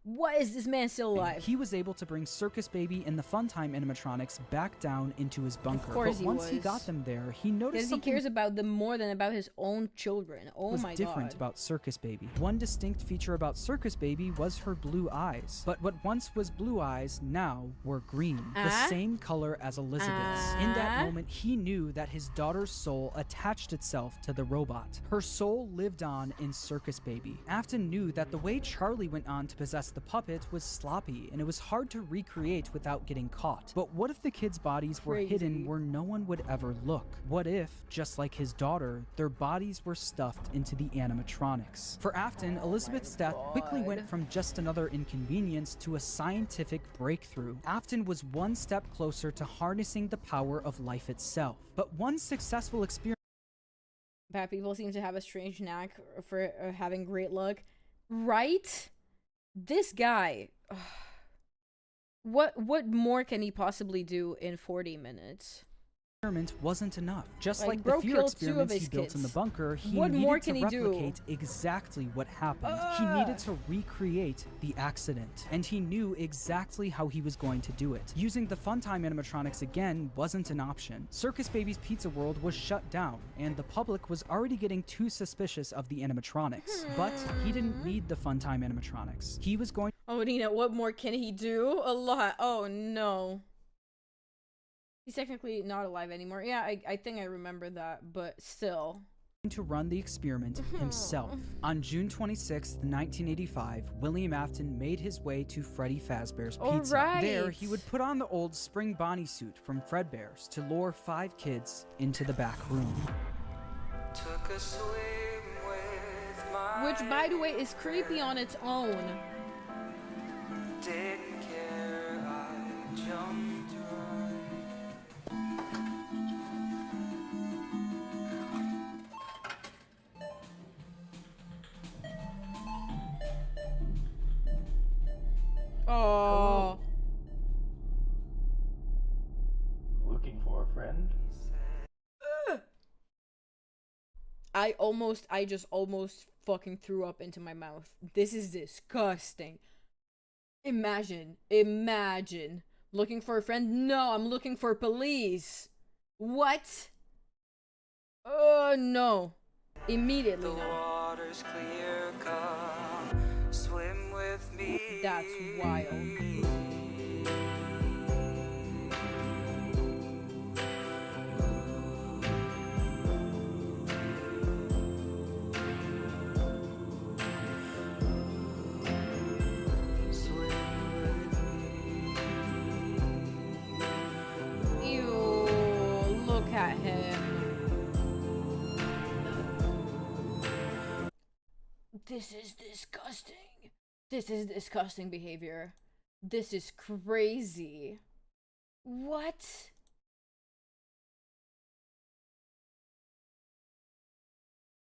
Why is this man still alive? He was able to bring Circus Baby and the Funtime animatronics back down into his bunker. Of course but once he got them there, he noticed because he something cares about them more than about his own children. Oh was my different god. about Circus Baby. One distinct feature about Circus Baby was her blue eyes. But what once was blue eyes now were green, the same color as Elizabeth's. In that moment, he knew that his daughter's soul attached itself to the robot. Her soul lived on in Circus Baby. Afton knew that the way Charlie went on to possess the puppet was sloppy, and it was hard to recreate without getting caught. But what if the kids' bodies were hidden where no one would ever look? What if, just like his daughter, their bodies were stuffed into the animatronics? For Afton, Elizabeth's death quickly went from just another inconvenience to a scientific breakthrough. Afton was one step closer to harnessing the power of life itself. But one successful experiment Bad people seem to have a strange knack for having great luck. Right? This guy, what more can he possibly do in 40 minutes? wasn't enough. Just like bro the fear killed 2 of experiments he his built in the kids. bunker, he What needed more to can he do? replicate exactly what happened. He needed to recreate the accident, and he knew exactly how he was going to do it. Using the Funtime animatronics again wasn't an option. Circus Baby's Pizza World was shut down, and the public was already getting too suspicious of the animatronics. But he didn't need the Funtime animatronics. He was going Oh, Nina, what more can he do? A lot. Oh, no. He's technically not alive anymore. Yeah, I think I remember that, but still. to run the experiment himself. On June 26, 1985, William Afton made his way to Freddy Fazbear's Pizza. Alright. There, he would put on the old spring Bonnie suit from Fredbear's to lure 5 kids into the back room. Took a swim with my Which, by the way, is creepy on its own. didn't care, I jumped right. Oh. Looking for a friend? I just almost fucking threw up into my mouth. This is disgusting. Imagine looking for a friend. No, I'm looking for police. What? Oh no. Immediately The no. water's clear, come swim with me. That's wild. Ew, look at him. This is disgusting. This is disgusting behavior. This is crazy. What?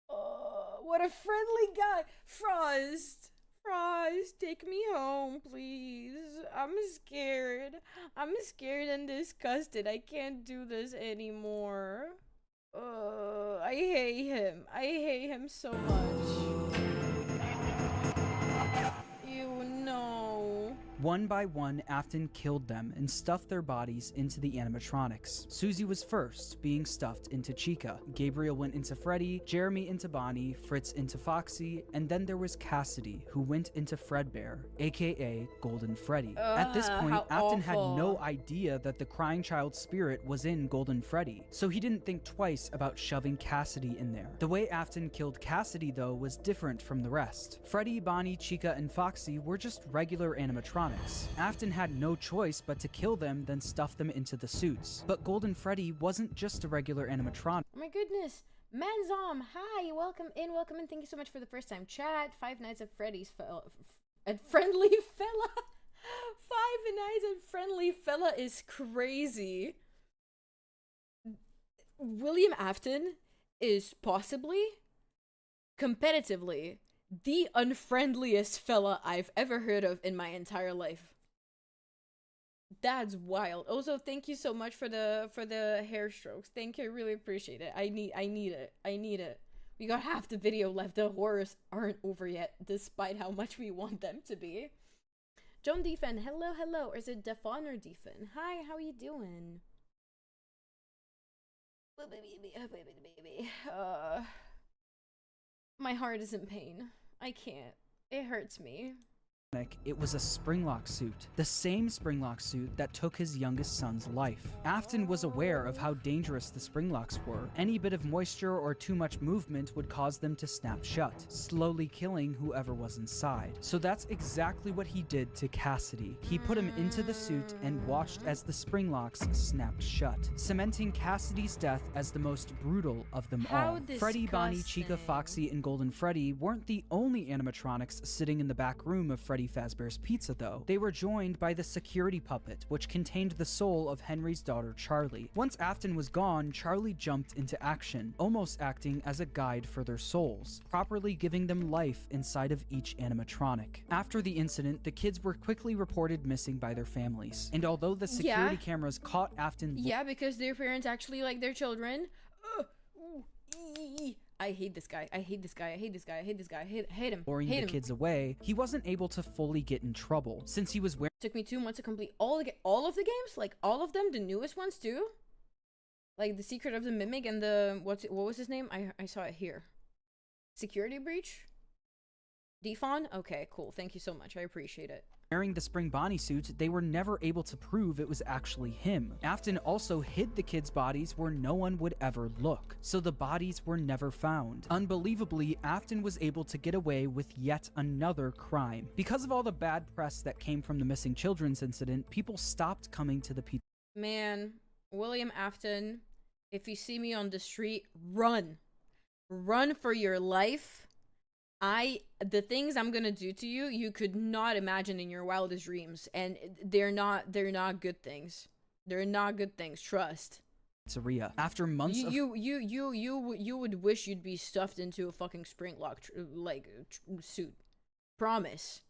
What a friendly guy. Frost, take me home, please. I'm scared. I'm scared and disgusted. I can't do this anymore. I hate him. I hate him so much. Ew, no. One by one, Afton killed them and stuffed their bodies into the animatronics. Susie was first, being stuffed into Chica. Gabriel went into Freddy, Jeremy into Bonnie, Fritz into Foxy, and then there was Cassidy, who went into Fredbear, aka Golden Freddy. At this point, how Afton had awful. no idea that the crying child spirit was in Golden Freddy, so he didn't think twice about shoving Cassidy in there. The way Afton killed Cassidy, though, was different from the rest. Freddy, Bonnie, Chica, and Foxy were just regular animatronics. Afton had no choice but to kill them, then stuff them into the suits. But Golden Freddy wasn't just a regular animatronic. Oh my goodness. Manzom, hi, welcome in. Thank you so much for the first time chat. Five Nights at Freddy's and Friendly Fella. Five Nights at Friendly Fella is crazy. William Afton is possibly, competitively, the unfriendliest fella I've ever heard of in my entire life. That's wild. Also, thank you so much for the hair strokes. Thank you, I really appreciate it. I need it. We got half the video left. The horrors aren't over yet, despite how much we want them to be. Joan Defen, hello, hello. Or is it Defon or Defen? Hi, how are you doing? My heart is in pain. I can't. It hurts me. It was a springlock suit, the same springlock suit that took his youngest son's life. Afton was aware of how dangerous the springlocks were. Any bit of moisture or too much movement would cause them to snap shut, slowly killing whoever was inside. So that's exactly what he did to Cassidy. He put him into the suit and watched as the springlocks snapped shut, cementing Cassidy's death as the most brutal of them all. Freddy, Bonnie, Chica, Foxy, and Golden Freddy weren't the only animatronics sitting in the back room of Freddy Fazbear's Pizza, though. They were joined by the security puppet, which contained the soul of Henry's daughter, Charlie. Once Afton was gone, Charlie jumped into action, almost acting as a guide for their souls, properly giving them life inside of each animatronic. After the incident, the kids were quickly reported missing by their families, and although the security cameras caught Afton... Yeah, because their parents actually like their children. I hate this guy. I hate this guy. I hate this guy. I hate this guy. I hate him. Luring the kids away, he wasn't able to fully get in trouble since he was wearing. Took me 2 months to complete all of the games, like all of them, the newest ones too, like the Secret of the Mimic and the what was his name? I saw it here. Security Breach. Defon. Okay, cool. Thank you so much. I appreciate it. Wearing the Spring Bonnie suit, they were never able to prove it was actually him. Afton also hid the kids' bodies where no one would ever look, so the bodies were never found. Unbelievably, Afton was able to get away with yet another crime. Because of all the bad press that came from the missing children's incident, people stopped coming to the pizza. Man, William Afton, if you see me on the street, run. Run for your life. The things I'm gonna do to you, you could not imagine in your wildest dreams, and they're not good things. They're not good things. Trust. Pizzeria. After months you would wish you'd be stuffed into a fucking springlock suit. Promise.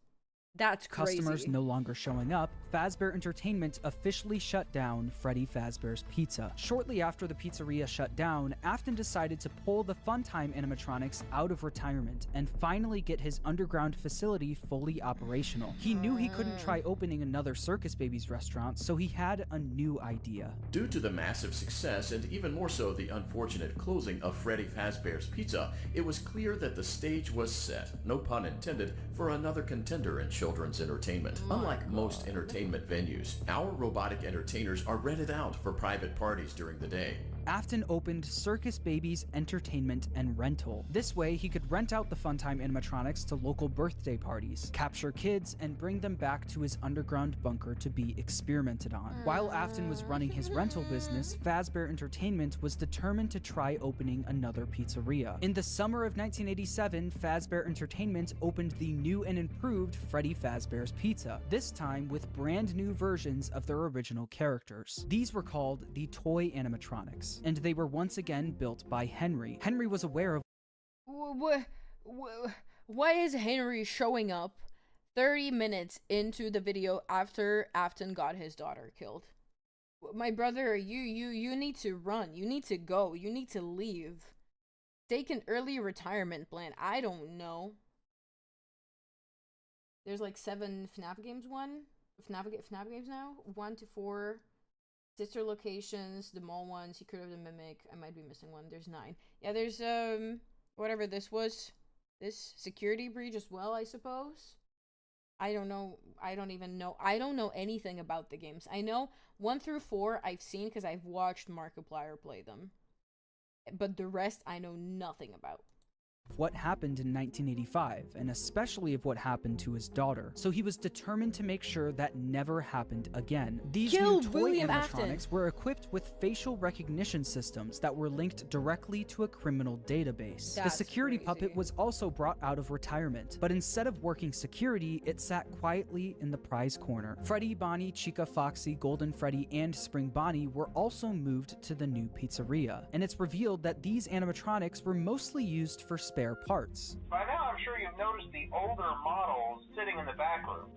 That's crazy. Customers no longer showing up, Fazbear Entertainment officially shut down Freddy Fazbear's Pizza. Shortly after the pizzeria shut down, Afton decided to pull the Funtime animatronics out of retirement and finally get his underground facility fully operational. He knew he couldn't try opening another Circus Babies restaurant, so he had a new idea. Due to the massive success and even more so the unfortunate closing of Freddy Fazbear's Pizza, it was clear that the stage was set, no pun intended, for another contender in children's entertainment. Unlike most entertainment venues, our robotic entertainers are rented out for private parties during the day. Afton opened Circus Babies Entertainment and Rental. This way, he could rent out the Funtime animatronics to local birthday parties, capture kids, and bring them back to his underground bunker to be experimented on. While Afton was running his rental business, Fazbear Entertainment was determined to try opening another pizzeria. In the summer of 1987, Fazbear Entertainment opened the new and improved Freddy Fazbear's Pizza, this time with brand new versions of their original characters. These were called the Toy Animatronics, and they were once again built by Henry. Henry was aware of... Why is Henry showing up 30 minutes into the video after Afton got his daughter killed? My brother, you need to run. You need to go. You need to leave. Take an early retirement plan. I don't know. There's like 7 FNAF games. FNAF games now. 1 to 4. Sister locations, the mall one, Secret of the Mimic. I might be missing one. There's 9. Yeah, there's whatever this was. This Security Breach as well, I suppose. I don't know. I don't even know. I don't know anything about the games. I know 1 through 4 I've seen because I've watched Markiplier play them. But the rest I know nothing about. What happened in 1985, and especially of what happened to his daughter, so he was determined to make sure that never happened again. These new toy animatronics were equipped with facial recognition systems that were linked directly to a criminal database. The security puppet was also brought out of retirement, but instead of working security, it sat quietly in the prize corner. Freddy, Bonnie, Chica, Foxy, Golden Freddy, and Spring Bonnie were also moved to the new pizzeria, and it's revealed that these animatronics were mostly used for spare parts. By now, I'm sure you've noticed the older models sitting in the back room.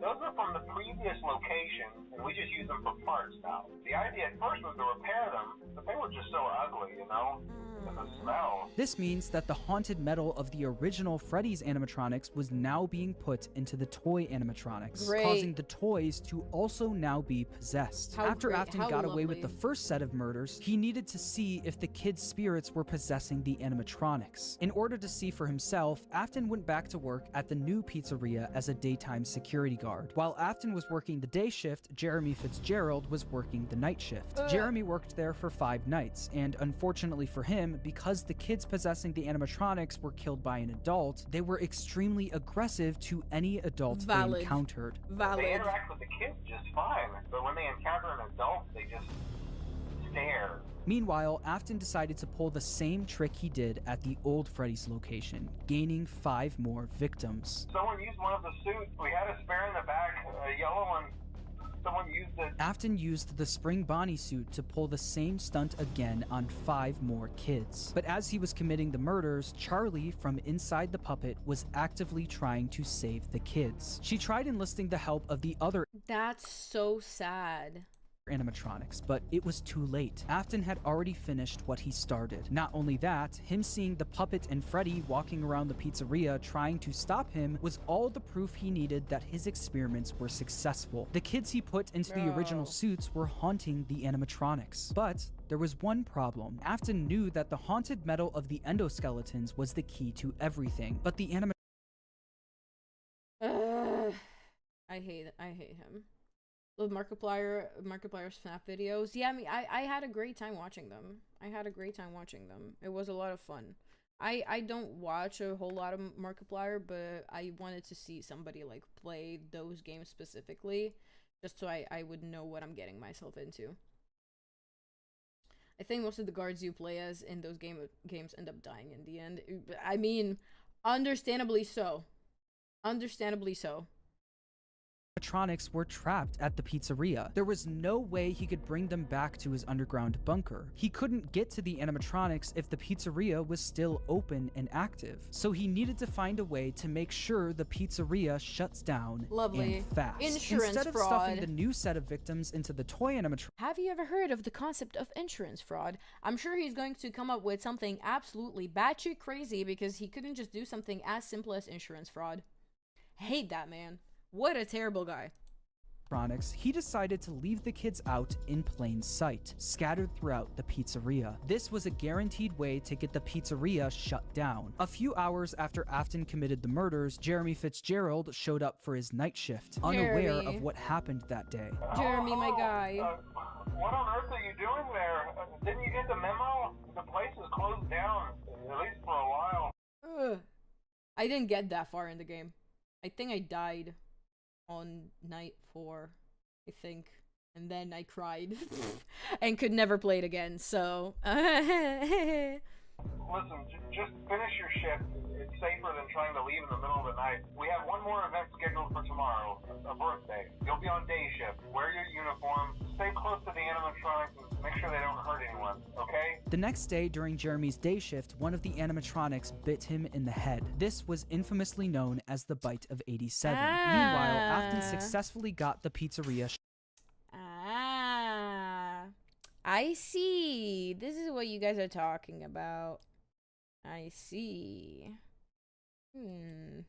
Those are from the previous location, and we just use them for parts now. The idea at first was to repair them, but they were just so ugly, you know? The smell. This means that the haunted metal of the original Freddy's animatronics was now being put into the toy animatronics, Great. causing the toys to also now be possessed. How After great, Afton how got away with the lovely. first set of murders, he needed to see if the kids' spirits were possessing the animatronics. In order to see for himself, Afton went back to work at the new pizzeria as a daytime security guard. While Afton was working the day shift, Jeremy Fitzgerald was working the night shift. Jeremy worked there for 5 nights, and unfortunately for him, because the kids possessing the animatronics were killed by an adult, they were extremely aggressive to any adult Valid. they encountered. They Valid. interact with the kids just fine, but when they encounter an adult, they just stare. Meanwhile, Afton decided to pull the same trick he did at the old Freddy's location, gaining 5 more victims. Someone used one of the suits. We had a spare in the back, a yellow one. Someone used it. Afton used the Spring Bonnie suit to pull the same stunt again on 5 more kids. But as he was committing the murders, Charlie, from inside the puppet, was actively trying to save the kids. She tried enlisting the help of the other That's so sad. animatronics, but it was too late. Afton had already finished what he started. Not only that, him seeing the puppet and Freddy walking around the pizzeria trying to stop him was all the proof he needed that his experiments were successful. The kids he put into the original Bro. suits were haunting the animatronics. But there was one problem. Afton knew that the haunted metal of the endoskeletons was the key to everything, but the I hate him. Love Markiplier's Fnaf videos. Yeah, I mean, I had a great time watching them. It was a lot of fun. I don't watch a whole lot of Markiplier, but I wanted to see somebody like play those games specifically, just so I would know what I'm getting myself into. I think most of the guards you play as in those games end up dying in the end. I mean, understandably so. Understandably so. animatronics were trapped at the pizzeria. There was no way he could bring them back to his underground bunker. He couldn't get to the animatronics if the pizzeria was still open and active. So he needed to find a way to make sure the pizzeria shuts down Lovely. and fast. Insurance Instead of fraud. stuffing the new set of victims into the toy animatronics, Have you ever heard of the concept of insurance fraud? I'm sure he's going to come up with something absolutely batshit crazy because he couldn't just do something as simple as insurance fraud. Hate that man. What a terrible guy. he decided to leave the kids out in plain sight, scattered throughout the pizzeria. This was a guaranteed way to get the pizzeria shut down. A few hours after Afton committed the murders, Jeremy Fitzgerald showed up for his night shift, unaware Jeremy. of what happened that day. Jeremy, my guy. What on earth are you doing there? Didn't you get the memo? The place is closed down, at least for a while. Ugh. I didn't get that far in the game. I think I died on night 4, I think. And then I cried and could never play it again, so... Listen, just finish your shift. It's safer than trying to leave in the middle of the night. We have one more event scheduled for tomorrow, a birthday. You'll be on day shift. Wear your uniform. Stay close to the animatronics and make sure they don't hurt anyone, okay? The next day, during Jeremy's day shift, one of the animatronics bit him in the head. This was infamously known as the Bite of 87. Meanwhile, Afton successfully got the pizzeria I see. This is what you guys are talking about. I see. Listen,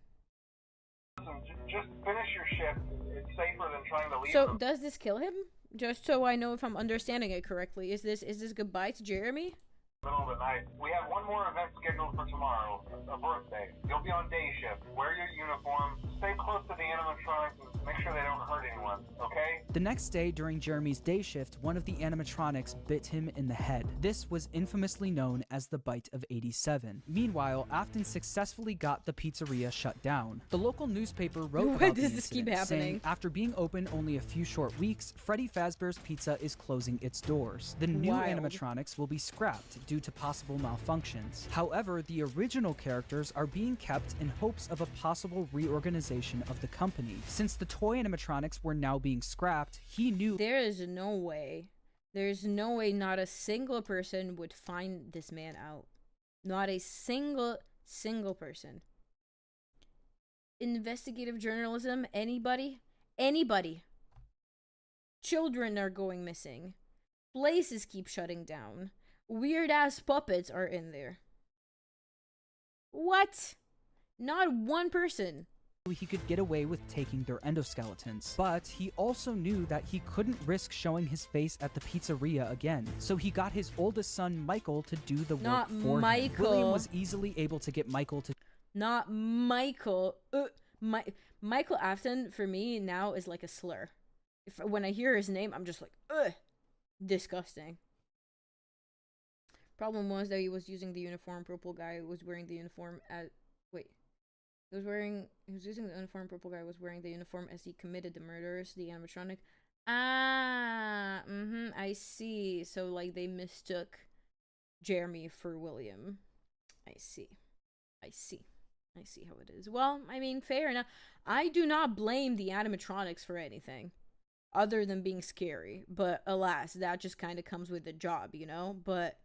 just finish your shift. It's safer than trying to leave. So, does this kill him? Just so I know if I'm understanding it correctly. Is this goodbye to Jeremy? Middle of the night. We have one more event scheduled for tomorrow, a birthday. You'll be on day shift. Wear your uniform. Stay close to the animatronics and make sure they don't hurt anyone, okay? The next day, during Jeremy's day shift, one of the animatronics bit him in the head. This was infamously known as the Bite of 87. Meanwhile, Afton successfully got the pizzeria shut down. The local newspaper wrote Why about does the this keep incident, happening? saying, after being open only a few short weeks, Freddy Fazbear's Pizza is closing its doors. The new Wild. animatronics will be scrapped due to possible malfunctions. However, the original characters are being kept in hopes of a possible reorganization of the company. Since the toy animatronics were now being scrapped, he knew There's no way not a single person would find this man out. Not a single person. Investigative journalism, anybody? Children are going missing. Places keep shutting down. weird ass puppets are in there. What? Not one person. He could get away with taking their endoskeletons, but he also knew that he couldn't risk showing his face at the pizzeria again, so he got his oldest son Michael to do the work for him. William was easily able to get Michael to... Not Michael. Michael Afton, for me, now is like a slur. When I hear his name, I'm just like, ugh, disgusting. Problem was that he was using the uniform. Purple guy was wearing the uniform at... Wait. He was using the uniform. Purple guy was wearing the uniform as he committed the murders. The animatronic. Ah, I see. So, like, they mistook Jeremy for William. I see how it is. Well, I mean, fair enough. I do not blame the animatronics for anything other than being scary. But alas, that just kind of comes with the job, you know? But,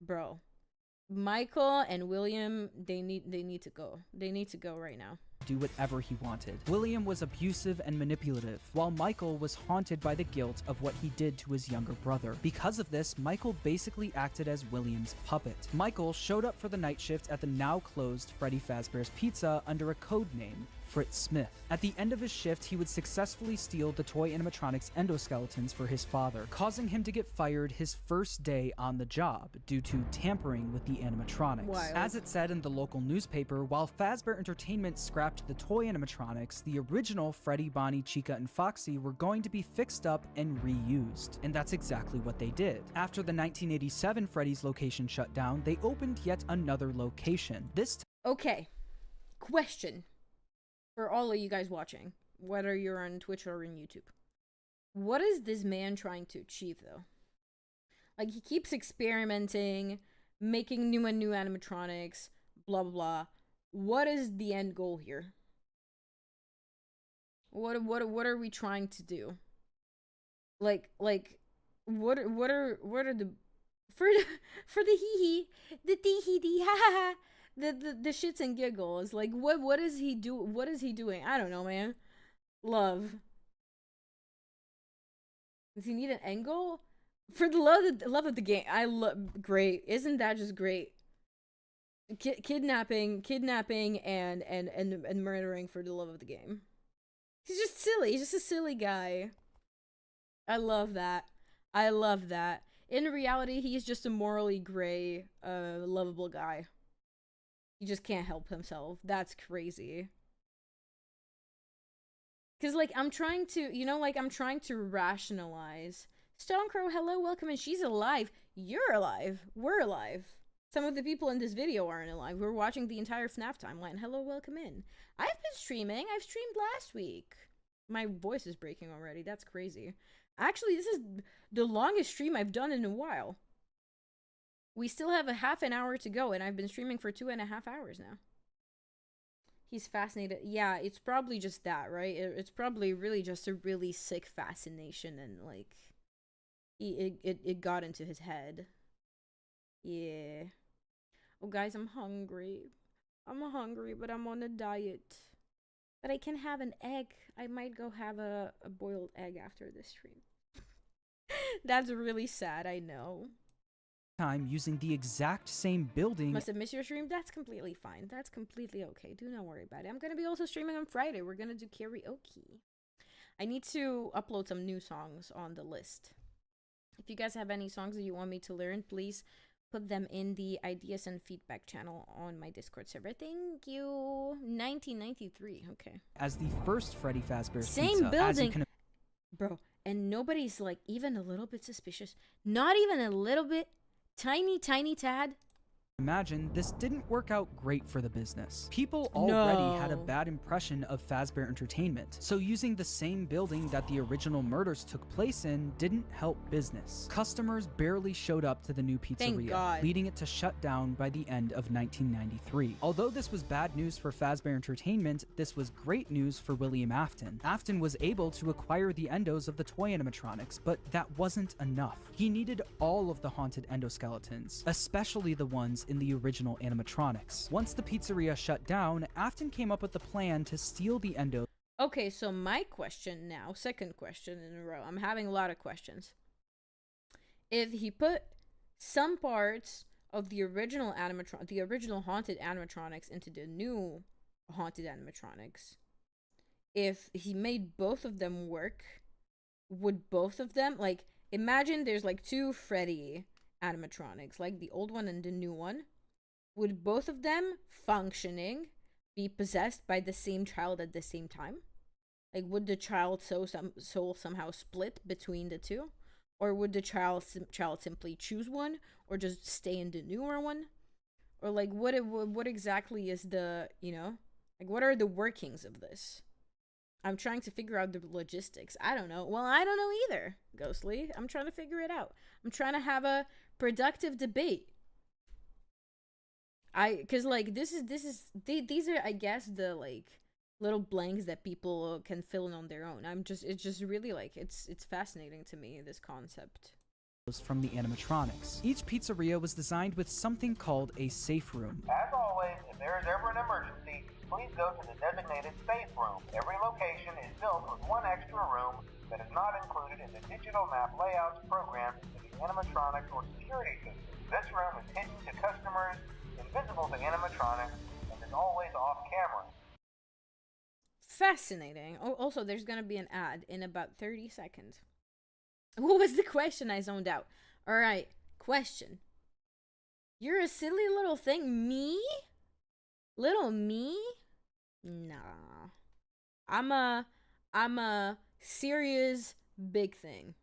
bro, Michael and William, they need to go. They need to go right now. Do whatever he wanted. William was abusive and manipulative, while Michael was haunted by the guilt of what he did to his younger brother. Because of this, Michael basically acted as William's puppet. Michael showed up for the night shift at the now closed Freddy Fazbear's Pizza under a code name, Fritz Smith. At the end of his shift, he would successfully steal the toy animatronics endoskeletons for his father, causing him to get fired his first day on the job due to tampering with the animatronics. Wild. As it said in the local newspaper, while Fazbear Entertainment scrapped the toy animatronics, the original Freddy, Bonnie, Chica, and Foxy were going to be fixed up and reused. And that's exactly what they did. After the 1987 Freddy's location shut down, they opened yet another location. Okay. Question. For all of you guys watching, whether you're on Twitch or on YouTube. What is this man trying to achieve, though? Like, he keeps experimenting, making new and new animatronics, blah, blah, blah. What is the end goal here? What are we trying to do? Like, what are the... For the hee-hee, the tee-hee-dee, ha-ha-ha. The shits and giggles. Like, what is he doing? I don't know, man. Love. Does he need an end goal? For the love of the game. Great. Isn't that just great? Kidnapping and murdering for the love of the game. He's just silly. He's just a silly guy. I love that. In reality, he's just a morally gray, lovable guy. He just can't help himself. That's crazy. Because, like, I'm trying to rationalize. Stonecrow, hello, welcome, and she's alive. You're alive. We're alive. Some of the people in this video aren't alive. We're watching the entire Fnaf timeline. Hello, welcome in. I've been streaming. I've streamed last week. My voice is breaking already. That's crazy. Actually, this is the longest stream I've done in a while. We still have a half an hour to go, and I've been streaming for 2.5 hours now. He's fascinated. Yeah, it's probably just that, right? It's probably really just a really sick fascination, and, like, it got into his head. Yeah. Oh, guys, I'm hungry. I'm hungry, but I'm on a diet. But I can have an egg. I might go have a boiled egg after this stream. That's really sad, I know. Time using the exact same building. Must have missed your stream? That's completely fine. That's completely okay. Do not worry about it. I'm going to be also streaming on Friday. We're going to do karaoke. I need to upload some new songs on the list. If you guys have any songs that you want me to learn, please put them in the ideas and feedback channel on my Discord server. Thank you. 1993. Okay. As the first Freddy Fazbear's Same Pizza, building. Bro, and nobody's, like, even a little bit suspicious. Not even a little bit. Tiny tad. Imagine, this didn't work out great for the business. People already had a bad impression of Fazbear Entertainment, so using the same building that the original murders took place in didn't help business. Customers barely showed up to the new pizzeria, leading it to shut down by the end of 1993. Although this was bad news for Fazbear Entertainment, this was great news for William Afton. Afton was able to acquire the endos of the toy animatronics, but that wasn't enough. He needed all of the haunted endoskeletons, especially the ones in the original animatronics. Once the pizzeria shut down, Afton came up with the plan to steal the endo. Okay, so my question now, second question in a row. I'm having a lot of questions. If he put some parts of the original the original haunted animatronics into the new haunted animatronics, if he made both of them work, would both of them, like, imagine there's like two Freddy animatronics, like the old one and the new one. Would both of them functioning be possessed by the same child at the same time? Like, would the child's soul somehow split between the two? Or would the child simply choose one, or just stay in the newer one? Or like, what exactly is the, you know, like, what are the workings of this? I'm trying to figure out the logistics. I don't know. Well, I don't know either, Ghostly. I'm trying to figure it out. I'm trying to have a productive debate. Cause like these are, I guess, the like little blanks that people can fill in on their own. It's just really like, it's fascinating to me, this concept. From the animatronics. Each pizzeria was designed with something called a safe room. As always, if there is ever an emergency, please go to the designated safe room. Every location is built with one extra room that is not included in the digital map layouts programmed into the animatronics or security system. This room is hidden to customers, invisible to animatronics, and is always off camera. Fascinating. Oh, also, there's gonna be an ad in about 30 seconds. What was the question? I zoned out. Alright, question. You're a silly little thing. Me? Little me? Nah. I'm a serious big thing.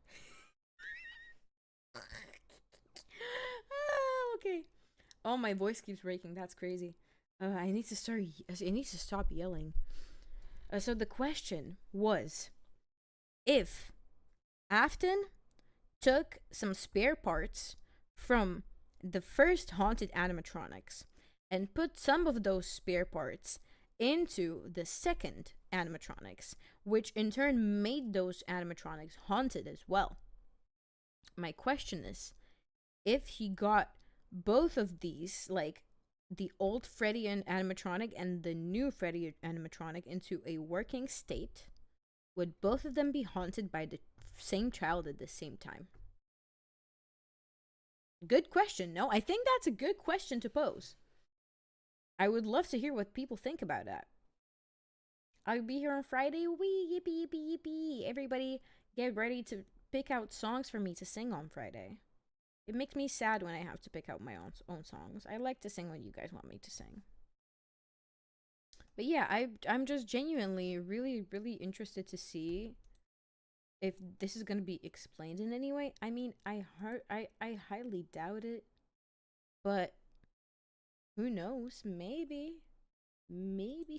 Okay. Oh, my voice keeps breaking. That's crazy. I need to stop yelling. So the question was, if Afton took some spare parts from the first haunted animatronics and put some of those spare parts into the second animatronics, which in turn made those animatronics haunted as well. My question is, if he got both of these, like the old Freddy animatronic and the new Freddy animatronic, into a working state, would both of them be haunted by the same child at the same time? Good question. No, I think that's a good question to pose. I would love to hear what people think about that. I'll be here on Friday. Wee, yippee, yippee, yippee. Everybody get ready to pick out songs for me to sing on Friday. It makes me sad when I have to pick out my own songs. I like to sing what you guys want me to sing. But yeah, I'm just genuinely really, really interested to see if this is going to be explained in any way. I mean, I highly doubt it. But who knows? Maybe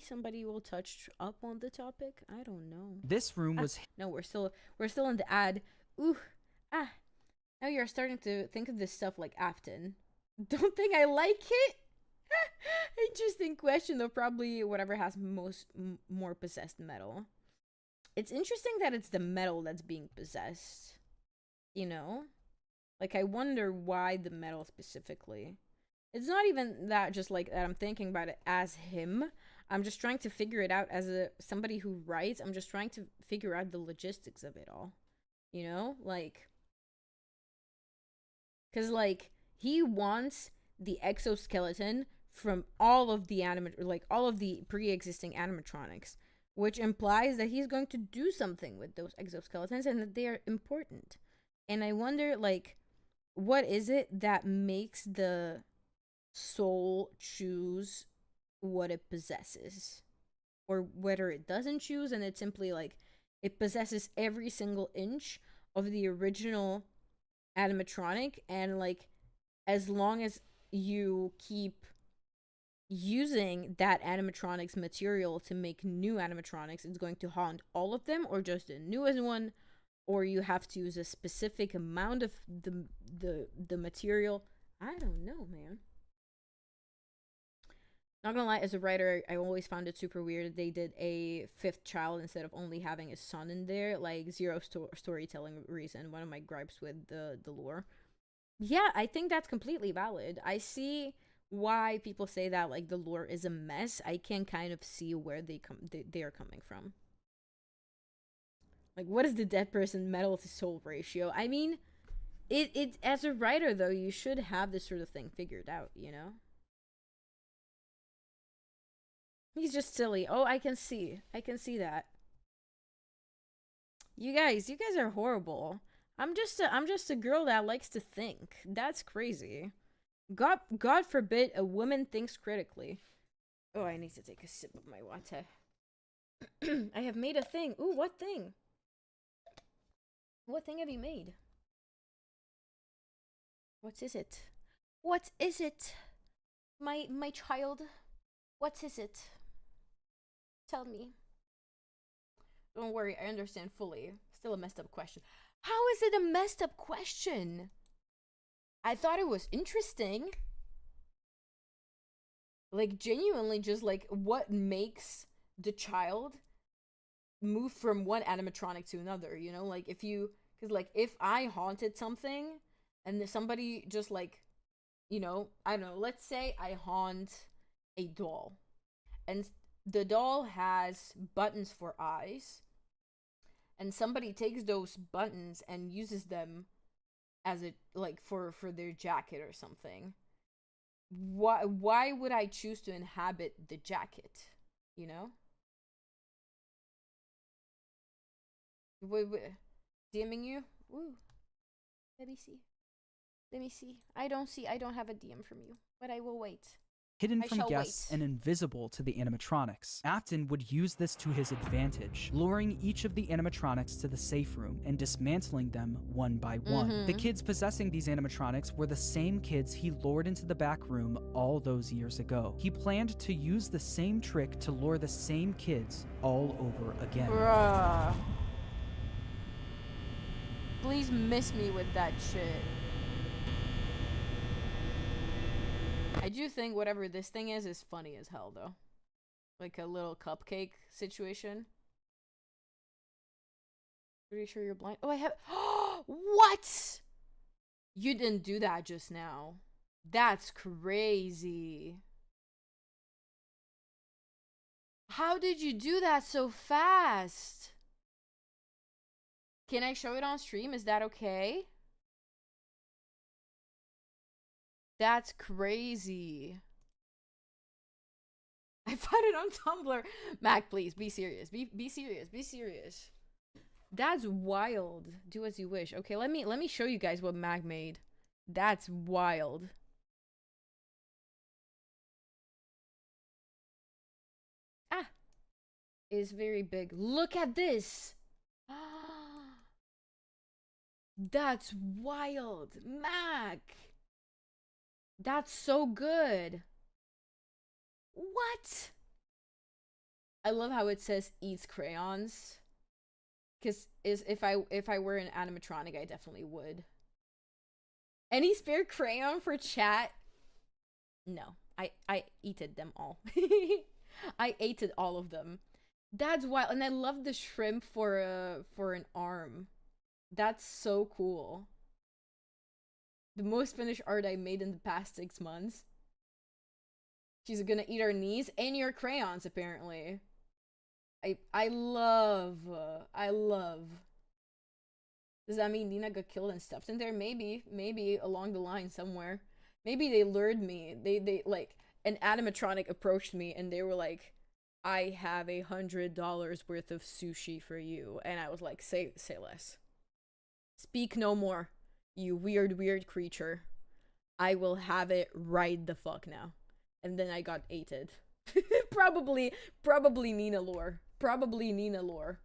somebody will touch up on the topic. I don't know. This room was no, we're still in the ad. Ooh. Now you're starting to think of this stuff like Afton. Don't think I like it. Interesting question, though. Probably whatever has more possessed metal. It's interesting that it's the metal that's being possessed. You know? Like, I wonder why the metal specifically. It's not even that just like that I'm thinking about it as him. I'm just trying to figure it out as somebody who writes. I'm just trying to figure out the logistics of it all. You know? Like, because, like, he wants the exoskeleton from all of the all of the pre-existing animatronics, which implies that he's going to do something with those exoskeletons and that they are important. And I wonder, like, what is it that makes the soul choose what it possesses? Or whether it doesn't choose and it simply, like, it possesses every single inch of the original animatronic, and like as long as you keep using that animatronic's material to make new animatronics, it's going to haunt all of them, or just the newest one, or you have to use a specific amount of the material. I don't know, man. Not gonna lie, as a writer, I always found it super weird they did a fifth child instead of only having a son in there. Like, zero storytelling reason. One of my gripes with the lore. Yeah, I think that's completely valid. I see why people say that, like, the lore is a mess. I can kind of see where they are coming from. Like, what is the dead person metal to soul ratio? I mean, it as a writer though, you should have this sort of thing figured out, you know? He's just silly. Oh, I can see that. You guys are horrible. I'm just a girl that likes to think. That's crazy. God forbid a woman thinks critically. Oh, I need to take a sip of my water. I have made a thing. Ooh, what thing? What thing have you made? What is it? What is it? My child. What is it? Tell me. Don't worry, I understand fully. Still a messed up question. How is it a messed up question? I thought it was interesting. Like, genuinely, just like, what makes the child move from one animatronic to another, you know? Like, if you, because like, if I haunted something and somebody just like, you know, I don't know, let's say I haunt a doll and the doll has buttons for eyes and somebody takes those buttons and uses them as a, like, for their jacket or something. Why would I choose to inhabit the jacket, you know? Wait, DMing you? Woo. Let me see. I don't have a DM from you, but I will wait. Hidden from guests and invisible to the animatronics. Afton would use this to his advantage, luring each of the animatronics to the safe room and dismantling them one by one. The kids possessing these animatronics were the same kids he lured into the back room all those years ago. He planned to use the same trick to lure the same kids all over again. Bruh. Please miss me with that shit. I do think whatever this thing is funny as hell, though. Like a little cupcake situation. Pretty sure you're blind. Oh, I have. What? You didn't do that just now. That's crazy. How did you do that so fast? Can I show it on stream? Is that okay? That's crazy. I found it on Tumblr. Mac, please be serious. Be serious. Be serious. That's wild. Do as you wish. Okay, let me show you guys what Mac made. That's wild. Ah. It's very big. Look at this. That's wild. Mac. That's so good. What? I love how it says eats crayons. Cause if I were an animatronic, I definitely would. Any spare crayon for chat? No. I eated them all. I ate all of them. That's wild. And I love the shrimp for an arm. That's so cool. The most finished art I made in the past 6 months. She's gonna eat our knees and your crayons, apparently. I love. Does that mean Nina got killed and stuffed in there? Maybe along the line somewhere. Maybe they lured me. They like, an animatronic approached me and they were like, I have $100 worth of sushi for you. And I was like, say less. Speak no more. You weird creature. I will have it right the fuck now. And then I got ated. Probably Nina lore. Probably Nina lore.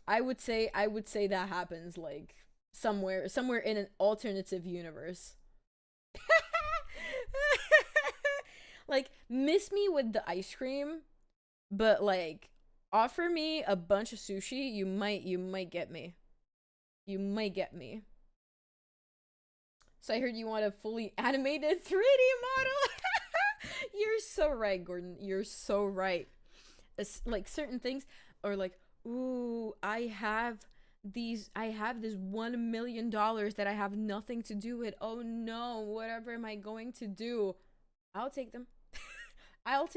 I would say that happens like somewhere in an alternative universe. Like, miss me with the ice cream, but like offer me a bunch of sushi, you might get me. You might get me. So I heard you want a fully animated 3D model. You're so right, Gordon. You're so right. It's like certain things are like, ooh, I have this $1 million that I have nothing to do with. Oh no, whatever am I going to do? I'll take them. I'll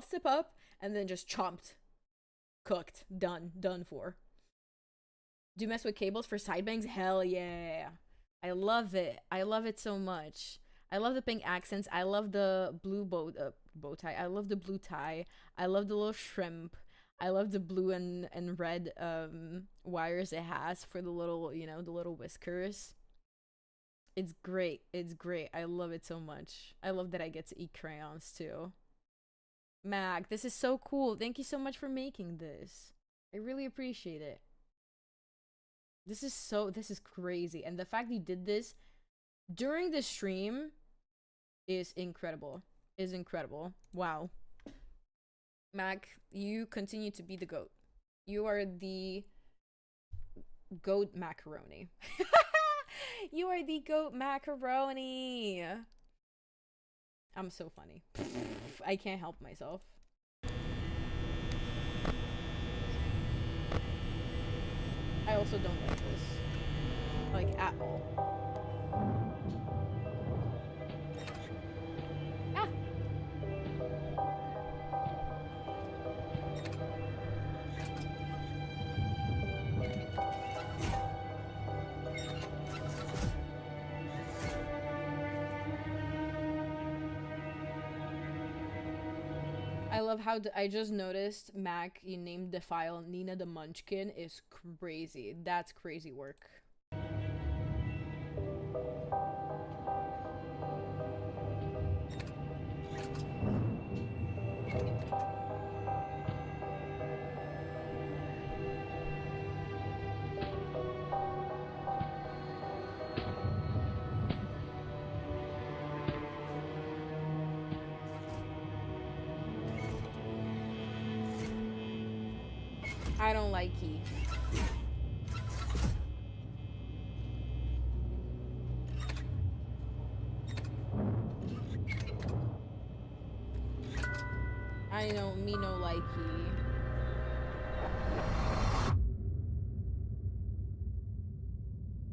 sip up and then just chomped, cooked, done for. Do you mess with cables for side bangs? Hell yeah. I love it. I love it so much. I love the pink accents. I love the blue bow tie. I love the blue tie. I love the little shrimp. I love the blue and red wires it has for the little, you know, the little whiskers. It's great. It's great. I love it so much. I love that I get to eat crayons too. Mag, this is so cool. Thank you so much for making this. I really appreciate it. This is crazy. And the fact you did this during the stream is incredible. Is incredible. Wow. Mag, you continue to be the GOAT. You are the GOAT macaroni. You are the GOAT macaroni. I'm so funny. I can't help myself. I also don't like this. Like, at all. Ah! I love how I just noticed, Mac, you named the file Nina the Munchkin is crazy. That's crazy work. I don't like Key. I know, me no like Key.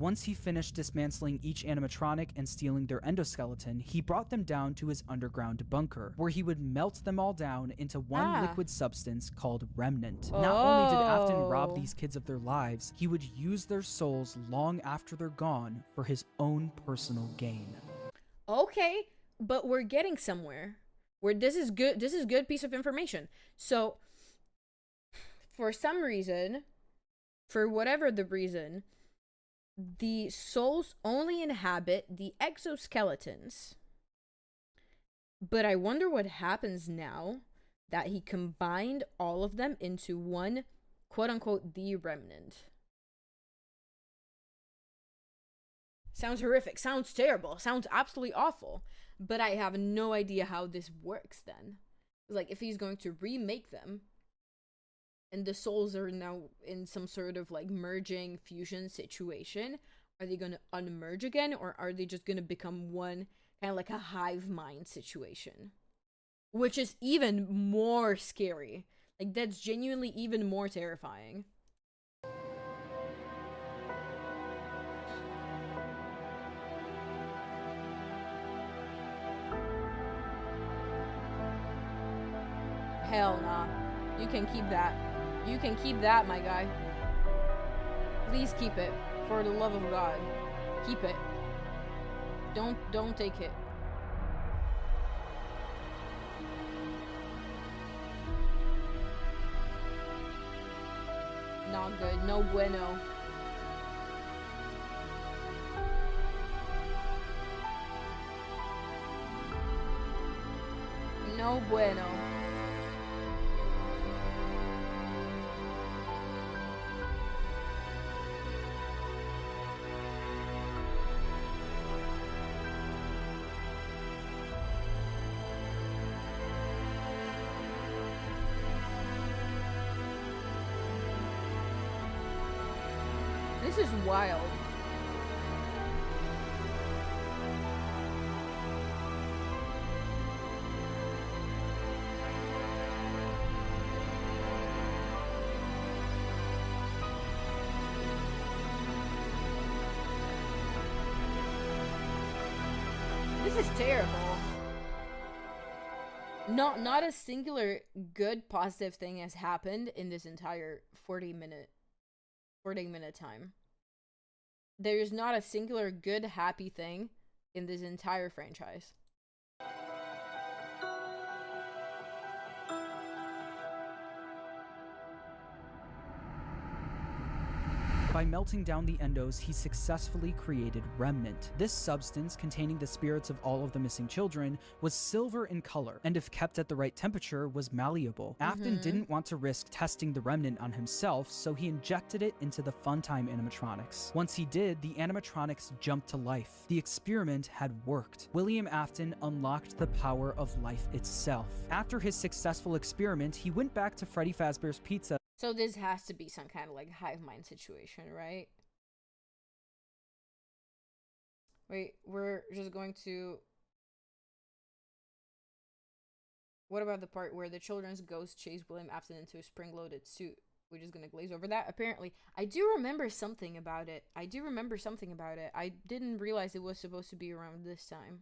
Once he finished dismantling each animatronic and stealing their endoskeleton, he brought them down to his underground bunker, where he would melt them all down into one liquid substance called Remnant. Not only did Afton rob these kids of their lives, he would use their souls long after they're gone for his own personal gain. Okay, but we're getting somewhere. This is good piece of information. So, for some reason, for whatever the reason, the souls only inhabit the exoskeletons. But I wonder what happens now that he combined all of them into one, quote-unquote, the remnant. Sounds horrific. Sounds terrible. Sounds absolutely awful. But I have no idea how this works then. Like, if he's going to remake them, and the souls are now in some sort of like merging fusion situation, are they going to unmerge again, or are they just going to become one, kind of like a hive mind situation? Which is even more scary. Like, that's genuinely even more terrifying. Hell nah. You can keep that. You can keep that, my guy. Please keep it. For the love of God. Keep it. Don't take it. Not good. No bueno. No bueno. This is wild. This is terrible. Not a singular good positive thing has happened in this entire 40 minute time. There's not a singular good, happy thing in this entire franchise. By melting down the endos, he successfully created Remnant. This substance, containing the spirits of all of the missing children, was silver in color, and if kept at the right temperature, was malleable. Afton didn't want to risk testing the Remnant on himself, so he injected it into the Funtime animatronics. Once he did, the animatronics jumped to life. The experiment had worked. William Afton unlocked the power of life itself. After his successful experiment, he went back to Freddy Fazbear's Pizza. So this has to be some kind of like hive mind situation, right? Wait, we're just going to... What about the part where the children's ghost chased William Afton into a spring-loaded suit? We're just gonna glaze over that? Apparently. I do remember something about it. I didn't realize it was supposed to be around this time.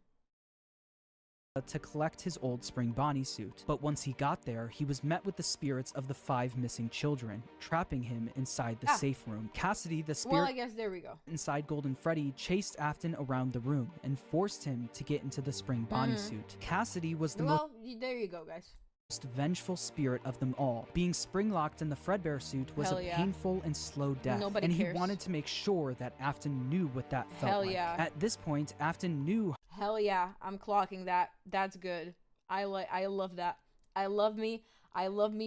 To collect his old Spring Bonnie suit. But once he got there, he was met with the spirits of the 5 missing children, trapping him inside the safe room. Cassidy, the spirit Well, I guess there we go. inside Golden Freddy, chased Afton around the room and forced him to get into the Spring Bonnie suit. Cassidy was the Well, there you go, guys. most vengeful spirit of them all. Being spring-locked in the Fredbear suit was a painful and slow death, Nobody and cares. He wanted to make sure that Afton knew what that felt Hell like. yeah. At this point, Afton knew Hell yeah, I'm clocking that. That's good. I love that. I love me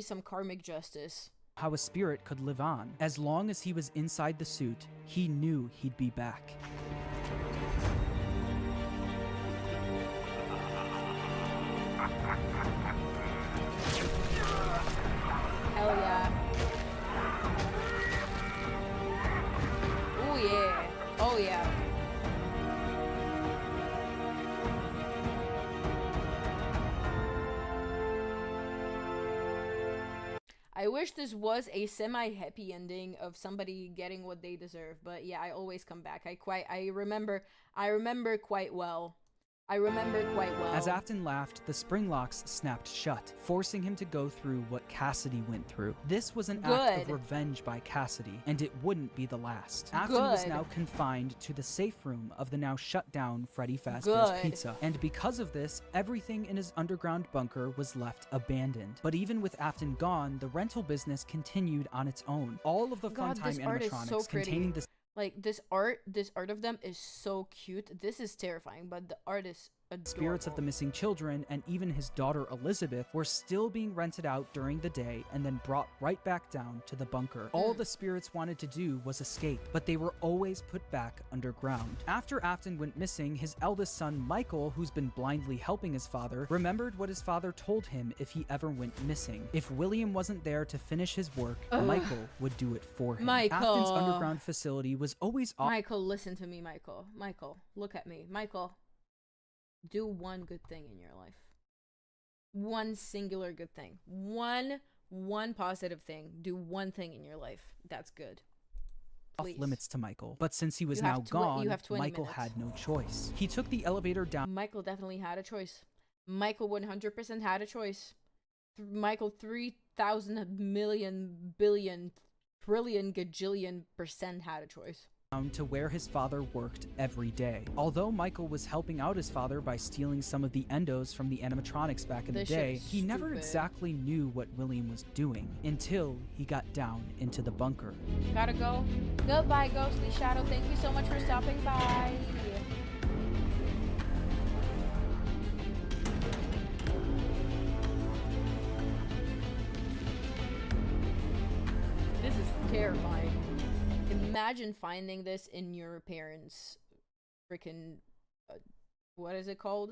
some karmic justice. how a spirit could live on. As long as he was inside the suit, he knew he'd be back. Hell yeah. Oh yeah. Oh yeah. I wish this was a semi-happy ending of somebody getting what they deserve, but yeah, I always come back. I remember quite well. As Afton laughed, the spring locks snapped shut, forcing him to go through what Cassidy went through. This was an act of revenge by Cassidy, and it wouldn't be the last. Afton was now confined to the safe room of the now shut down Freddy Fazbear's Pizza, and because of this, everything in his underground bunker was left abandoned. But even with Afton gone, the rental business continued on its own. All of the Funtime animatronics containing the like this art of them is so cute. This is terrifying, but the art is adorable. Spirits of the missing children and even his daughter Elizabeth were still being rented out during the day and then brought right back down to the bunker. All the spirits wanted to do was escape, but they were always put back underground. After Afton went missing, his eldest son Michael, who's been blindly helping his father, remembered what his father told him if he ever went missing. If William wasn't there to finish his work, Michael would do it for him. Afton's underground facility was always Michael, listen to me, Michael. Michael, look at me. Michael, do one good thing in your life. One singular good thing. One positive thing. Do one thing in your life. That's good. off limits to Michael. But since he was now gone, Michael had no choice. He took the elevator down. Michael definitely had a choice. Michael 100% had a choice. Michael 3,000 million billion trillion gajillion % had a choice. To where his father worked every day. Although Michael was helping out his father by stealing some of the endos from the animatronics back in the day, he never exactly knew what William was doing until he got down into the bunker. Gotta go. Goodbye, Ghostly Shadow. Thank you so much for stopping by. This is terrifying. Imagine finding this in your parents' freaking what is it called?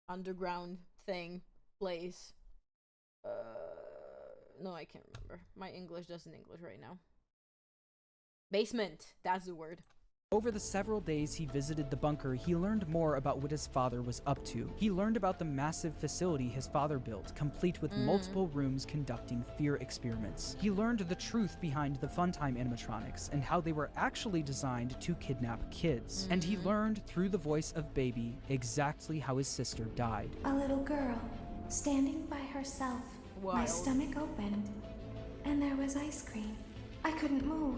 Underground thing, place. No, I can't remember. My English doesn't English right now. Basement, that's the word. Over the several days he visited the bunker, he learned more about what his father was up to. He learned about the massive facility his father built, complete with multiple rooms conducting fear experiments. He learned the truth behind the Funtime animatronics and how they were actually designed to kidnap kids. And he learned through the voice of Baby exactly how his sister died. A little girl, standing by herself. My stomach opened, and there was ice cream. I couldn't move.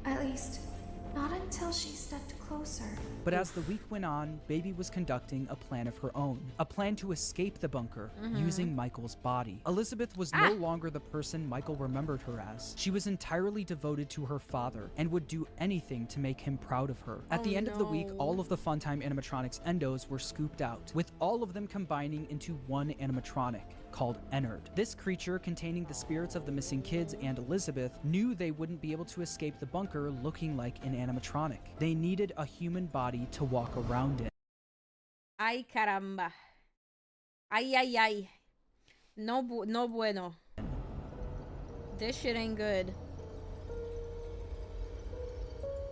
At least, not until she stepped closer. But as the week went on, Baby was conducting a plan of her own, a plan to escape the bunker using Michael's body. Elizabeth was no longer the person Michael remembered her as. She was entirely devoted to her father and would do anything to make him proud of her. At the end of the week, all of the Funtime animatronics endos were scooped out, with all of them combining into one animatronic called Ennard. This creature, containing the spirits of the missing kids and Elizabeth, knew they wouldn't be able to escape the bunker looking like an animatronic. They needed a human body to walk around in. Ay, caramba. Ay, ay, ay. No bueno. This shit ain't good.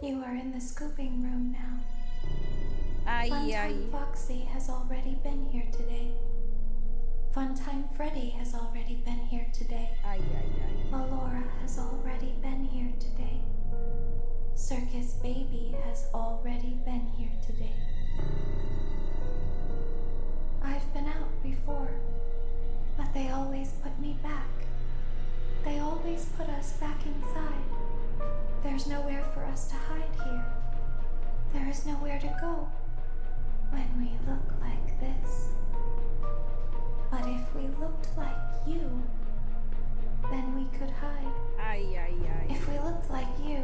You are in the scooping room now. Ay, Funtime ay. Foxy has already been here today. Funtime Freddy has already been here today. Ay, ay, ay. Melora has already been here today. Circus Baby has already been here today. I've been out before, but they always put me back. They always put us back inside. There's nowhere for us to hide here. There is nowhere to go when we look like this. But if we looked like you, then we could hide. Ay, ay, ay. If we looked like you,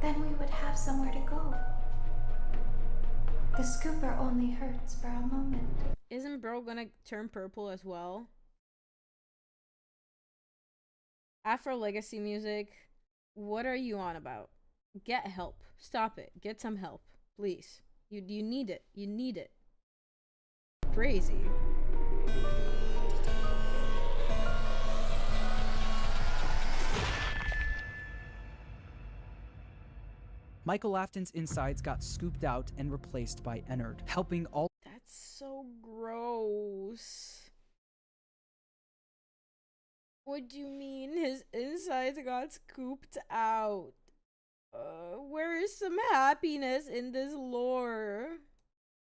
then we would have somewhere to go. The scooper only hurts for a moment. Isn't bro gonna turn purple as well? Afro Legacy music, what are you on about? Get help. Stop it. Get some help, please. You need it. You need it. Crazy. Michael Afton's insides got scooped out and replaced by Ennard, helping all. That's so gross. What do you mean his insides got scooped out? Where is some happiness in this lore?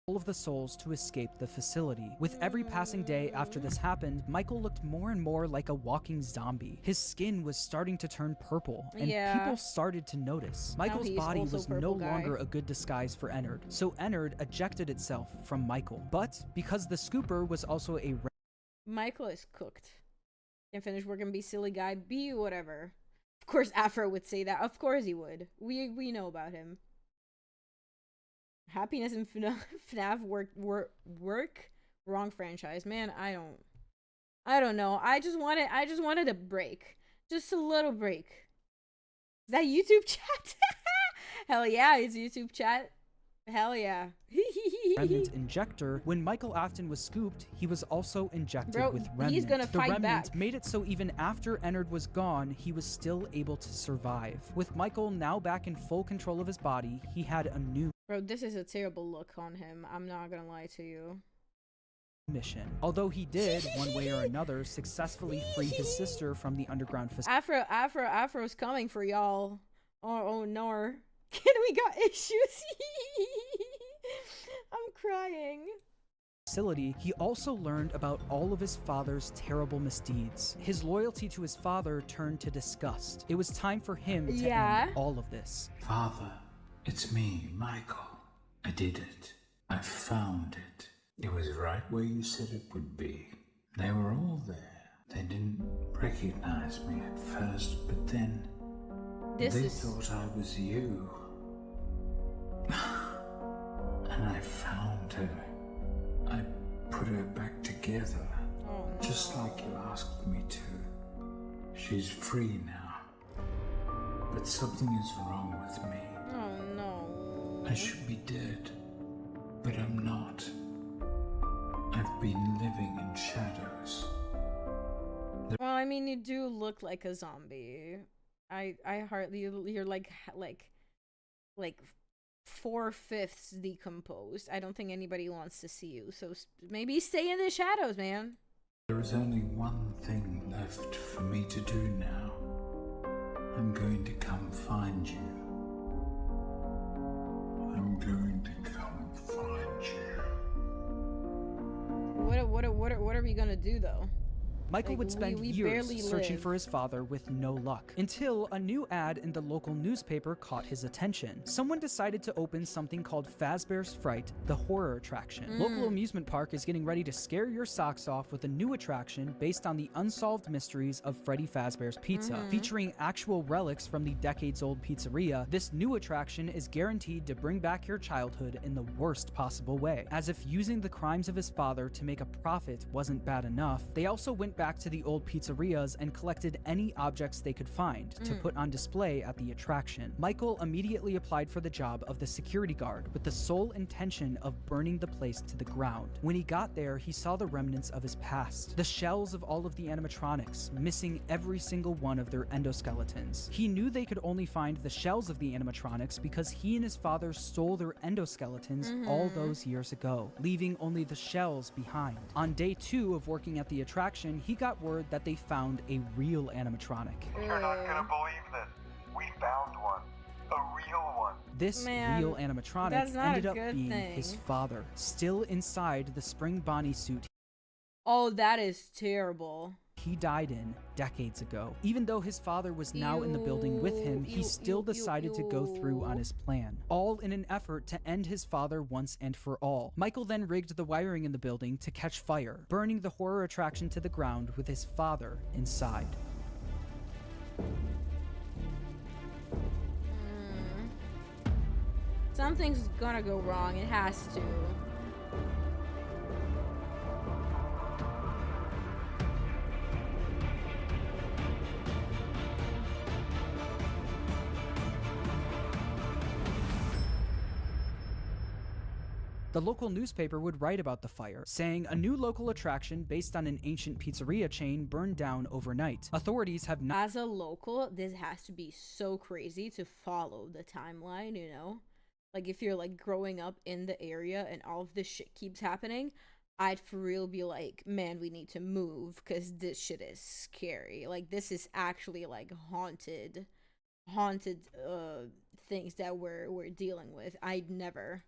All of the souls to escape the facility. With every passing day after this happened, Michael looked more and more like a walking zombie. His skin was starting to turn purple, and people started to notice. Michael's body was no longer a good disguise for Ennard, so Ennard ejected itself from Michael. But because the scooper was also a Michael is cooked. Can finish work and be silly guy, be whatever. Of course Afro would say that. Of course he would. We know about him. Happiness and Fnaf work wrong franchise. Man, I don't know. I just wanted a break. Just a little break. Is that YouTube chat? Hell yeah, it's YouTube chat. Hell yeah. remnant injector. When Michael Afton was scooped, he was also injected with remnant. He's gonna fight the remnant back. made it so even after Ennard was gone, he was still able to survive. With Michael now back in full control of his body, he had a new Bro, this is a terrible look on him. I'm not gonna lie to you. mission. Although he did, one way or another, successfully free his sister from the underground facility. Afro's coming for y'all. Oh no. Can we got issues? I'm crying. He also learned about all of his father's terrible misdeeds. His loyalty to his father turned to disgust. It was time for him to end all of this. Father, it's me, Michael. I did it. I found it. It was right where you said it would be. They were all there. They didn't recognize me at first, but then they thought I was you. And I found her. I put her back together, just like you asked me to. She's free now. But something is wrong with me. Oh no. I should be dead, but I'm not. I've been living in shadows. Well, I mean, you do look like a zombie. I hardly, you're like 4/5 decomposed. I don't think anybody wants to see you, so maybe stay in the shadows, man. There is only one thing left for me to do now. I'm going to come find you. I'm going to come find you. What are we gonna do though? Michael Like, would spend we years barely searching live. for his father with no luck, until a new ad in the local newspaper caught his attention. Someone decided to open something called Fazbear's Fright, the horror attraction. Local amusement park is getting ready to scare your socks off with a new attraction based on the unsolved mysteries of Freddy Fazbear's Pizza. Featuring actual relics from the decades-old pizzeria, this new attraction is guaranteed to bring back your childhood in the worst possible way. As if using the crimes of his father to make a profit wasn't bad enough, they also went back to the old pizzerias and collected any objects they could find to put on display at the attraction. Michael immediately applied for the job of the security guard with the sole intention of burning the place to the ground. When he got there, he saw the remnants of his past. The shells of all of the animatronics, missing every single one of their endoskeletons. He knew they could only find the shells of the animatronics because he and his father stole their endoskeletons all those years ago, leaving only the shells behind. On day 2 of working at the attraction, he got word that they found a real animatronic. You're not gonna believe this. We found one. A real one. This Man, real animatronic that's not ended a up good being thing. his father, still inside the spring Bonnie suit Oh, that is terrible. he died in decades ago. Even though his father was now in the building with him, he still decided to go through on his plan, all in an effort to end his father once and for all. Michael then rigged the wiring in the building to catch fire, burning the horror attraction to the ground with his father inside. Something's gonna go wrong. It has to. The local newspaper would write about the fire, saying a new local attraction based on an ancient pizzeria chain burned down overnight. Authorities have not. As a local, this has to be so crazy to follow the timeline, you know? Like, if you're, like, growing up in the area and all of this shit keeps happening, I'd for real be like, man, we need to move, because this shit is scary. Like, this is actually, like, haunted things that we're dealing with. I'd never...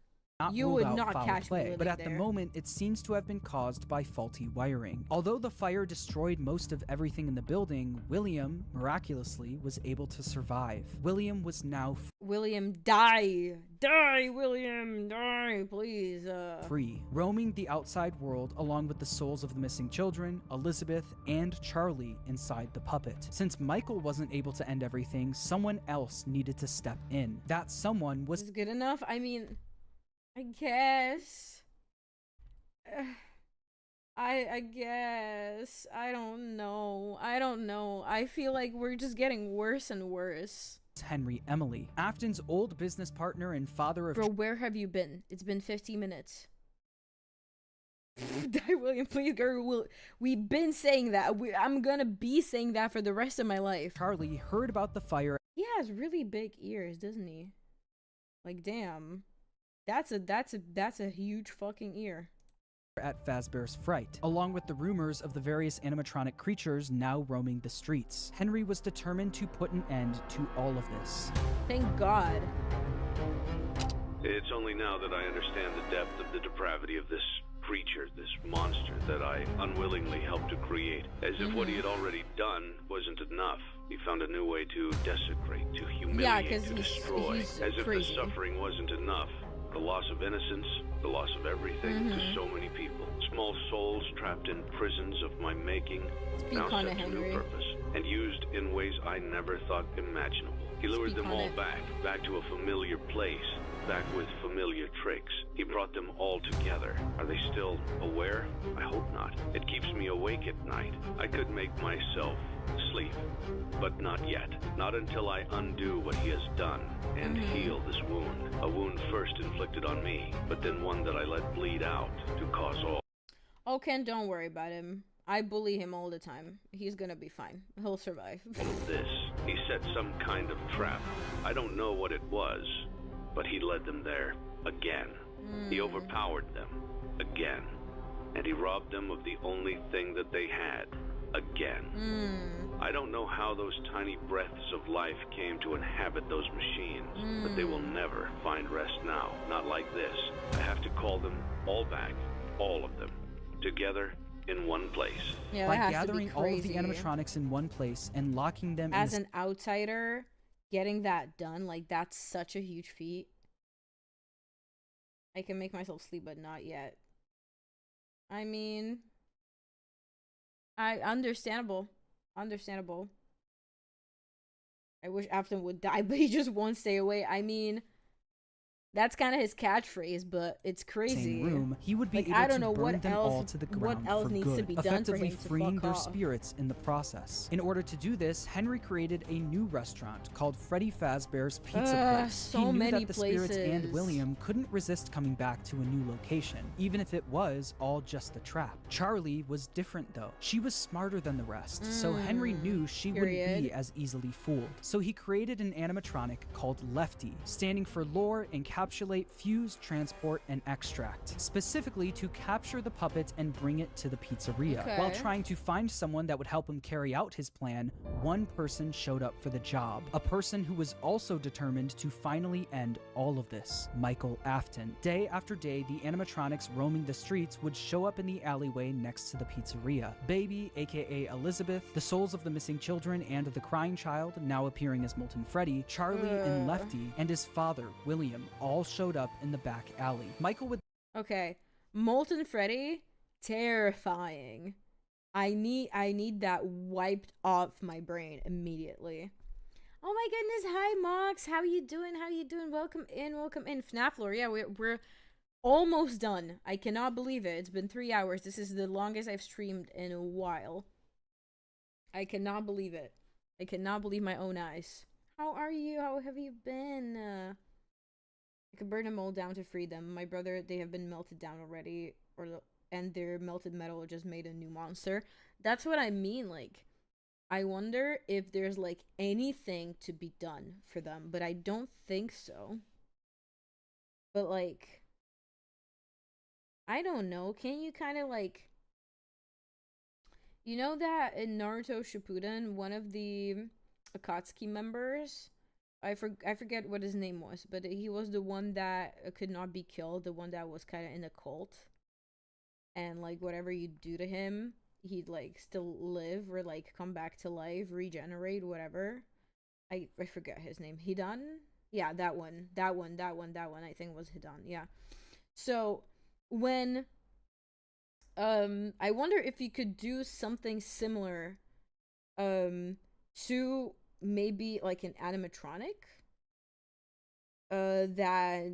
You ruled would out not foul catch me play, living but at the there. moment it seems to have been caused by faulty wiring. Although the fire destroyed most of everything in the building, William, miraculously, was able to survive. William was now William, die! Die, William! Die, please! free, roaming the outside world along with the souls of the missing children, Elizabeth, and Charlie inside the puppet. Since Michael wasn't able to end everything, someone else needed to step in. That someone was Is good enough? I mean... I guess. I guess. I don't know. I feel like we're just getting worse and worse. Henry Emily, Afton's old business partner and father of... Bro, where have you been? It's been 15 minutes. Die, William, please, girl. We've been saying that. I'm gonna be saying that for the rest of my life. Charlie heard about the fire. He has really big ears, doesn't he? Like, damn. That's a huge fucking ear. At Fazbear's Fright, along with the rumors of the various animatronic creatures now roaming the streets. Henry was determined to put an end to all of this. Thank God. It's only now that I understand the depth of the depravity of this creature, this monster that I unwillingly helped to create. As if what he had already done wasn't enough. He found a new way to desecrate, to humiliate, to destroy. As if the suffering wasn't enough. The loss of innocence, the loss of everything to so many people. Small souls trapped in prisons of my making, now set to new purpose, and used in ways I never thought imaginable. He lured them all back to a familiar place, back with familiar tricks. He brought them all together. Are they still aware? I hope not. It keeps me awake at night. I could make myself sleep, but not yet. Not until I undo what he has done and heal this wound. A wound first inflicted on me, but then one that I let bleed out to cause all. Oh, Ken, don't worry about him. I bully him all the time. He's gonna be fine. He'll survive. All of this. He set some kind of trap. I don't know what it was, but he led them there again. He overpowered them again. And he robbed them of the only thing that they had again. I don't know how those tiny breaths of life came to inhabit those machines, but they will never find rest now. Not like this. I have to call them all back, all of them, together in one place. Yeah, By that has to be gathering all of the crazy. animatronics in one place and locking them As in an outsider, getting that done, like, that's such a huge feat. I can make myself sleep, but not yet. I mean, understandable. Understandable. I wish Afton would die, but he just won't stay away. I mean, that's kind of his catchphrase, but it's crazy. same room, he would be Like, able I don't to know burn what them else, all to the what ground else for needs good, to be done for effectively him to freeing fuck their off. spirits in the process. In order to do this, Henry created a new restaurant called Freddy Fazbear's Pizza Place. So He knew many that the spirits and places. William couldn't resist coming back to a new location, even if it was all just a trap. Charlie was different though. She was smarter than the rest, so Henry knew she wouldn't be period. as easily fooled. So he created an animatronic called Lefty, standing for Lure, Encapsulate, Fuse, Transport, and Extract, specifically to capture the puppet and bring it to the pizzeria. Okay. While trying to find someone that would help him carry out his plan, one person showed up for the job. A person who was also determined to finally end all of this, Michael Afton. Day after day, the animatronics roaming the streets would show up in the alleyway next to the pizzeria. Baby, aka Elizabeth, the souls of the missing children and the crying child, now appearing as Molten Freddy, Charlie and Lefty, and his father, William, all showed up in the back alley. Michael would Okay, Molten Freddy, terrifying. I need that wiped off my brain immediately. Oh my goodness, hi Mox, how you doing? How you doing? Welcome in, welcome in. Fnaf lore, yeah, we're almost done. I cannot believe it. It's been 3 hours. This is the longest I've streamed in a while. I cannot believe it. I cannot believe my own eyes. How are you? How have you been? I could burn them all down to free them. My brother, they have been melted down already, and their melted metal just made a new monster. That's what I mean. Like, I wonder if there's like anything to be done for them, but I don't think so. But like, I don't know. Can you kind of like, you know that in Naruto Shippuden, one of the Akatsuki members, I forget what his name was, but he was the one that could not be killed, the one that was kind of in a cult, and like whatever you do to him, he'd like still live or like come back to life, regenerate, whatever. I forget his name. Hidan? Yeah, that one. I think was Hidan. Yeah. So when I wonder if you could do something similar to maybe like an animatronic that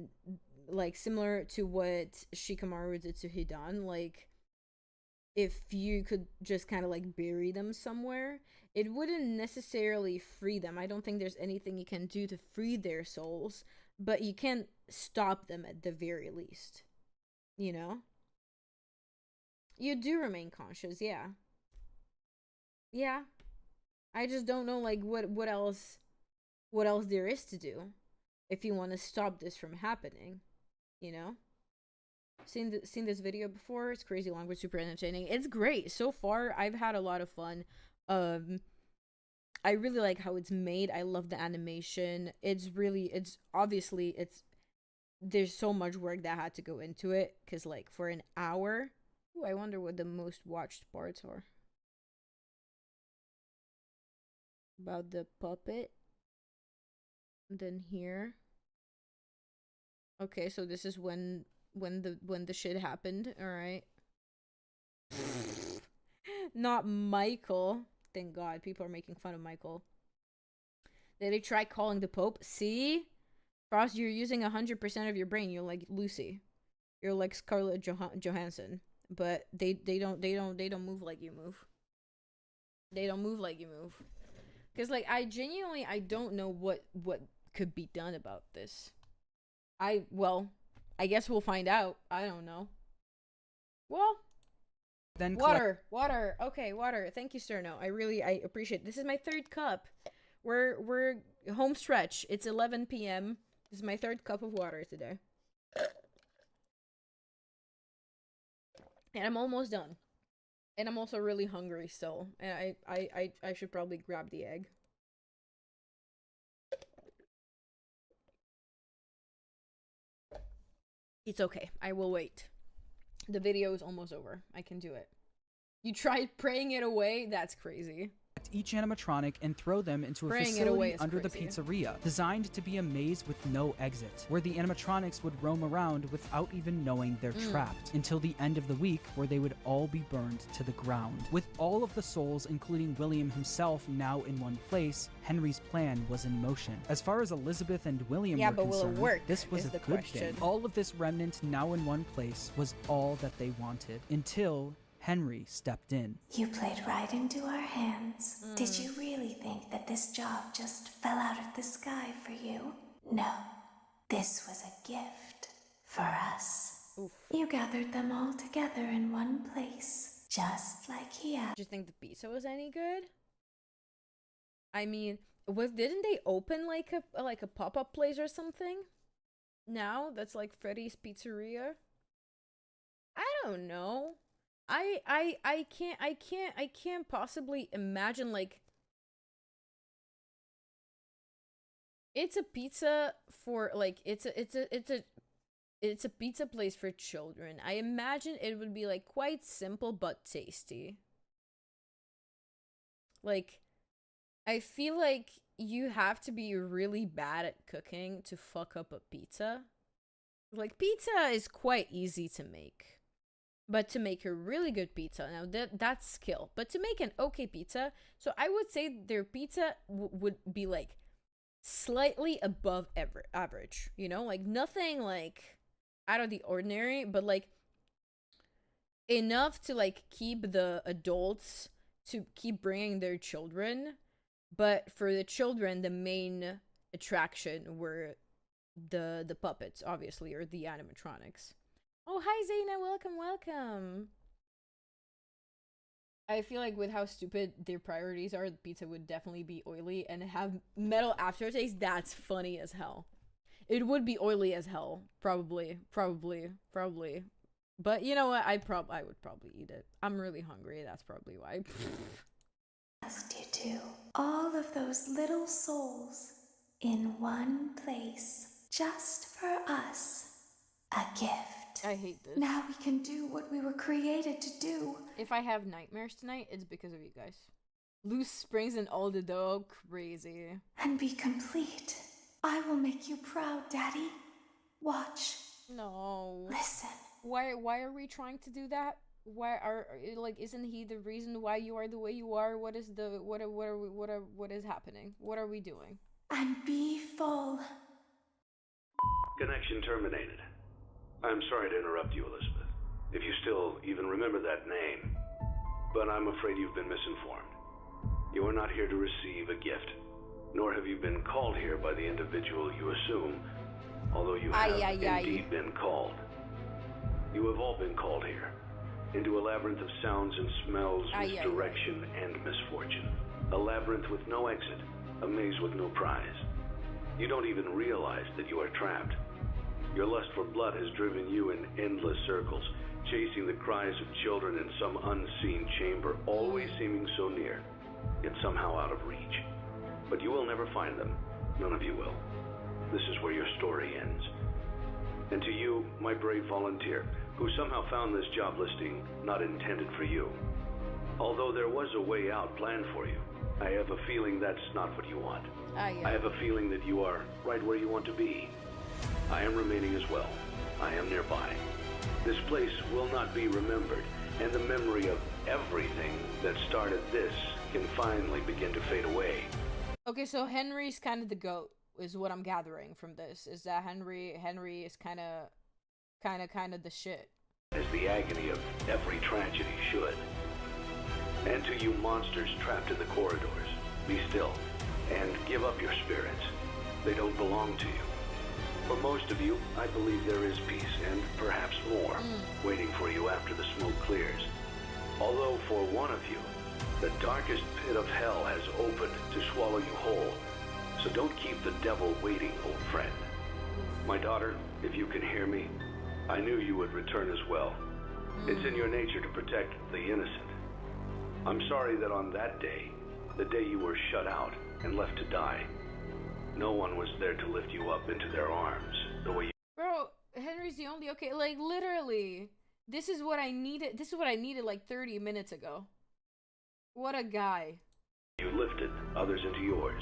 like similar to what Shikamaru did to Hidan. Like if you could just kind of like bury them somewhere, it wouldn't necessarily free them. I don't think there's anything you can do to free their souls, but you can stop them at the very least, you know. You do remain conscious, yeah. I just don't know like what else there is to do if you want to stop this from happening, you know. Seen this video before? It's crazy long but super entertaining. It's great so far. I've had a lot of fun. I really like how it's made. I love the animation. It's obviously there's so much work that had to go into it, because like for an hour. Ooh, I wonder what the most watched parts are. About the puppet. And then here. Okay, so this is when the shit happened. All right. Not Michael. Thank God, people are making fun of Michael. Did they try calling the Pope? See, Frost, you're using 100% of your brain. You're like Lucy. You're like Scarlett Johansson. But they don't move like you move. They don't move like you move. Because like I don't know what could be done about this. I guess we'll find out. I don't know. Well, then water. Okay, water. Thank you, Sterno. I appreciate it. This is my third cup. We're home stretch. It's 11 p.m. This is my third cup of water today. And I'm almost done. And I'm also really hungry still. And I should probably grab the egg. It's okay. I will wait. The video is almost over. I can do it. You tried praying it away? That's crazy. Each animatronic and throw them into a Praying it away facility is under the crazy. pizzeria, designed to be a maze with no exit, where the animatronics would roam around without even knowing they're trapped, until the end of the week, where they would all be burned to the ground. With all of the souls, including William himself, now in one place, Henry's plan was in motion. As far as Elizabeth and William Yeah, were but will it concerned, work, this was is a the good question. thing. All of this remnant now in one place was all that they wanted, until Henry stepped in. You played right into our hands. Did you really think that this job just fell out of the sky for you? No. This was a gift for us. Oof. You gathered them all together in one place, just like he asked. Did you think the pizza was any good? I mean, didn't they open like a pop-up place or something? Now that's like Freddy's Pizzeria. I don't know. I can't possibly imagine, like, it's a pizza for, like, it's a pizza place for children. I imagine it would be like quite simple but tasty. Like, I feel like you have to be really bad at cooking to fuck up a pizza. Like, pizza is quite easy to make. But to make a really good pizza, now that's skill. But to make an okay pizza, so I would say their pizza would be like slightly above average, you know, like nothing like out of the ordinary, but like enough to like keep the adults to keep bringing their children. But for the children, the main attraction were the puppets, obviously, or the animatronics. Oh, hi, Zaina. Welcome. I feel like with how stupid their priorities are, the pizza would definitely be oily and have metal aftertaste. That's funny as hell. It would be oily as hell. Probably. But you know what? I would probably eat it. I'm really hungry. That's probably why. Asked you to. All of those little souls in one place, just for us. A gift. I hate this. Now we can do what we were created to do. If I have nightmares tonight, it's because of you guys. Loose springs and all the dough. Crazy. And be complete. I will make you proud, Daddy. Watch. No. Listen. Why are we trying to do that? Why are, like, isn't he the reason why you are the way you are? What is happening? What are we doing? And be full. Connection terminated. I'm sorry to interrupt you, Elizabeth, if you still even remember that name, but I'm afraid you've been misinformed. You are not here to receive a gift, nor have you been called here by the individual you assume, although you have indeed been called. You have all been called here, into a labyrinth of sounds and smells, misdirection and misfortune. A labyrinth with no exit, a maze with no prize. You don't even realize that you are trapped. Your lust for blood has driven you in endless circles, chasing the cries of children in some unseen chamber, always seeming so near, yet somehow out of reach. But you will never find them. None of you will. This is where your story ends. And to you, my brave volunteer, who somehow found this job listing not intended for you. Although there was a way out planned for you, I have a feeling that's not what you want. I have a feeling that you are right where you want to be. I am remaining as well. I am nearby. This place will not be remembered, and the memory of everything that started this can finally begin to fade away. Okay, so Henry's kind of the GOAT, is what I'm gathering from this. Is that Henry is kind of the shit. As the agony of every tragedy should. And to you monsters trapped in the corridors, be still and give up your spirits. They don't belong to you. For most of you, I believe there is peace and perhaps more waiting for you after the smoke clears. Although for one of you, the darkest pit of hell has opened to swallow you whole. So don't keep the devil waiting, old friend. My daughter, if you can hear me, I knew you would return as well. It's in your nature to protect the innocent. I'm sorry that on that day, the day you were shut out and left to die, no one was there to lift you up into their arms the way you... Bro, Henry's the only... Okay, like, literally. This is what I needed. This is what I needed like 30 minutes ago. What a guy. You lifted others into yours.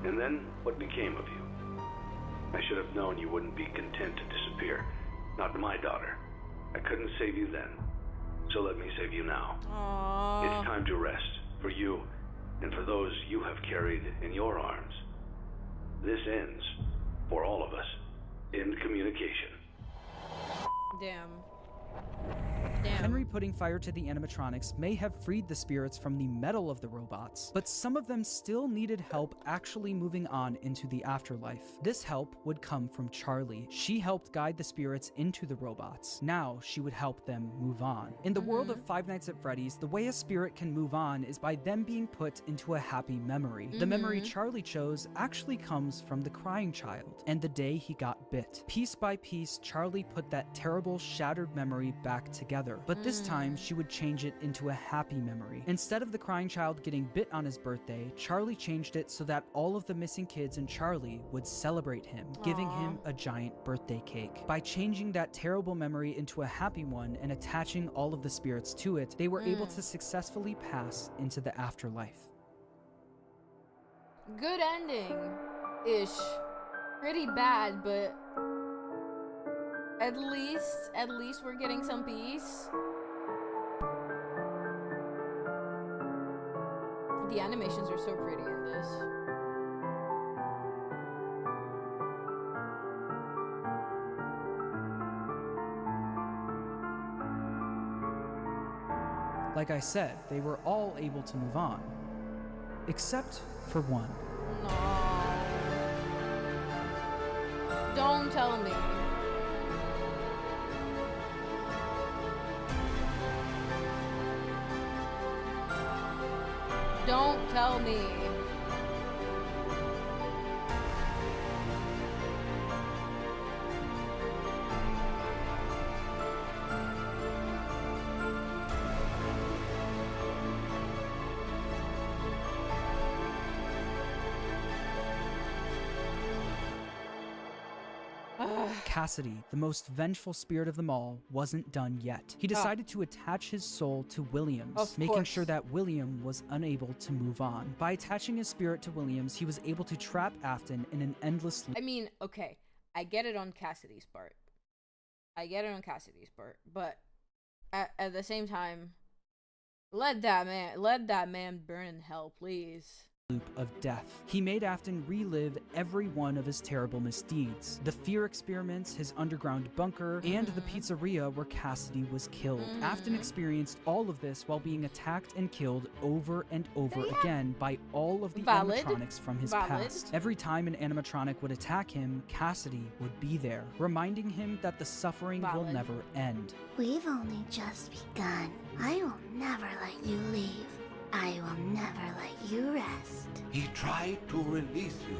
And then what became of you? I should have known you wouldn't be content to disappear. Not my daughter. I couldn't save you then. So let me save you now. Aww. It's time to rest for you and for those you have carried in your arms. This ends, for all of us, in communication. Damn. Henry putting fire to the animatronics may have freed the spirits from the metal of the robots, but some of them still needed help actually moving on into the afterlife. This help would come from Charlie. She helped guide the spirits into the robots. Now she would help them move on. In the world of Five Nights at Freddy's, the way a spirit can move on is by them being put into a happy memory. The memory Charlie chose actually comes from the crying child and the day he got bit. Piece by piece, Charlie put that terrible, shattered memory back together. But this time, she would change it into a happy memory. Instead of the crying child getting bit on his birthday, Charlie changed it so that all of the missing kids and Charlie would celebrate him, giving him a giant birthday cake. By changing that terrible memory into a happy one and attaching all of the spirits to it, they were able to successfully pass into the afterlife. Good ending-ish. Pretty bad, but at least we're getting some peace. The animations are so pretty in this. Like I said, they were all able to move on. Except for one. No. Don't tell me. Don't tell me. Cassidy, the most vengeful spirit of them all, wasn't done yet. He decided to attach his soul to Williams, making sure that William was unable to move on. By attaching his spirit to Williams, he was able to trap Afton in an endless loop. I mean, okay, I get it on Cassidy's part. But at the same time, let that man burn in hell, please. Of death. He made Afton relive every one of his terrible misdeeds. The fear experiments, his underground bunker, and the pizzeria where Cassidy was killed. Afton experienced all of this while being attacked and killed over and over again by all of the animatronics from his past. Every time an animatronic would attack him, Cassidy would be there, reminding him that the suffering will never end. We've only just begun. I will never let you leave. I will never let you rest. He tried to release you.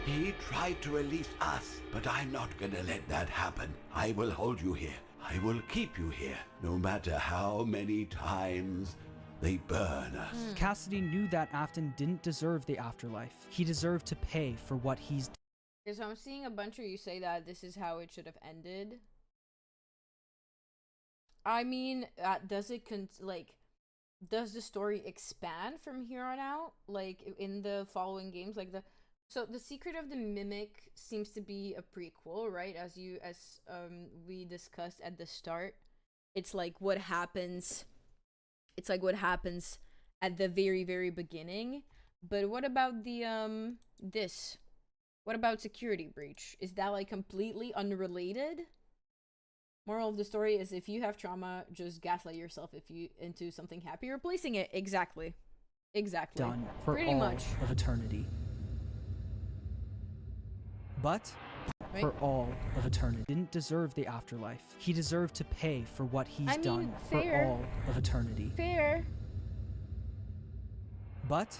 He tried to release us, but I'm not gonna let that happen. I will hold you here. I will keep you here, no matter how many times they burn us. Cassidy knew that Afton didn't deserve the afterlife. He deserved to pay for what he's done. Okay, so I'm seeing a bunch of you say that this is how it should have ended. I mean, does the story expand from here on out, like in the following games? Like so the Secret of the Mimic seems to be a prequel, right? As we discussed at the start, it's like what happens at the very, very beginning. But what about the what about Security Breach? Is that like completely unrelated? Moral of the story is, if you have trauma, just gaslight yourself into something happy, replacing it. Exactly. Done for pretty all much of eternity. But for all of eternity, didn't deserve the afterlife. He deserved to pay for what he's done for all of eternity. Fair. But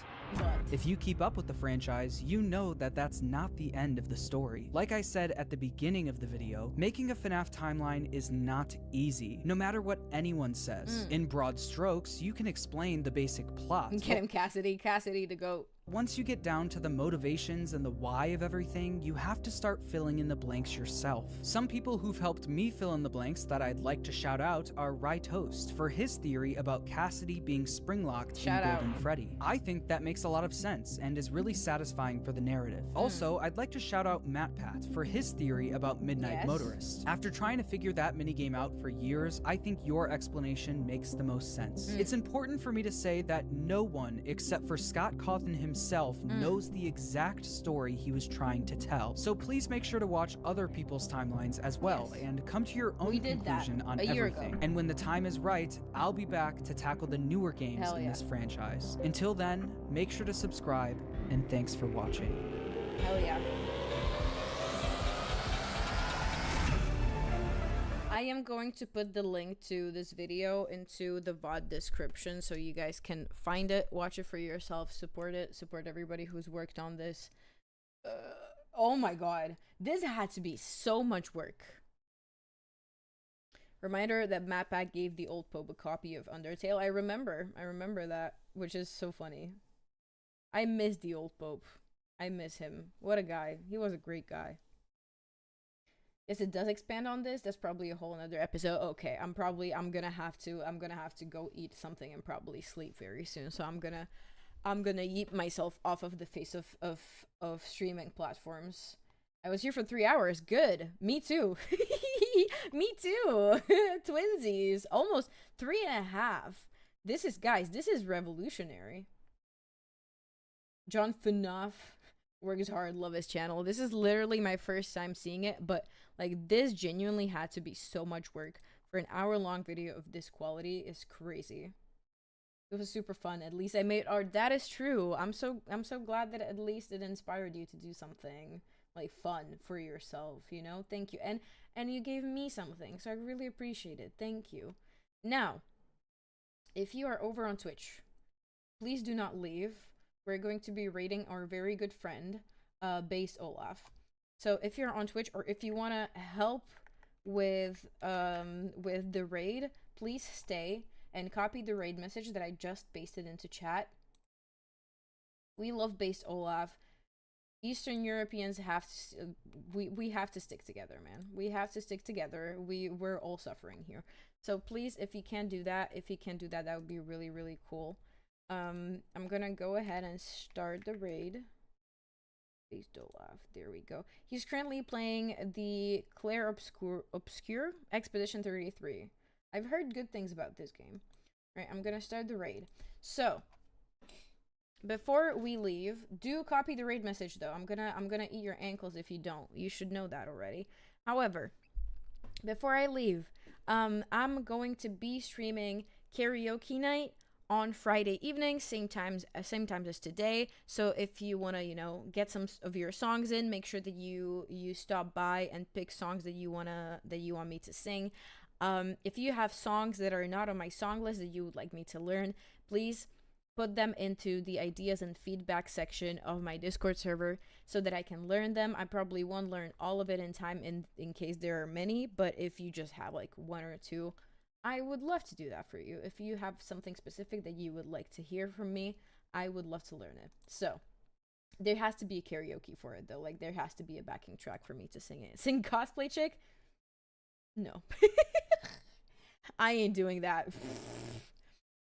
if you keep up with the franchise, you know that that's not the end of the story. Like I said at the beginning of the video, making a FNAF timeline is not easy, no matter what anyone says. In broad strokes, you can explain the basic plot. Get him, Cassidy to go. once you get down to the motivations and the why of everything, you have to start filling in the blanks yourself. Some people who've helped me fill in the blanks that I'd like to shout out are Right Host for his theory about Cassidy being spring-locked in Golden Freddy. I think that makes a lot of sense and is really satisfying for the narrative. Also, I'd like to shout out MattPat for his theory about Midnight Motorist. After trying to figure that minigame out for years, I think your explanation makes the most sense. It's important for me to say that no one except for Scott Cawthon himself knows the exact story he was trying to tell. So please make sure to watch other people's timelines as well and come to your own conclusion on everything. And when the time is right, I'll be back to tackle the newer games in this franchise. Until then, make sure to subscribe, and thanks for watching. Hell yeah. I am going to put the link to this video into the VOD description so you guys can find it, watch it for yourself, support it, support everybody who's worked on this. Oh my god, this had to be so much work. Reminder that MattPat gave the old Pope a copy of Undertale. I remember that, which is so funny. I miss the old Pope. I miss him. What a guy. He was a great guy. Yes, it does expand on this. That's probably a whole another episode. Okay, I'm gonna have to go eat something and probably sleep very soon. So I'm gonna yeet myself off of the face of streaming platforms. I was here for 3 hours. Good. Me too. Me too. Twinsies. Almost 3.5. This is revolutionary. John Fnaf works hard. Love his channel. This is literally my first time seeing it, but like this genuinely had to be so much work for an hour-long video of this quality. Is crazy. It was super fun. At least I made art. That is true. I'm so glad that at least it inspired you to do something like fun for yourself, you know? Thank you. And you gave me something, so I really appreciate it. Thank you. Now, if you are over on Twitch, please do not leave. We're going to be rating our very good friend, Based Olaf. So if you're on Twitch or if you want to help with the raid, please stay and copy the raid message that I just pasted into chat. We love Based Olaf. Eastern Europeans have to, we have to stick together, man. We have to stick together. We're all suffering here. So please, if you can do that, that would be really, really cool. I'm gonna go ahead and start the raid. Based Olaf, there we go. He's currently playing the Claire Obscure Expedition 33. I've heard good things about this game. All right, I'm gonna start the raid. So before we leave, do copy the raid message though. I'm gonna eat your ankles if you don't. You should know that already. However, before I leave, I'm going to be streaming karaoke night on Friday evening, same times as today. So if you want to, you know, get some of your songs in, make sure that you stop by and pick songs that you want me to sing. If you have songs that are not on my song list that you would like me to learn, please put them into the ideas and feedback section of my Discord server so that I can learn them. I probably won't learn all of it in time in case there are many, but if you just have like one or two, I would love to do that for you. If you have something specific that you would like to hear from me, I would love to learn it. So there has to be a karaoke for it though. Like there has to be a backing track for me to sing it. Sing Cosplay Chick? No. I ain't doing that.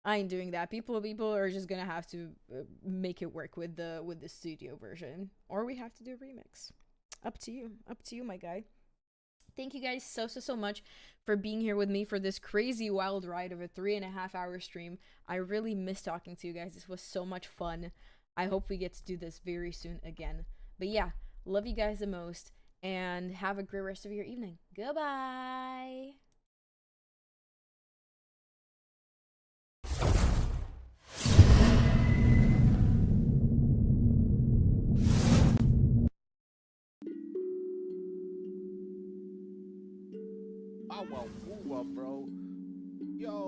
I ain't doing that. People are just gonna have to make it work with the studio version, or we have to do a remix. Up to you, my guy. Thank you guys so much for being here with me for this crazy wild ride of a 3.5-hour stream. I really miss talking to you guys. This was so much fun. I hope we get to do this very soon again. But yeah, love you guys the most, and have a great rest of your evening. Goodbye. I want woo up, bro. Yo.